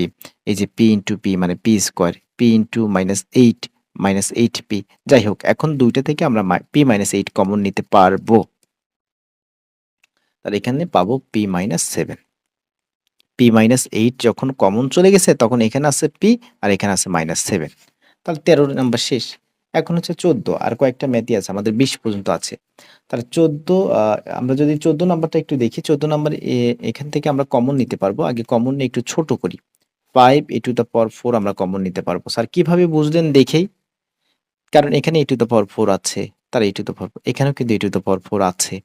এই যে p ইনটু p মানে p square, p into -8 -8p। যাই হোক এখন দুইটা থেকে আমরা p -8 কমন নিতে পারবো। তাহলে এখানে পাবো p -7। p -8 যখন কমন চলে গেছে তখন এখানে আছে p আর এখানে আছে -7। তাহলে 13 নাম্বার শেষ। এখন হচ্ছে 14, আর কয়েকটা ম্যাথই আছে, আমাদের 20 পর্যন্ত আছে। তাহলে 14, আমরা যদি 14 নাম্বারটা একটু দেখি, 14 নাম্বার এখান থেকে আমরা কমন নিতে পারবো। আগে কমন নিয়ে একটু ছোট করি। 5 a টু দ্য পাওয়ার 4 আমরা কমন নিতে পারবো। স্যার কিভাবে বুঝলেন দেখেই? কারণ এখানে a টু দ্য পাওয়ার 4 আছে, তার a টু দ্য পাওয়ার, এখানেও কিন্তু a টু দ্য পাওয়ার 4 আছে।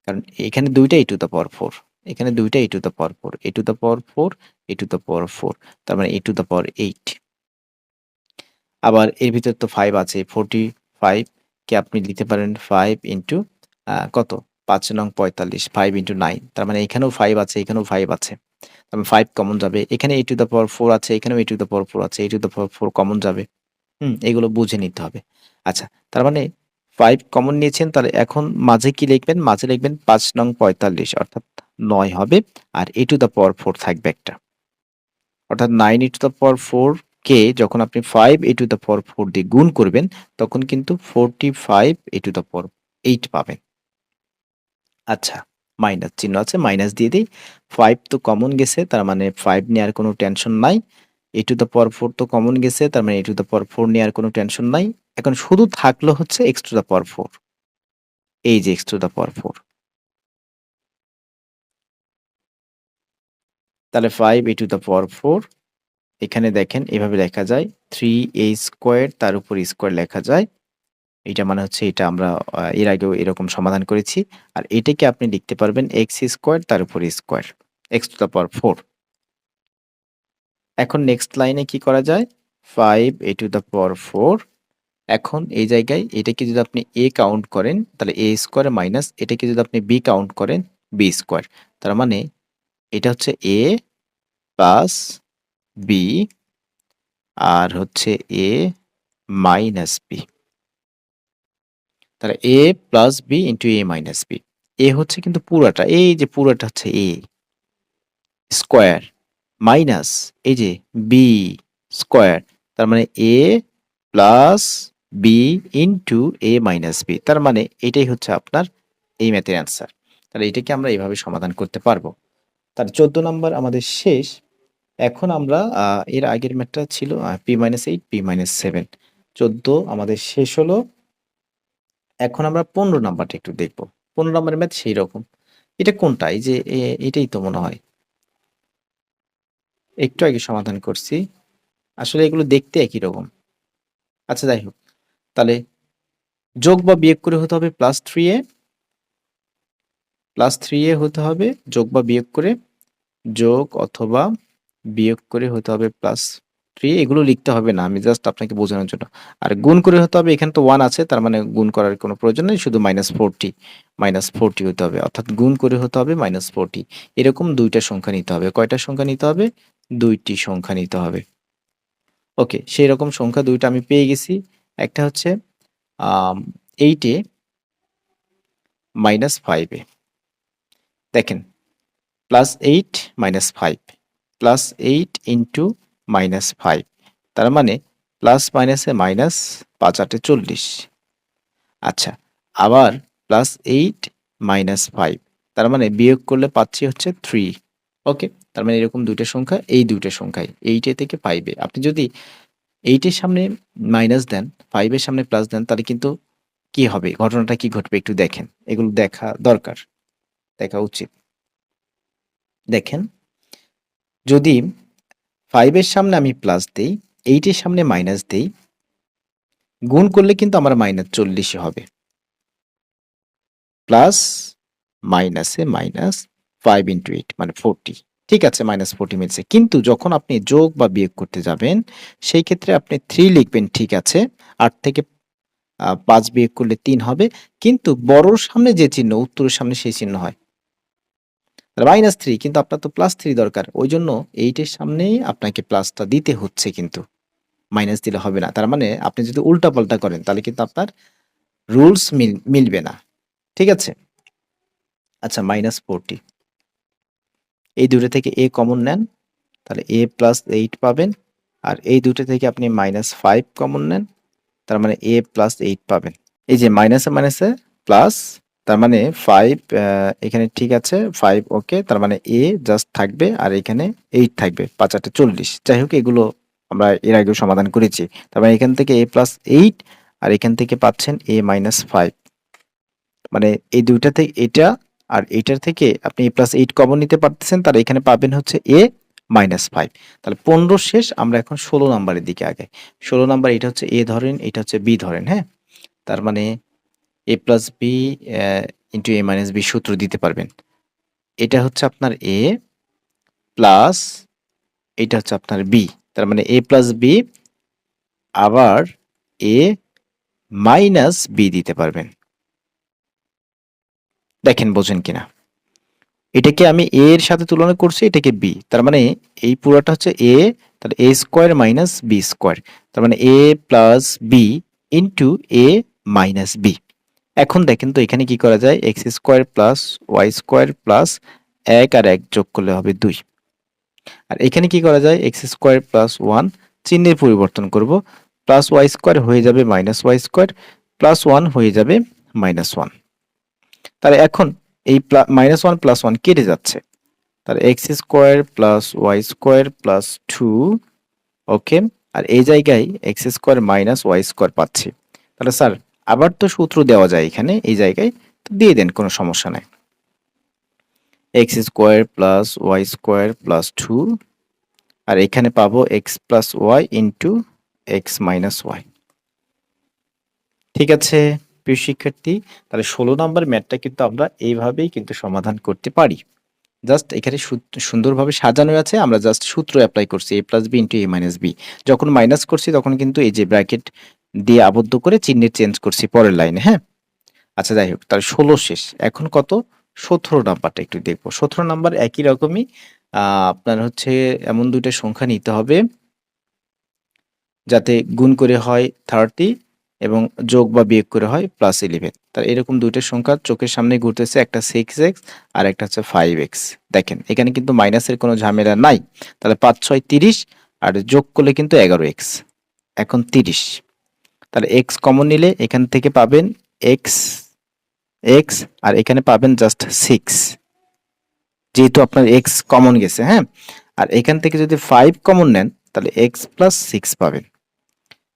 কারণ এখানে ২ টা a টু দ্য পাওয়ার 4, এখানে 2 টা a to the power 4, a to the power 4, a to the power 4, তার মানে a টু দ্য পাওয়ার 8। আবার এর ভিতর তো 5 আছে, 45 কে আপনি লিখতে পারেন 5 ইনটু কত? ৫ নং ৪৫, 5 ইনটু 9, তার মানে এখানেও 5 আছে, এখানেও 5 আছে। তার মানে 5 কমন যাবে। এখানে a টু দ্য পাওয়ার 4 আছে, এখানেও a টু দ্য পাওয়ার 4 আছে, a to the power 4 common যাবে। এগুলো বুঝে নিতে হবে। আচ্ছা, তার মানে 5 কমন নিয়েছেন, তাহলে এখন মাঝে কি লিখবেন? মাঝে লিখবেন ৫ নং ৪৫, অর্থাৎ ৯ হবে, আর a টু দ্য পাওয়ার 4 থাকবে একটা। অর্থাৎ 9 a টু দ্য পাওয়ার 4 কে যখন আপনি 5 a টু দ্য পাওয়ার 4 দিয়ে গুণ করবেন তখন কিন্তু 45 a টু দ্য পাওয়ার 8 পাবেন। আচ্ছা, মাইনাস চিহ্ন আছে, মাইনাস দিয়ে দিই। 5 তো কমন গেছে, তার মানে 5 নিয়ে আর কোনো টেনশন নাই। a টু দ্য পাওয়ার 4 তো কমন গেছে, তার মানে a টু দ্য পাওয়ার 4 নিয়ে আর কোনো টেনশন নাই। এখন শুধু থাকলো হচ্ছে x টু দ্য পাওয়ার 4, এই যে x টু দ্য পাওয়ার 4। তাহলে 5 a টু দ্য পাওয়ার 4, এখানে দেখেন এভাবে লেখা যায় 3a স্কোয়ার, তার উপর স্কোয়ার লেখা যায়। এটা মানে হচ্ছে এটা আমরা এর আগেও এরকম সমাধান করেছি। আর এটাকে আপনি লিখতে পারবেন x স্কোয়ার তার উপর square, x two the power 4। এখন নেক্সট লাইনে কি করা যায়, 5 a টু দ্য পাওয়ার 4। এখন এই জায়গায় এটাকে যদি আপনি a কাউন্ট করেন তাহলে a স্কোয়ার মাইনাস এটাকে যদি আপনি b কাউন্ট করেন b স্কোয়ার, তার মানে এটা হচ্ছে a প্লাস b আর হচ্ছে a মাইনাস b। তাহলে a plus b into a minus b। এ হচ্ছে কিন্তু পুরাটা, এই যে পুরাটা হচ্ছে a স্কোয়ার মাইনাস এই যে b স্কোয়ার, তার মানে a plus b into a minus b। তার মানে এটাই হচ্ছে আপনার এই ম্যাথের অ্যান্সার। তাহলে এটাকে আমরা এইভাবে সমাধান করতে পারবো। তার 14 নম্বর আমাদের শেষ। এখন আমরা এর আগের ম্যাথটা ছিল p-8 p-7, 14 আমাদের শেষ হলো। এখন আমরা 15 নাম্বারটা একটু দেখব। 15 নম্বরের ম্যাথ সেই রকম। এটা কোনটা, এই যে এটাই তো মনে হয়, একটু আগে সমাধান করছি। আসলে এগুলো দেখতে একই রকম। আচ্ছা যাই হোক, তাহলে যোগ বা বিয়োগ করে হতে হবে +3a হতে হবে, যোগ বা বিয়োগ করে, যোগ অথবা বিয়োগ করে হতে হবে +3, এগুলো লিখতে হবে না, আমি জাস্ট আপনাকে বোঝানোর জন্য। আর গুণ করে হতে হবে, এখানে তো 1 আছে, তার মানে গুণ করার কোনো প্রয়োজন নেই, শুধু -40 হতে হবে, অর্থাৎ গুণ করে হতে হবে -40। এরকম দুইটা সংখ্যা নিতে হবে। কয়টা সংখ্যা নিতে হবে? দুইটি সংখ্যা নিতে হবে। ওকে, সেই রকম সংখ্যা দুইটা আমি পেয়ে গেছি। একটা হচ্ছে 8 -5, দেখেন +8 -5 +8 ইন্টু -5, তার মানে প্লাস মাইনাসে মাইনাস, 5 8 40। আচ্ছা, আবার +8 -5, তার মানে বিয়োগ করলে পাচ্ছি হচ্ছে 3। ওকে, তার মানে এরকম দুইটা সংখ্যা, এই দুইটা সংখ্যায় 8 থেকে 5 আপনি যদি 8 এর সামনে মাইনাস দেন, 5 এর সামনে প্লাস দেন, তাহলে কিন্তু কি হবে, ঘটনাটা কি ঘটবে একটু দেখেন। এগুলো দেখা দরকার, দেখা উচিত। দেখেন, যদি 5 এর সামনে আমি প্লাস দেই, 8 এর সামনে মাইনাস দেই, গুণ করলে কিন্তু আমার -40 হবে। প্লাস মাইনাসে মাইনাস, 5 ইন্টু 8 মানে 40। ঠিক আছে, -40 মিলছে। কিন্তু যখন আপনি যোগ বা বিয়োগ করতে যাবেন, সেই ক্ষেত্রে আপনি 3 লিখবেন, ঠিক আছে। 8 থেকে 5 বিয়োগ করলে 3 হবে। কিন্তু বড়র সামনে যে চিহ্ন, উত্তরের সামনে সেই চিহ্ন হয় -3, কিন্তু আপনার তো +3 দরকার। ওই জন্য 8 এর সামনেই আপনাকে প্লাসটা দিতে হচ্ছে, কিন্তু মাইনাস দিলে হবে না। তার মানে আপনি যদি উল্টাপাল্টা করেন তাহলে কিন্তু আপনার রুলস মিলবে না। ঠিক আছে? আচ্ছা, -40, এই দুটো থেকে a কমন নেন, তাহলে a প্লাস 8 পাবেন। আর এই দুটো থেকে আপনি -5 কমন নেন, তার মানে a প্লাস 8 পাবেন। এই যে মাইনাসে মাইনাসে প্লাস, তার মানে 5 এখানে ঠিক আছে, 5 ওকে, তার মানে a জাস্ট থাকবে আর এখানে 8 থাকবে, 5 8 40। যাই হোক, এগুলো আমরা এর আগেও সমাধান করেছি। তার মানে এখান থেকে a প্লাস 8 আর এখান থেকে পাচ্ছেন a মাইনাস 5। মানে এই দুইটা থেকে এটা আর এইটার থেকে আপনি a প্লাস 8 কমন নিতে পারতেছেন, তার এখানে পাবেন হচ্ছে a মাইনাস 5। তাহলে 15 শেষ, আমরা এখন 16 নাম্বারের দিকে আগাই। 16 নাম্বার, এটা হচ্ছে a ধরেন, এটা হচ্ছে b ধরেন, হ্যাঁ। তার মানে a plus b into a minus b সূত্র দিতে পারবেন। এটা হচ্ছে আপনার a প্লাস, এটা হচ্ছে আপনার b, তার মানে a প্লাস b আবার a মাইনাস b দিতে পারবেন। দেখেন বোঝেন কিনা। এটাকে আমি a এর সাথে তুলনা করছি, এটাকে b, তার মানে এই পুরোটা হচ্ছে a, তাহলে a square minus b square, তার মানে a plus b into a minus b। এখন দেখেন তো এখানে কি করা যায়, x square plus y square plus 1 আর 1 যোগ করলে হবে 2। আর এখানে কি করা যায়, এক্স স্কোয়ার প্লাস 1, চিহ্নের পরিবর্তন করব, প্লাস ওয়াই স্কোয়ার হয়ে যাবে মাইনাস ওয়াই স্কোয়ার, প্লাস 1 হয়ে যাবে -1। তাহলে এখন এই -1 + 1 কেটে যাচ্ছে, তাহলে x² + y² + 2, ওকে। আর এই জায়গায় x² - y² পাচ্ছি। তাহলে স্যার আবার তো সূত্র দেওয়া যায় এখানে, এই জায়গায় তো দিয়ে দেন, কোনো সমস্যা নাই। x² + y² + 2, আর এখানে পাবো x + y * x - y। ঠিক আছে প্রিয় শিক্ষার্থী, তাহলে 16 নম্বর ম্যাথটা কিন্তু আমরা এইভাবেই কিন্তু সমাধান করতে পারি। জাস্ট এখানে সুন্দরভাবে সাজানো আছে, আমরা জাস্ট সূত্র অ্যাপ্লাই করছি a + b * a - b। যখন মাইনাস করছি তখন কিন্তু এই যে ব্র্যাকেট দিয়ে আবদ্ধ করে চিহ্নের চেঞ্জ করছি পরের লাইনে, হ্যাঁ? আচ্ছা যাই হোক, তাহলে 16 শেষ। এখন কত? 17 নাম্বারটা একটু দেখব। 17 নাম্বার একই রকমই, আপনার হচ্ছে এমন ২ টা সংখ্যা নিতে হবে যাতে গুণ করে হয় 30 এবং যোগ বা বিয়োগ করে হয় +11। তাহলে এরকম ২ টা সংখ্যা চোখের সামনে ঘুরতেছে, একটা 6x আর একটা হচ্ছে 5x। দেখেন এখানে কিন্তু মাইনাসের কোনো ঝামেলা নাই। তাহলে ৫ ৬ 30 আর যোগ করলে কিন্তু 11x। এখন 30, তাহলে x কমন নিলে এখান থেকে পাবেন x, x, আর এখানে পাবেন জাস্ট 6, যেহেতু আপনার x কমন গেছে, হ্যাঁ? আর এখান থেকে যদি 5 কমন নেন তাহলে x + 6 পাবেন।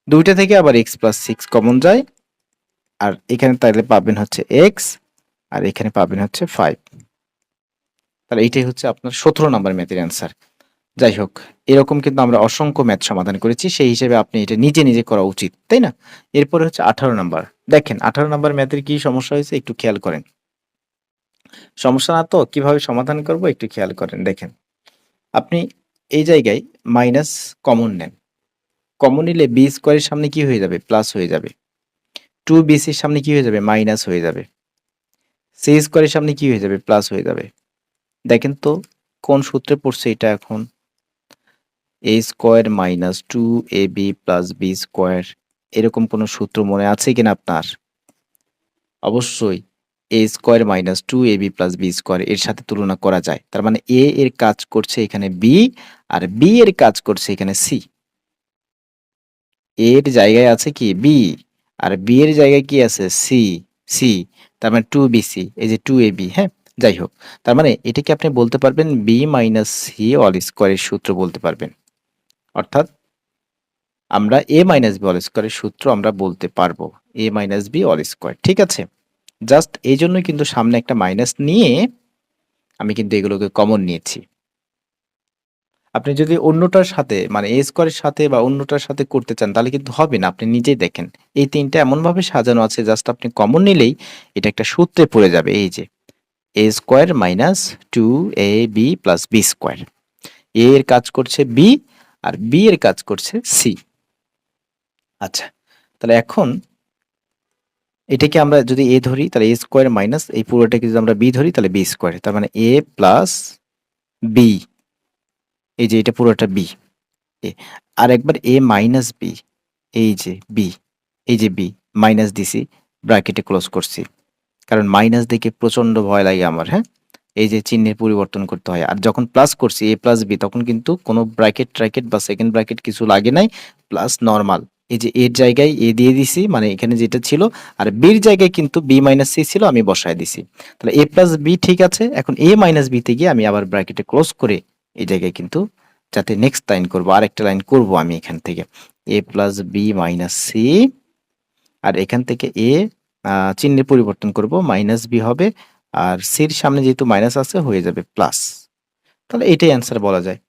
দুইটা থেকে আবার x + 6 কমন যায়, আর এখানে তাহলে পাবেন হচ্ছে x, আর এখানে পাবেন হচ্ছে 5। তাহলে এইটাই হচ্ছে আপনার 17 নাম্বার ম্যাথের অ্যান্সার। যাই হোক, এরকম কিন্তু আমরা অসংখ্য ম্যাথ সমাধান করেছি, সেই হিসেবে আপনি এটা নিজে নিজে করা উচিত, তাই না? এরপরে হচ্ছে 18 নাম্বার। দেখেন 18 নাম্বার ম্যাথের কি সমস্যা হয়েছে একটু খেয়াল করেন। সমস্যা না তো কিভাবে সমাধান করব একটু খেয়াল করেন। দেখেন আপনি এই জায়গায় মাইনাস কমন নেন, কমন নিলে বি স্কোয়ারের সামনে কি হয়ে যাবে? প্লাস হয়ে যাবে। 2bc এর সামনে কি হয়ে যাবে? মাইনাস হয়ে যাবে। সি স্কোয়ারের সামনে কি হয়ে যাবে? প্লাস হয়ে যাবে। দেখেন তো কোন সূত্রে পড়ছে এটা এখন? a square minus 2ab plus B square, এরকম কোনো সূত্র মনে আছে কিনা আপনার? অবশ্যই a square minus 2ab plus B square এর সাথে তুলনা করা যায়। তার মানে a এর কাজ করছে এখানে b, আর b এর কাজ করছে এখানে c। a এর জায়গায় আছে কি? b, আর b এর জায়গায় কি আছে? c, c, তার মানে 2bc, এই যে 2ab, হ্যাঁ? যাই হোক, তার মানে এটা কি আপনি বলতে পারবেন b মাইনাস c অল স্কোয়ারের সূত্র বলতে পারবেন। অর্থাৎ আমরা a মাইনাস b অল স্কোয়ারের সূত্র আমরা বলতে পারবো, a minus b all square. ঠিক আছে, জাস্ট এই জন্যই কিন্তু সামনে একটা মাইনাস নিয়ে আমি কিন্তু এগুলোকে কমন নিয়েছি। আপনি যদি অন্যটার সাথে মানে a স্কোয়ারের সাথে বা অন্যটার সাথে করতে চান তাহলে কিন্তু হবে না, আপনি নিজেই দেখেন। এই ৩টা এমনভাবে সাজানো আছে জাস্ট আপনি কমন নিলেই এটা একটা সূত্রে পড়ে যাবে। এই যে a square minus 2ab plus b square. a এর কাজ করছে b, আর b এর কাজ করছে c। আচ্ছা, তাহলে এখন এটাকে আমরা যদি a ধরি তাহলে a স্কোয়ার মাইনাস এই পুরোটাকে যদি আমরা b ধরি তাহলে b স্কোয়ার, তার মানে a প্লাস b, এই যে এটা পুরোটা b, এ আর একবার a মাইনাস b, এই যে b, এই যে b মাইনাস দিছি, ব্র্যাকেটে ক্লোজ করছি, কারণ মাইনাস দেখে প্রচন্ড ভয় লাগে আমার, হ্যাঁ? এই যে চিহ্নের পরিবর্তন করতে হয়। আর যখন প্লাস করছি a প্লাস b তখন কিন্তু কোনো ব্র্যাকেট ট্র্যাকেট বা সেকেন্ড ব্র্যাকেট কিছু লাগে নাই, প্লাস নরমাল। এই যে এর জায়গায় a দিয়ে দিছি, মানে এখানে যেটা ছিল, আর b এর জায়গায় কিন্তু b মাইনাস c ছিল, আমি বসায় দিছি। তাহলে a প্লাস b ঠিক আছে, এখন a মাইনাস b তে গিয়ে আমি আবার ব্র্যাকেটে ক্লোজ করে এই জায়গায় কিন্তু যাতে নেক্সট লাইন করব, আরেকটা লাইন করব আমি এখান থেকে a plus b minus c, আর এখান থেকে a চিহ্নের পরিবর্তন করব, মাইনাস বি হবে, আর সির সামনে যেহেতু মাইনাস আছে হয়ে যাবে প্লাস। তাহলে এটাই অ্যান্সার বলা যায়,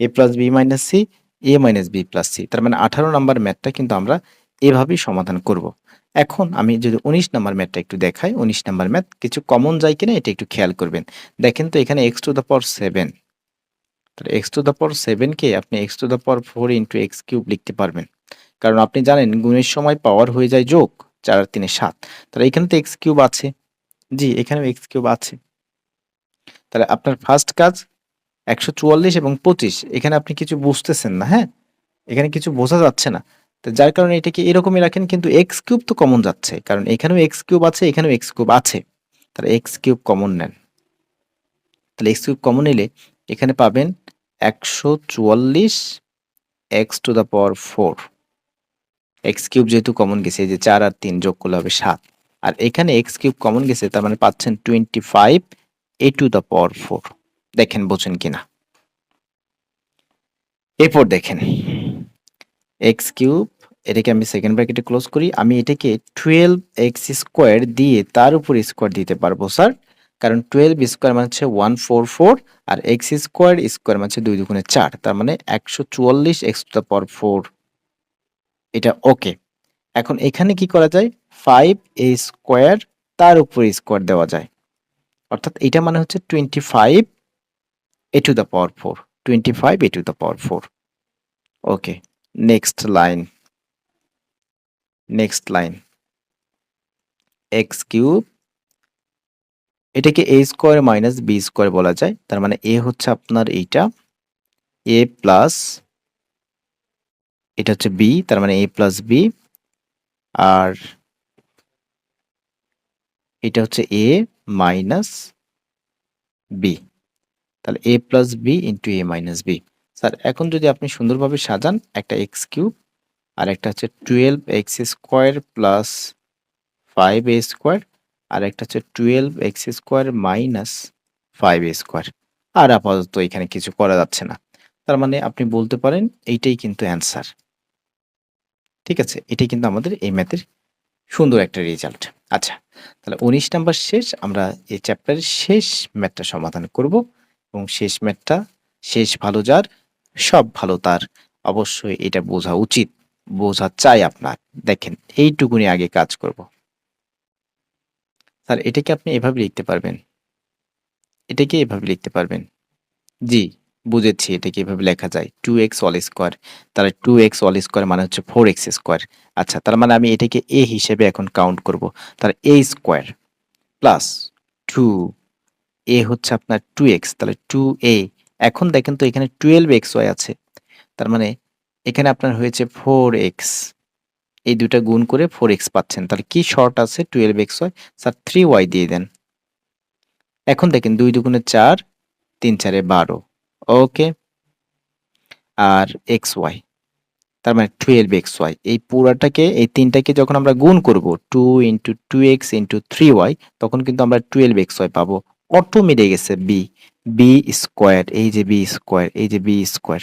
এ প্লাস বি মাইনাস সি, এ মাইনাস বি প্লাস সি। তার মানে 18 নাম্বার ম্যাথটা কিন্তু আমরা এভাবেই সমাধান করব। এখন আমি যদি 19 নাম্বার ম্যাথটা একটু দেখাই, 19 নাম্বার ম্যাথ কিছু কমন যায় কিনা এটা একটু খেয়াল করবেন। দেখেন তো এখানে এক্স টু দ্য পাওয়ার 7, তাহলে এক্স টু দ্য পাওয়ার 7 কে আপনি x two the power 4 into x cube লিখতে পারবেন, কারণ আপনি জানেন গুণের সময় পাওয়ার হয়ে যায় যোগ, 4 আর 3 7। তাহলে এখানে তো এক্স কিউব আছে, জি এখানেও এক্স কিউব আছে। তাহলে আপনার ফার্স্ট কাজ 144 এবং 25, এখানে আপনি কিছু বুঝতেছেন না, হ্যাঁ? এখানে কিছু বোঝা যাচ্ছে না। তো যার কারণে এটাকে এরকমই রাখেন, কিন্তু এক্স কিউব তো কমন যাচ্ছে, কারণ এখানেও এক্স কিউব আছে, এখানেও এক্স কিউব আছে। তাহলে এক্স কিউব কমন নেন। তাহলে এক্স কিউব কমন নিলে এখানে পাবেন 144 x two the power 4। X cube যেহেতু কমন গেছে, এই যে 4 আর 3 যোগ করলে হবে 7। আর এখানে এক্স কিউব কমন গেছে, তার মানে পাচ্ছেন 25 a টু দ্য পাওয়ার 4। দেখেন বোঝেন কিনা। এরপর দেখেন এক্স কিউব, এটাকে আমি সেকেন্ড ব্র্যাকেটে ক্লোজ করি। আমি এটাকে 12x স্কোয়ার দিয়ে তার উপর স্কোয়ার দিতে পারবো স্যার, কারণ 12 স্কোয়ার মানে হচ্ছে 144 আর এক্স স্কোয়ার স্কোয়ার মানে হচ্ছে 2 দুগুণে 4, তার মানে 144 এক্স টু দ্য পাওয়ার 4। এটা ওকে। এখন এখানে কি করা যায়, 5a স্কোয়ার তার উপর স্কোয়ার দেওয়া যায়, অর্থাৎ এটা মানে হচ্ছে 25 a to the power 4, 25 a to the power 4। Okay, next line, next line x cube, এটাকে a square minus B square বলা যায়, তার মানে a হচ্ছে আপনার এইটা a প্লাস, এটা হচ্ছে b, তার মানে a প্লাস b, আর এটা হচ্ছে a মাইনাস b, তাহলে a plus b into a minus b। Sir এখন যদি আপনি সুন্দরভাবে সাজান, একটা এক্স কিউব আর একটা হচ্ছে 12x square plus 5a square, আর একটা হচ্ছে 12x square minus 5a square, আর আপাতত এখানে কিছু করা যাচ্ছে না, তার মানে আপনি বলতে পারেন এইটাই কিন্তু অ্যান্সার। ঠিক আছে, এটাই কিন্তু আমাদের এই ম্যাথের সুন্দর একটা রেজাল্ট। আচ্ছা, তাহলে 19 নাম্বার শেষ, আমরা এই চ্যাপ্টারের শেষ ম্যাথটা সমাধান করব, এবং শেষ ম্যাথটা শেষ ভালো যার সব ভালো তার, অবশ্যই এটা বোঝা উচিত, বোঝা চাই আপনার। দেখেন এইটুকুনি আগে কাজ করব। স্যার এটাকে আপনি এভাবে লিখতে পারবেন, এটাকে এভাবে লিখতে পারবেন। জি, বুঝেছি, এটাকে এভাবে লেখা যায় 2x অল স্কোয়ার, তাহলে 2x অল স্কোয়ার মানে হচ্ছে 4x স্কোয়ার। আচ্ছা, তার মানে আমি এটাকে a হিসেবে এখন কাউন্ট করব, তাহলে a স্কোয়ার প্লাস 2, a হচ্ছে আপনার 2x, তাহলে 2a। এখন দেখেন তো এখানে 12xy আছে, তার মানে এখানে আপনার হয়েছে 4x, এই দুটা গুণ করে 4x পাচ্ছেন, তাহলে কি শর্ট আছে 12xy, স্যার 3y দিয়ে দেন। এখন দেখেন 2 দুগুণে 4, 3 4 12, ওকে, আর xy, তার মানে 12xy, এই পুরাটাকে এই তিনটাকে যখন আমরা গুণ করব 2 ইন্টু 2x ইন্টু 3y, তখন কিন্তু আমরা 12xy পাবো। অটো মিলে গেছে বি স্কোয়ার, এই যে বি স্কোয়ার, এই যে বি স্কোয়ার,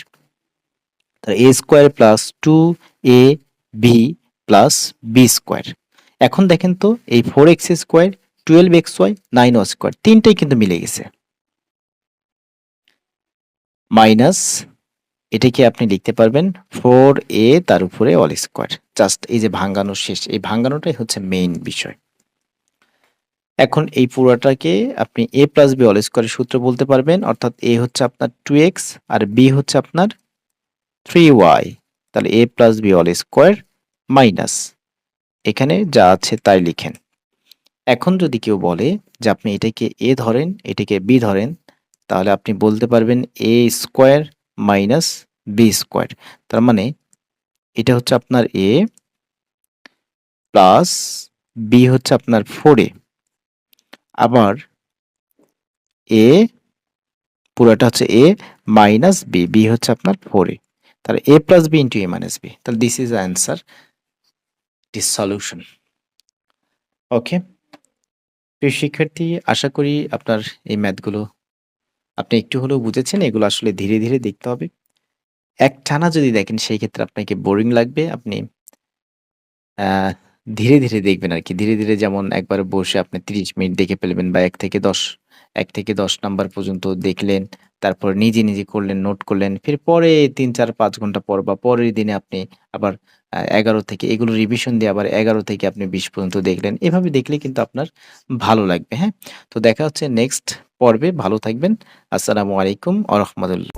তাহলে A square plus 2a B plus B square. এখন দেখেন তো এই 4x square, 12xy, 9y square, তিনটাই কিন্তু মিলে গেছে, মাইনাস এটাকে আপনি লিখতে পারবেন 4a তার উপরে অল স্কোয়ার। জাস্ট এই যে ভাঙানো শেষ, এই ভাঙানোটাই হচ্ছে মেইন বিষয়। এখন এই পুরোটাকে আপনি a প্লাস বি অল স্কোয়ারের সূত্র বলতে পারবেন, অর্থাৎ a হচ্ছে আপনার 2x আর b হচ্ছে আপনার 3y, তাহলে a plus b all square minus এখানে যা আছে তাই লিখেন। এখন যদি কেউ বলে যে আপনি এটাকে a ধরেন, এটাকে b ধরেন, তাহলে আপনি বলতে পারবেন a square minus B square, তার মানে এটা হচ্ছে আপনার a প্লাস বি হচ্ছে আপনার 4a, আবার a পুরোটা হচ্ছে a মাইনাস বি হচ্ছে আপনার 4a, তাহলে a plus B into a minus B, তাহলে this is answer, this solution. Okay প্রিয় শিক্ষার্থী, আশা করি আপনার এই ম্যাথগুলো আপনি একটু হলেও বুঝেছেন। এগুলো আসলে ধীরে ধীরে দেখতে হবে, একটানা যদি দেখেন সেই ক্ষেত্রে আপনাকে বোরিং লাগবে। আপনি আহ, ধীরে ধীরে দেখবেন আর কি, ধীরে ধীরে, যেমন একবার বসে আপনি 30 মিনিট দেখে ফেলবেন, বা 1 থেকে 10 নাম্বার পর্যন্ত দেখলেন, তারপর নিজে নিজে করলেন, নোট করলেন, ফির পরে 3 4 5 ঘন্টা পর বা পরের দিনে আপনি আবার 11 থেকে এগুলো রিভিশন দিয়ে আবার 11 থেকে আপনি 20 পর্যন্ত দেখলেন। এভাবে দেখলে কিন্তু আপনার ভালো লাগবে। হ্যাঁ, তো দেখা হচ্ছে নেক্সট পর্বে। ভালো থাকবেন। আসসালামু আলাইকুম আ রহমতুল্লাহ।